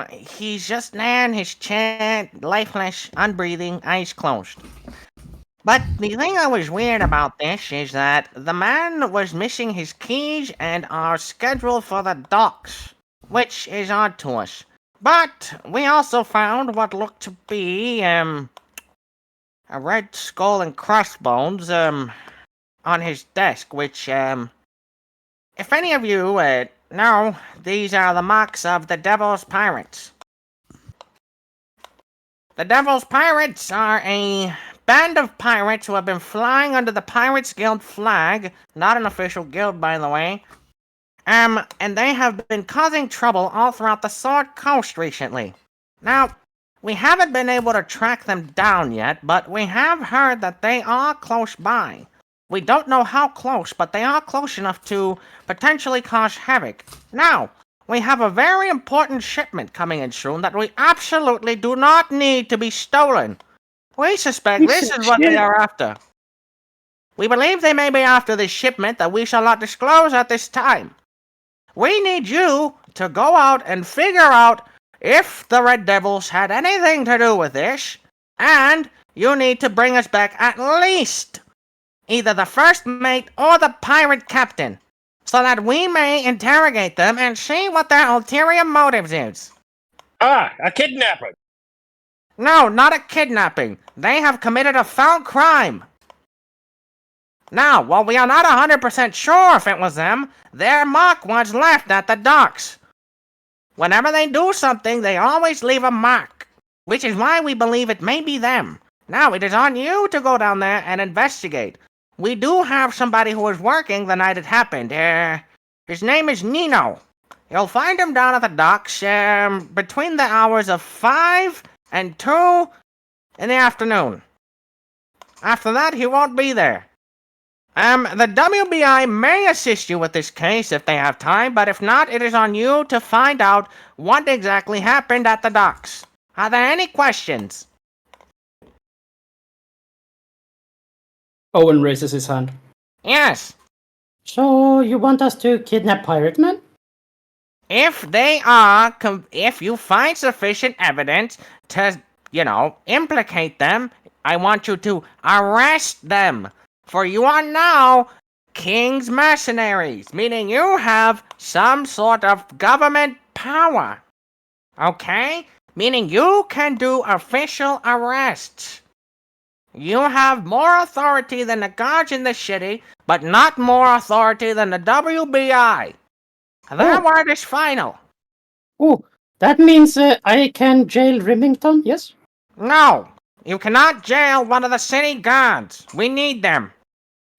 He's just there in his chair, lifeless, unbreathing, eyes closed. But the thing that was weird about this is that the man was missing his keys and are scheduled for the docks, which is odd to us. But we also found what looked to be, a red skull and crossbones, on his desk, which, if any of you, know, these are the marks of the Devil's Pirates. The Devil's Pirates are a band of pirates who have been flying under the Pirates Guild flag, not an official guild, by the way, and they have been causing trouble all throughout the Sword Coast recently. Now, we haven't been able to track them down yet, but we have heard that they are close by. We don't know how close, but they are close enough to potentially cause havoc. Now, we have a very important shipment coming in soon that we absolutely do not need to be stolen. We suspect this is what they are after. We believe they may be after this shipment that we shall not disclose at this time. We need you to go out and figure out if the Red Devils had anything to do with this, and you need to bring us back at least either the first mate or the pirate captain, so that we may interrogate them and see what their ulterior motives is. Ah, a kidnapper. No, not a kidnapping. They have committed a foul crime. Now, while we are not 100% sure if it was them, their mark was left at the docks. Whenever they do something, they always leave a mark, which is why we believe it may be them. Now, it is on you to go down there and investigate. We do have somebody who was working the night it happened. His name is Nino. You'll find him down at the docks between the hours of 5 and 2 in the afternoon. After that, he won't be there. The WBI may assist you with this case if they have time, but if not, it is on you to find out what exactly happened at the docks. Are there any questions? Owen raises his hand. Yes. So you want us to kidnap pirate men? If you find sufficient evidence to, implicate them, I want you to arrest them. For you are now King's mercenaries, meaning you have some sort of government power. Okay? Meaning you can do official arrests. You have more authority than the guards in the city, but not more authority than the WBI. Their word is final. Oh, that means I can jail Remington, yes? No, you cannot jail one of the city guards. We need them.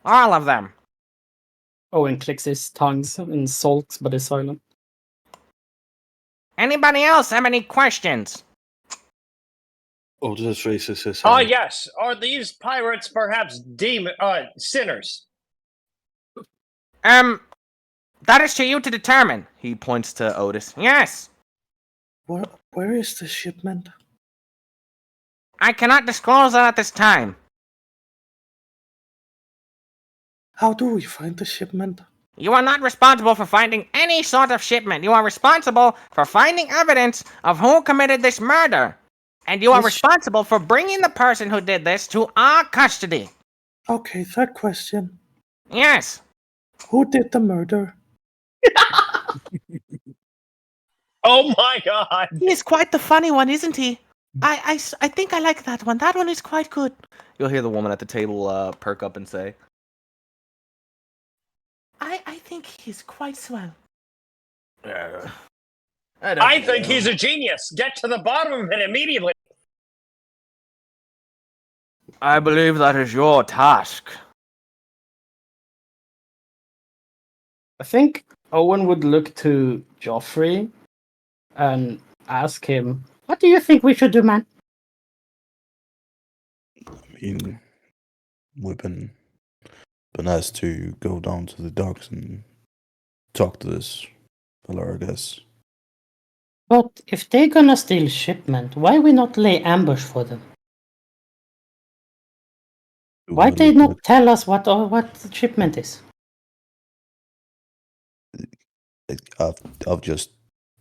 All of them. Owen clicks his tongues and sulks, but is silent. Anybody else have any questions? Otis raises his hand. Yes. Are these pirates perhaps sinners? That is to you to determine. He points to Otis. Yes. Where is the shipment? I cannot disclose that at this time. How do we find the shipment? You are not responsible for finding any sort of shipment. You are responsible for finding evidence of who committed this murder. And you are responsible for bringing the person who did this to our custody. Okay, third question. Yes. Who did the murder? Oh my god! He is quite the funny one, isn't he? I think I like that one. That one is quite good. You'll hear the woman at the table perk up and say, I think he's quite swell. I think he's a genius. Get to the bottom of it immediately. I believe that is your task. I think Owen would look to Joffrey and ask him, What do you think we should do, man? I mean, we've been asked to go down to the docks and talk to this fella, I guess. But if they're gonna steal shipment, why we not lay ambush for them? Why they not tell us what the shipment is? I've just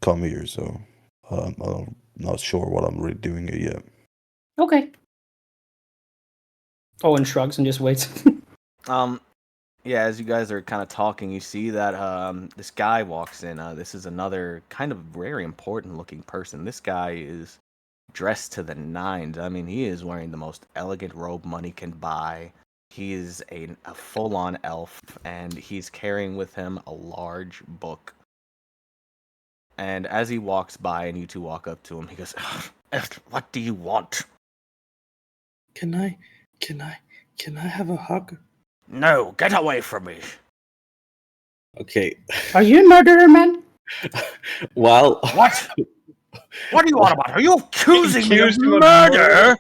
come here, so I'm not sure what I'm really doing here yet. Okay. Owen shrugs and just waits. Yeah, as you guys are kind of talking, you see that this guy walks in. This is another kind of very important looking person. This guy is dressed to the nines. I mean, he is wearing the most elegant robe money can buy. He is a full-on elf, and he's carrying with him a large book. And as he walks by and you two walk up to him, he goes, "What do you want?" Can I have a hug? No, get away from me. Okay. Are you a murderer, man? Well, What? What are you on about? Are you accusing me of Accused him of murder?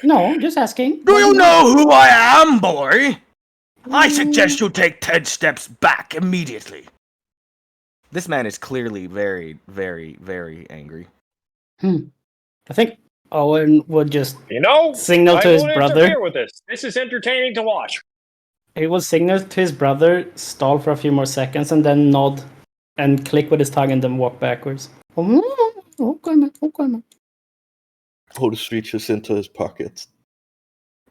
No, just asking. Do you know who I am, boy? I suggest you take 10 steps back immediately. This man is clearly very, very, very angry. I think Owen would just You know, signal I to his won't brother. interfere with this. This is entertaining to watch. He will signal to his brother, stall for a few more seconds, and then nod and click with his tongue and then walk backwards. Okay, man. Otis reaches into his pockets.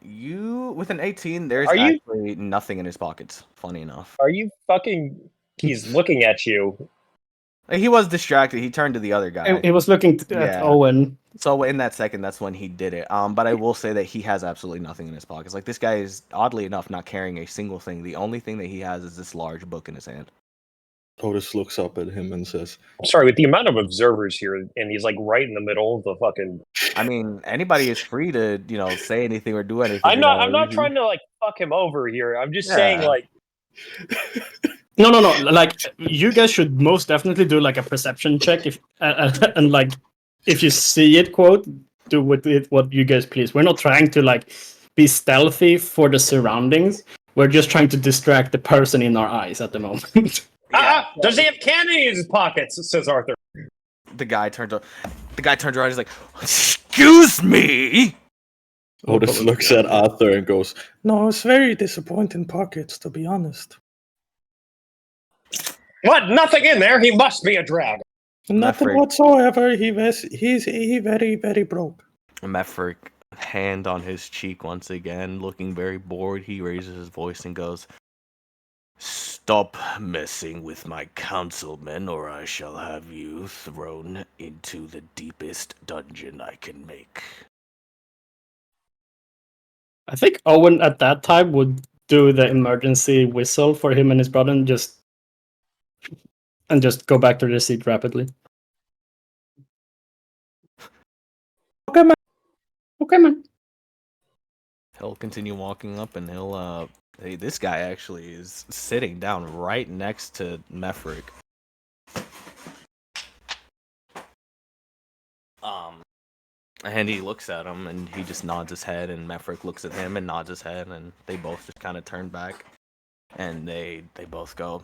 You with an 18, there's Are you- actually nothing in his pockets. Funny enough, Are you fucking? He's looking at you. he was distracted. He turned to the other guy. He was looking at Yeah. Owen. So in that second, that's when he did it. But I will say that he has absolutely nothing in his pockets. Like this guy is oddly enough not carrying a single thing. The only thing that he has is this large book in his hand. Otis looks up at him and says, I'm sorry, with the amount of observers here, and he's like right in the middle of the fucking. I mean, anybody is free to say anything or do anything. I'm not trying to like fuck him over here. I'm just saying like. No. Like you guys should most definitely do like a perception check if and like if you see it, quote, do with it what you guys please. We're not trying to like be stealthy for the surroundings. We're just trying to distract the person in our eyes at the moment. Does he have candy in his pockets? Says Arthur. The guy turns around. He's like, "Excuse me." Otis looks at Arthur and goes, No, it's very disappointing pockets, to be honest. What? Nothing in there. He must be a drag. Nothing whatsoever. He's very, very broke. Mefric, hand on his cheek once again, looking very bored. He raises his voice and goes, "Stop messing with my councilmen, or I shall have you thrown into the deepest dungeon I can make." I think Owen at that time would do the emergency whistle for him and his brother and just go back to their seat rapidly. Okay, man. Okay, man. He'll continue walking up, and he'll hey, this guy actually is sitting down right next to Mefric. And he looks at him, and he just nods his head, and Mefric looks at him and nods his head, and they both just kind of turn back, and they both go,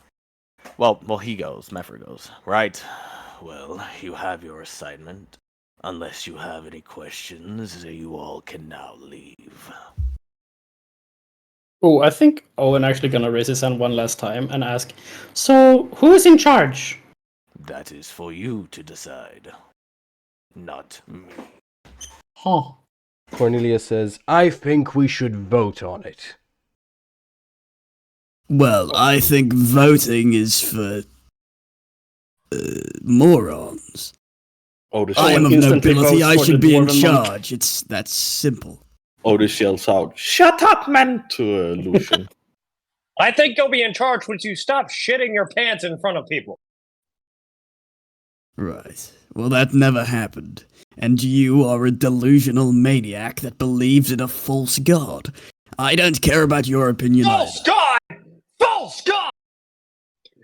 well, he goes, Mefric goes, "Right, well, you have your assignment. Unless you have any questions, you all can now leave." Oh, I think Owen actually gonna raise his hand one last time and ask, so who is in charge? That is for you to decide, not me. Huh. Cornelius says, I think we should vote on it. Well, I think voting is for morons. Otis, I am of instantly nobility, votes I for should the be in dwarven monk. charge. It's that simple. Otis yells out, "Shut up, man!" to Lucian. I think you'll be in charge once you stop shitting your pants in front of people. Right. Well, that never happened. And you are a delusional maniac that believes in a false god. I don't care about your opinion False either. God! False God!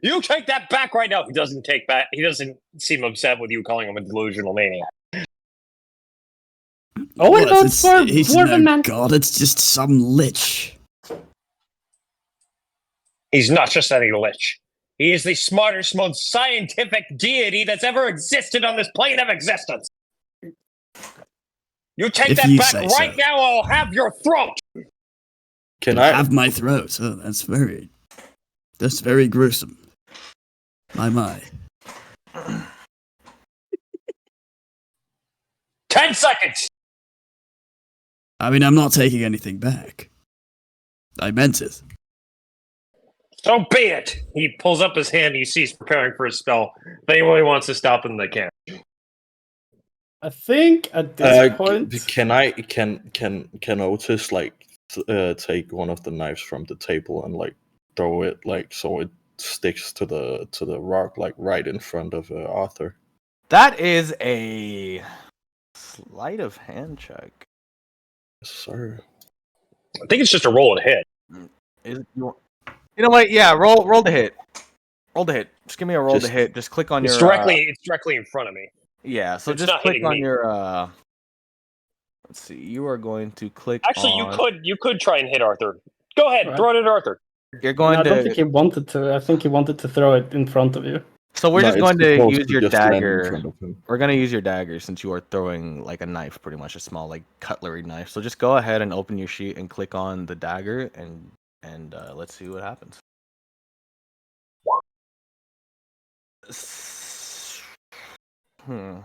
You take that back right now. He doesn't take back. He doesn't seem upset with you calling him a delusional maniac. Owen votes for He's dwarven no man. god, it's just some lich. He's not just any lich. He is the smartest, most scientific deity that's ever existed on this plane of existence. You take If that you back say right so. now, or I'll have your throat. Can I have my throat? Oh, that's very gruesome. My. 10 seconds. I mean, I'm not taking anything back. I meant it. So be it. He pulls up his hand. He sees preparing for a spell. If anyone wants to stop him, they can. I think at this point, can Otis take one of the knives from the table and like throw it like so it sticks to the rock like right in front of Arthur? That is a sleight of hand check. Yes, sir. I think it's just a roll and hit. You know what? Yeah, roll the hit. Roll the hit. Just give me a roll to hit. Just click on It's your. It's directly in front of me. Yeah, so It's just not click hitting on me. your. Let's see. You are going to click. Actually, on... you could try and hit Arthur. Go ahead, Right. throw it at Arthur. You're going I to. don't think he wanted to. I think he wanted to throw it in front of you. So we're just going to use your just land in dagger. front of him. We're gonna use your dagger since you are throwing like a knife, pretty much a small like cutlery knife. So just go ahead and open your sheet and click on the dagger and and let's see what happens. Hmm.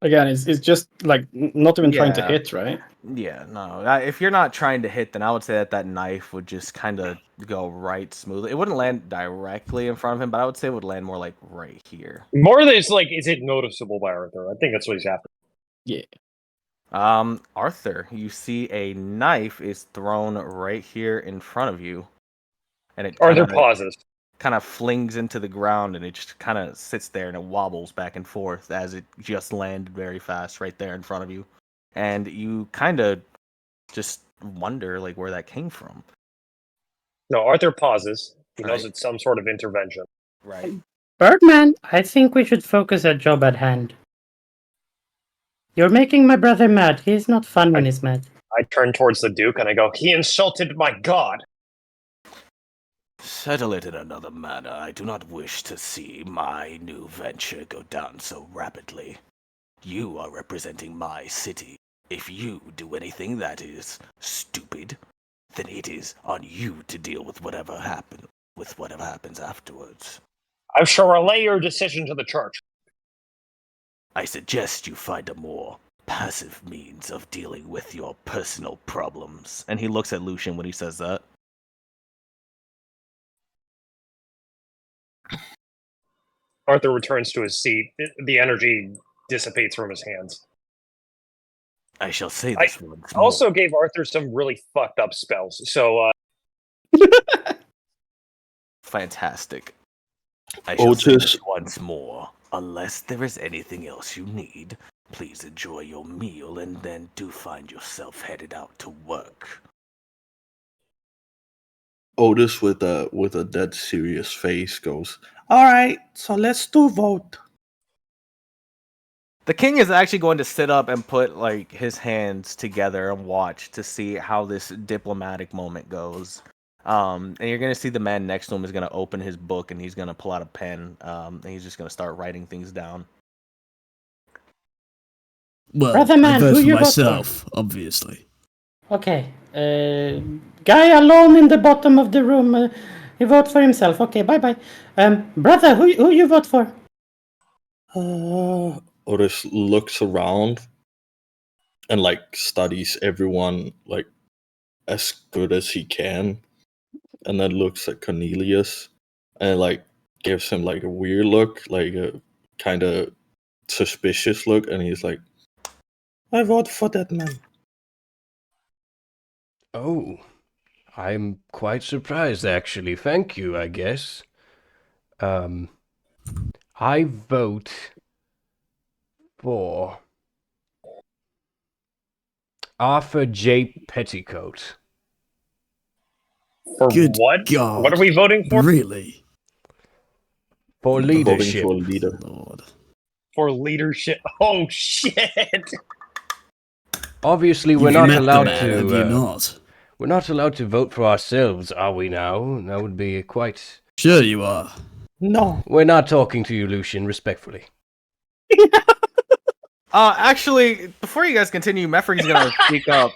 Again, it's just like not even trying to Yeah. hit, right? Yeah, no. If you're not trying to hit, then I would say that knife would just kind of go right smoothly. It wouldn't land directly in front of him, but I would say it would land more like right here. More than it's like, is it noticeable by Arthur? I think that's what he's after. Yeah. Arthur, you see a knife is thrown right here in front of you, and it Arthur pauses. kind of flings into the ground, and it just kind of sits there and it wobbles back and forth as it just landed very fast right there in front of you, and you kind of just wonder like where that came from. No, Arthur pauses. He knows Right. it's some sort of intervention. Right. Birdman, I think we should focus our job at hand. You're making my brother mad. He's not fun when he's mad. I turn towards the Duke and I go, he insulted my god. Settle it in another manner. I do not wish to see my new venture go down so rapidly. You are representing my city. If you do anything that is stupid, then it is on you to deal with whatever happens afterwards. I shall relay your decision to the church. I suggest you find a more passive means of dealing with your personal problems. And he looks at Lucian when he says that. Arthur returns to his seat. The energy dissipates from his hands. I shall say this once I more. also gave Arthur some really fucked up spells, so Fantastic. I shall say Otis. this once more. Unless there is anything else you need, please enjoy your meal and then do find yourself headed out to work. Otis with a dead serious face goes, All right, so let's do vote. The king is actually going to sit up and put like his hands together and watch to see how this diplomatic moment goes. And you're gonna see the man next to him is gonna open his book and he's gonna pull out a pen. And he's just gonna start writing things down. Well, Brother I man, vote who for you vote for? myself, obviously. Okay. Guy alone in the bottom of the room. He votes for himself. Okay, bye-bye. Brother, who you vote for? Otis looks around and like studies everyone like as good as he can, and then looks at Cornelius and like gives him like a weird look, like a kind of suspicious look, and he's like, I vote for that man. Oh, I'm quite surprised actually. Thank you, I guess. I vote for Arthur J. Petticoat. for Good what? God. What are we voting for? Really? For voting leadership. for a leader. Lord. For leadership. Oh shit! Obviously, we're You've not met the allowed man, have you to. not? We're not allowed to vote for ourselves, are we now? That would be quite. Sure you are. No. We're not talking to you, Lucian, respectfully. Actually, before you guys continue, Meffring's gonna speak up.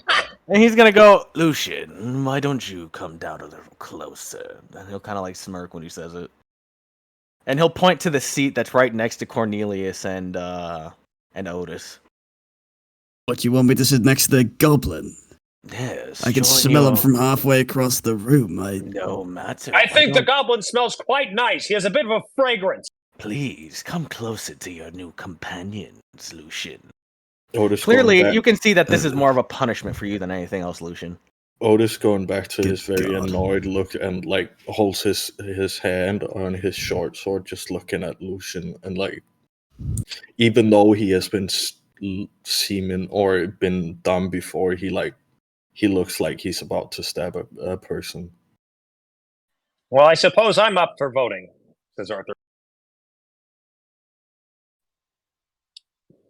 And he's gonna go, Lucian, why don't you come down a little closer? And he'll kind of like smirk when he says it. And he'll point to the seat that's right next to Cornelius and Otis. What, you want me to sit next to the goblin? Yes. I can smell him from halfway across the room. No matter. I think the goblin smells quite nice. He has a bit of a fragrance. Please come closer to your new companions, Lucian. Otis Clearly, going back, you can see that this is more of a punishment for you than anything else, Lucian. Otis going back to Good his very God. annoyed look and like holds his hand on his short sword, just looking at Lucian, and like even though he has been seeming or been dumb before, he looks like he's about to stab a person. Well, I suppose I'm up for voting, says Arthur.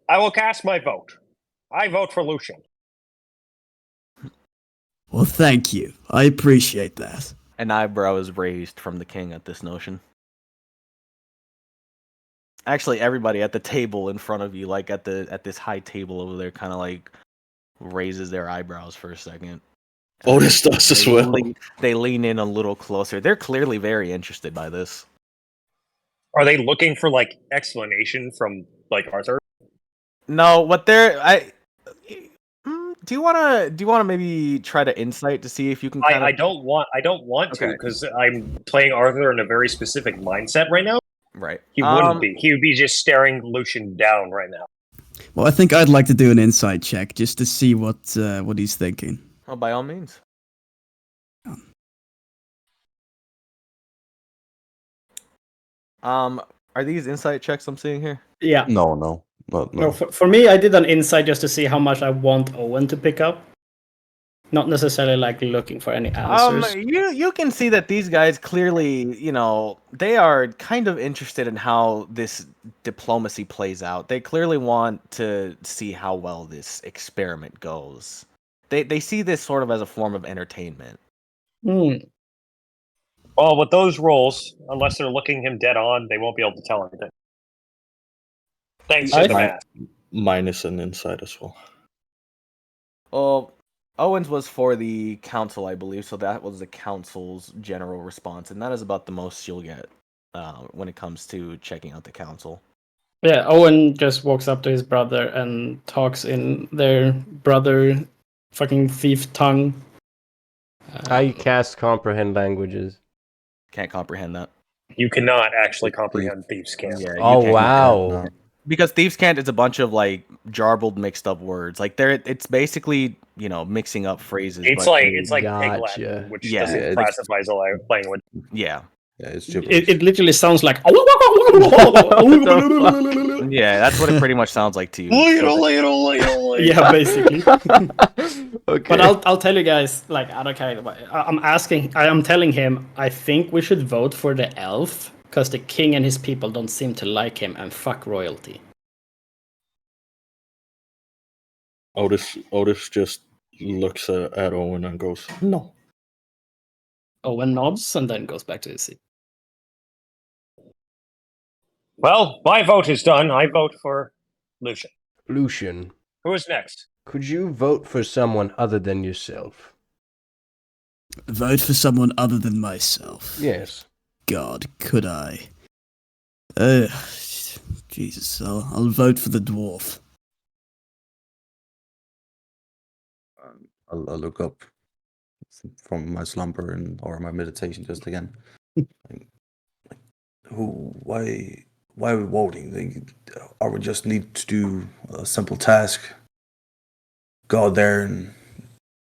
I will cast my vote. I vote for Lucian. Well, thank you. I appreciate that. An eyebrow is raised from the king at this notion. Actually, everybody at the table in front of you, like at this high table over there, kind of like raises their eyebrows for a second. Otis does as well. They lean in a little closer. They're clearly very interested by this. Are they looking for like explanation from like Arthur? No, what they're do you wanna maybe try to insight to see if you can kind I of don't want to Okay. because I'm playing Arthur in a very specific mindset right now. Right. He wouldn't be. He would be just staring Lucian down right now. Well, I think I'd like to do an insight check just to see what he's thinking. Oh, by all means. Are these insight checks I'm seeing here? Yeah. No. No, for me, I did an insight just to see how much I want Owen to pick up. Not necessarily like looking for any answers. You can see that these guys clearly, they are kind of interested in how this diplomacy plays out. They clearly want to see how well this experiment goes. They see this sort of as a form of entertainment. Well, with those rolls, unless they're looking him dead on, they won't be able to tell anything. Thanks to the math. Minus an insight as well. Well, Owens was for the council, I believe, so that was the council's general response, and that is about the most you'll get when it comes to checking out the council. Yeah, Owen just walks up to his brother and talks in their brother fucking thief tongue. How you cast comprehend languages? Can't comprehend that. You cannot actually comprehend Thieves' Cant. Yeah, Oh, wow. Because Thieves' Cant is a bunch of like jarbled, mixed up words. Like it's basically mixing up phrases. It's but like Pig Latin, which doesn't classify as a language. Yeah. Yeah, it's it literally sounds like. Yeah, that's what it pretty much sounds like to you. Yeah, basically. Okay. But I'll tell you guys, like, I don't care. I'm telling him, I think we should vote for the elf because the king and his people don't seem to like him, and fuck royalty. Otis just looks at Owen and goes, "No." Owen nods and then goes back to his seat. Well, my vote is done. I vote for Lucian. Lucian, Who is next? could you vote for someone other than yourself? Vote for someone other than myself. Yes. God, could I? Jesus, I'll vote for the dwarf. I'll look up from my slumber or my meditation just again. Why are we voting? Are we just need to do a simple task? Go out there and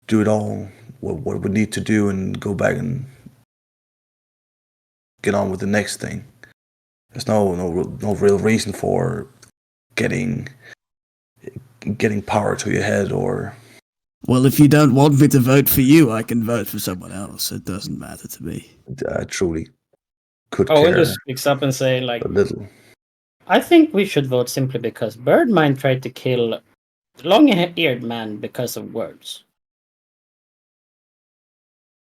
do it all. What we need to do and go back and get on with the next thing. There's no real reason for getting power to your head or. Well, if you don't want me to vote for you, I can vote for someone else. It doesn't matter to me. I truly could Owen care just speaks up and say, like, a little. I think we should vote simply because Birdmine tried to kill the long-eared man because of words.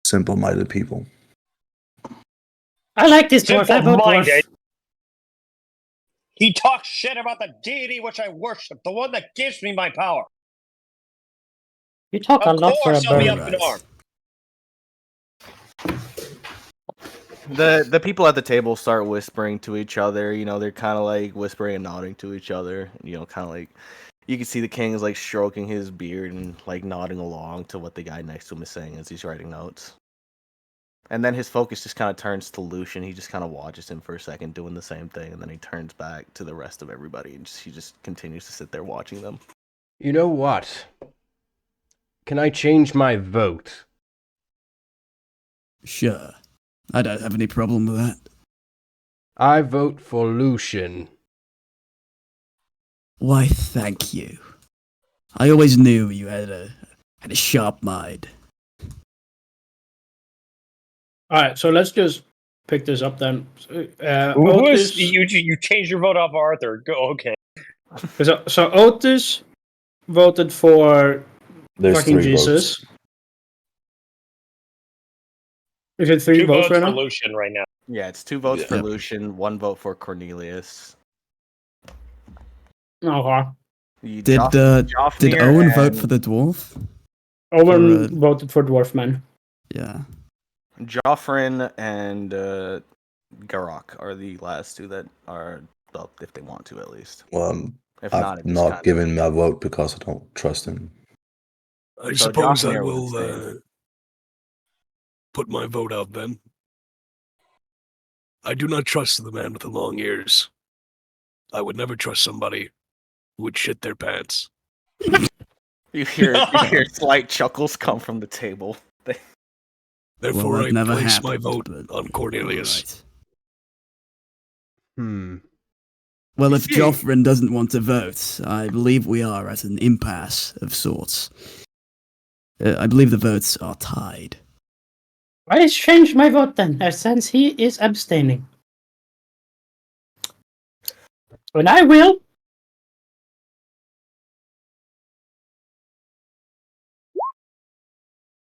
Simple-minded people. I like this dwarf. I vote dwarf. Simple-minded. He talks shit about the deity which I worship, the one that gives me my power. You talk a lot for a Of course, I'll be up bird. in arms. The people at the table start whispering to each other. They're kind of like whispering and nodding to each other. Kind of like you can see the king is like stroking his beard and like nodding along to what the guy next to him is saying as he's writing notes. And then his focus just kind of turns to Lucian. He just kind of watches him for a second doing the same thing, and then he turns back to the rest of everybody, and he just continues to sit there watching them. You know what? Can I change my vote? Sure. I don't have any problem with that. I vote for Lucian. Why, thank you. I always knew you had a sharp mind. Alright, so let's just pick this up then. Who is you changed your vote off Arthur? Go okay. So Otis voted for There's fucking 3 Jesus. votes. Is it 3 2 votes votes right for now? Lucian right now. Yeah, it's 2 votes for Lucian, 1 vote for Cornelius. Okay. Did Owen vote for the dwarf? Owen voted for Dwarfman. Yeah. Joffrin and Garok are the last two that are up, if they want to, at least. Well, If I've not, it just not kinda- given my vote because I don't trust him. I So suppose Joffrin I here was will insane. put my vote out then. I do not trust the man with the long ears. I would never trust somebody who would shit their pants. You hear slight chuckles come from the table. Therefore, Well, that I never place my happened, vote but- on Cornelius. Right. Well, if Joffrin doesn't want to vote, I believe we are at an impasse of sorts. I believe the votes are tied. I changed my vote then, since he is abstaining. And I will.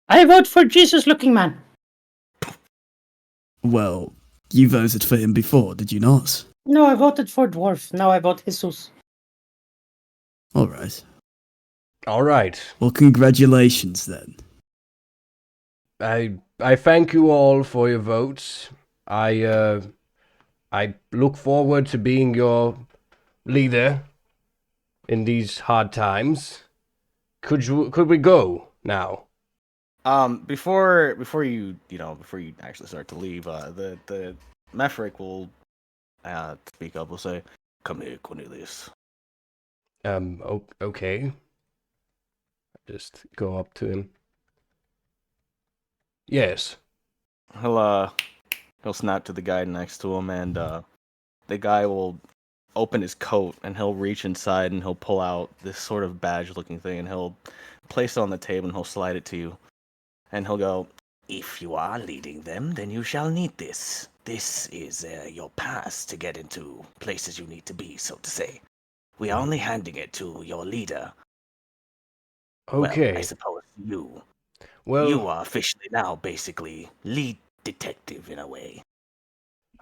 I vote for Jesus-looking man. Well, you voted for him before, did you not? No, I voted for dwarf. Now I vote Jesus. All right. All right. Well, congratulations then. I thank you all for your votes. I look forward to being your leader in these hard times. Could we go now? Before you actually start to leave, the Mefric will speak up. Will say, "Come here, Cornelius." Okay. Just go up to him. Yes. He'll snap to the guy next to him, and the guy will open his coat, and he'll reach inside, and he'll pull out this sort of badge-looking thing, and he'll place it on the table, and he'll slide it to you, and he'll go, If you are leading them, then you shall need this. This is your pass to get into places you need to be, so to say. We are only handing it to your leader. Okay. Well, I suppose you. Well, you are officially now basically lead detective in a way.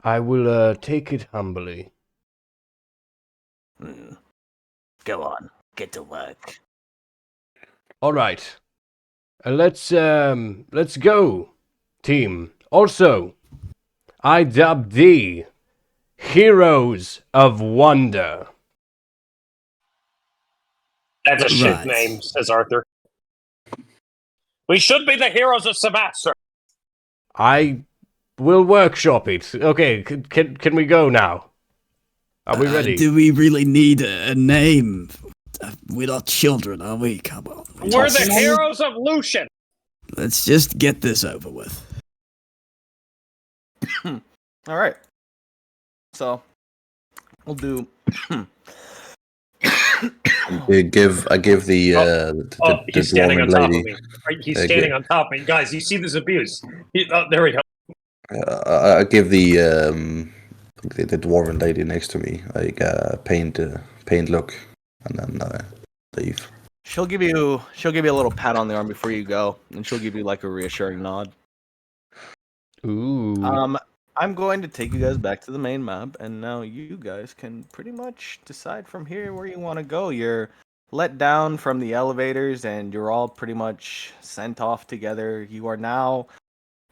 I will take it humbly. Go on, get to work. All right. Let's go, team. Also, I dub thee Heroes of Wonder. That's a shit Right. name, says Arthur. We should be the heroes of Sebastor. I will workshop it. Okay, can we go now? Are we ready? Do we really need a name? We're not children, are we? Come on. We're the heroes of Lucian. Let's just get this over with. All right. So we'll do. I give the He's standing on dwarven top of lady. me. Right, he's standing on top of me. Guys, you see this abuse. There we go. I give the dwarven lady next to me like a pained look, and then leave. She'll give you a little pat on the arm before you go, and she'll give you like a reassuring nod. Ooh. I'm going to take you guys back to the main map, and now you guys can pretty much decide from here where you want to go. You're let down from the elevators, and you're all pretty much sent off together. You are now,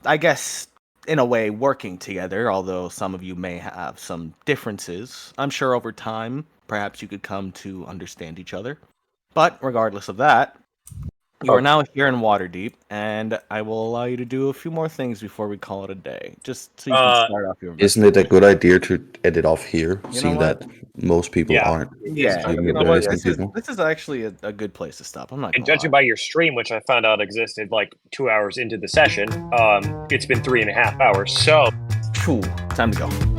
I guess, in a way, working together, although some of you may have some differences. I'm sure over time, perhaps you could come to understand each other. But regardless of that, you are now here in Waterdeep, and I will allow you to do a few more things before we call it a day, just so you can start off your. Isn't it a good idea to end it off here, You know seeing what? that most people aren't? Yeah, Even you if know there what? is some people. This is actually a good place to stop. I'm not. And Gonna judging lie. by your stream, which I found out existed like 2 hours into the session, it's been 3.5 hours. So, Phew, time to go.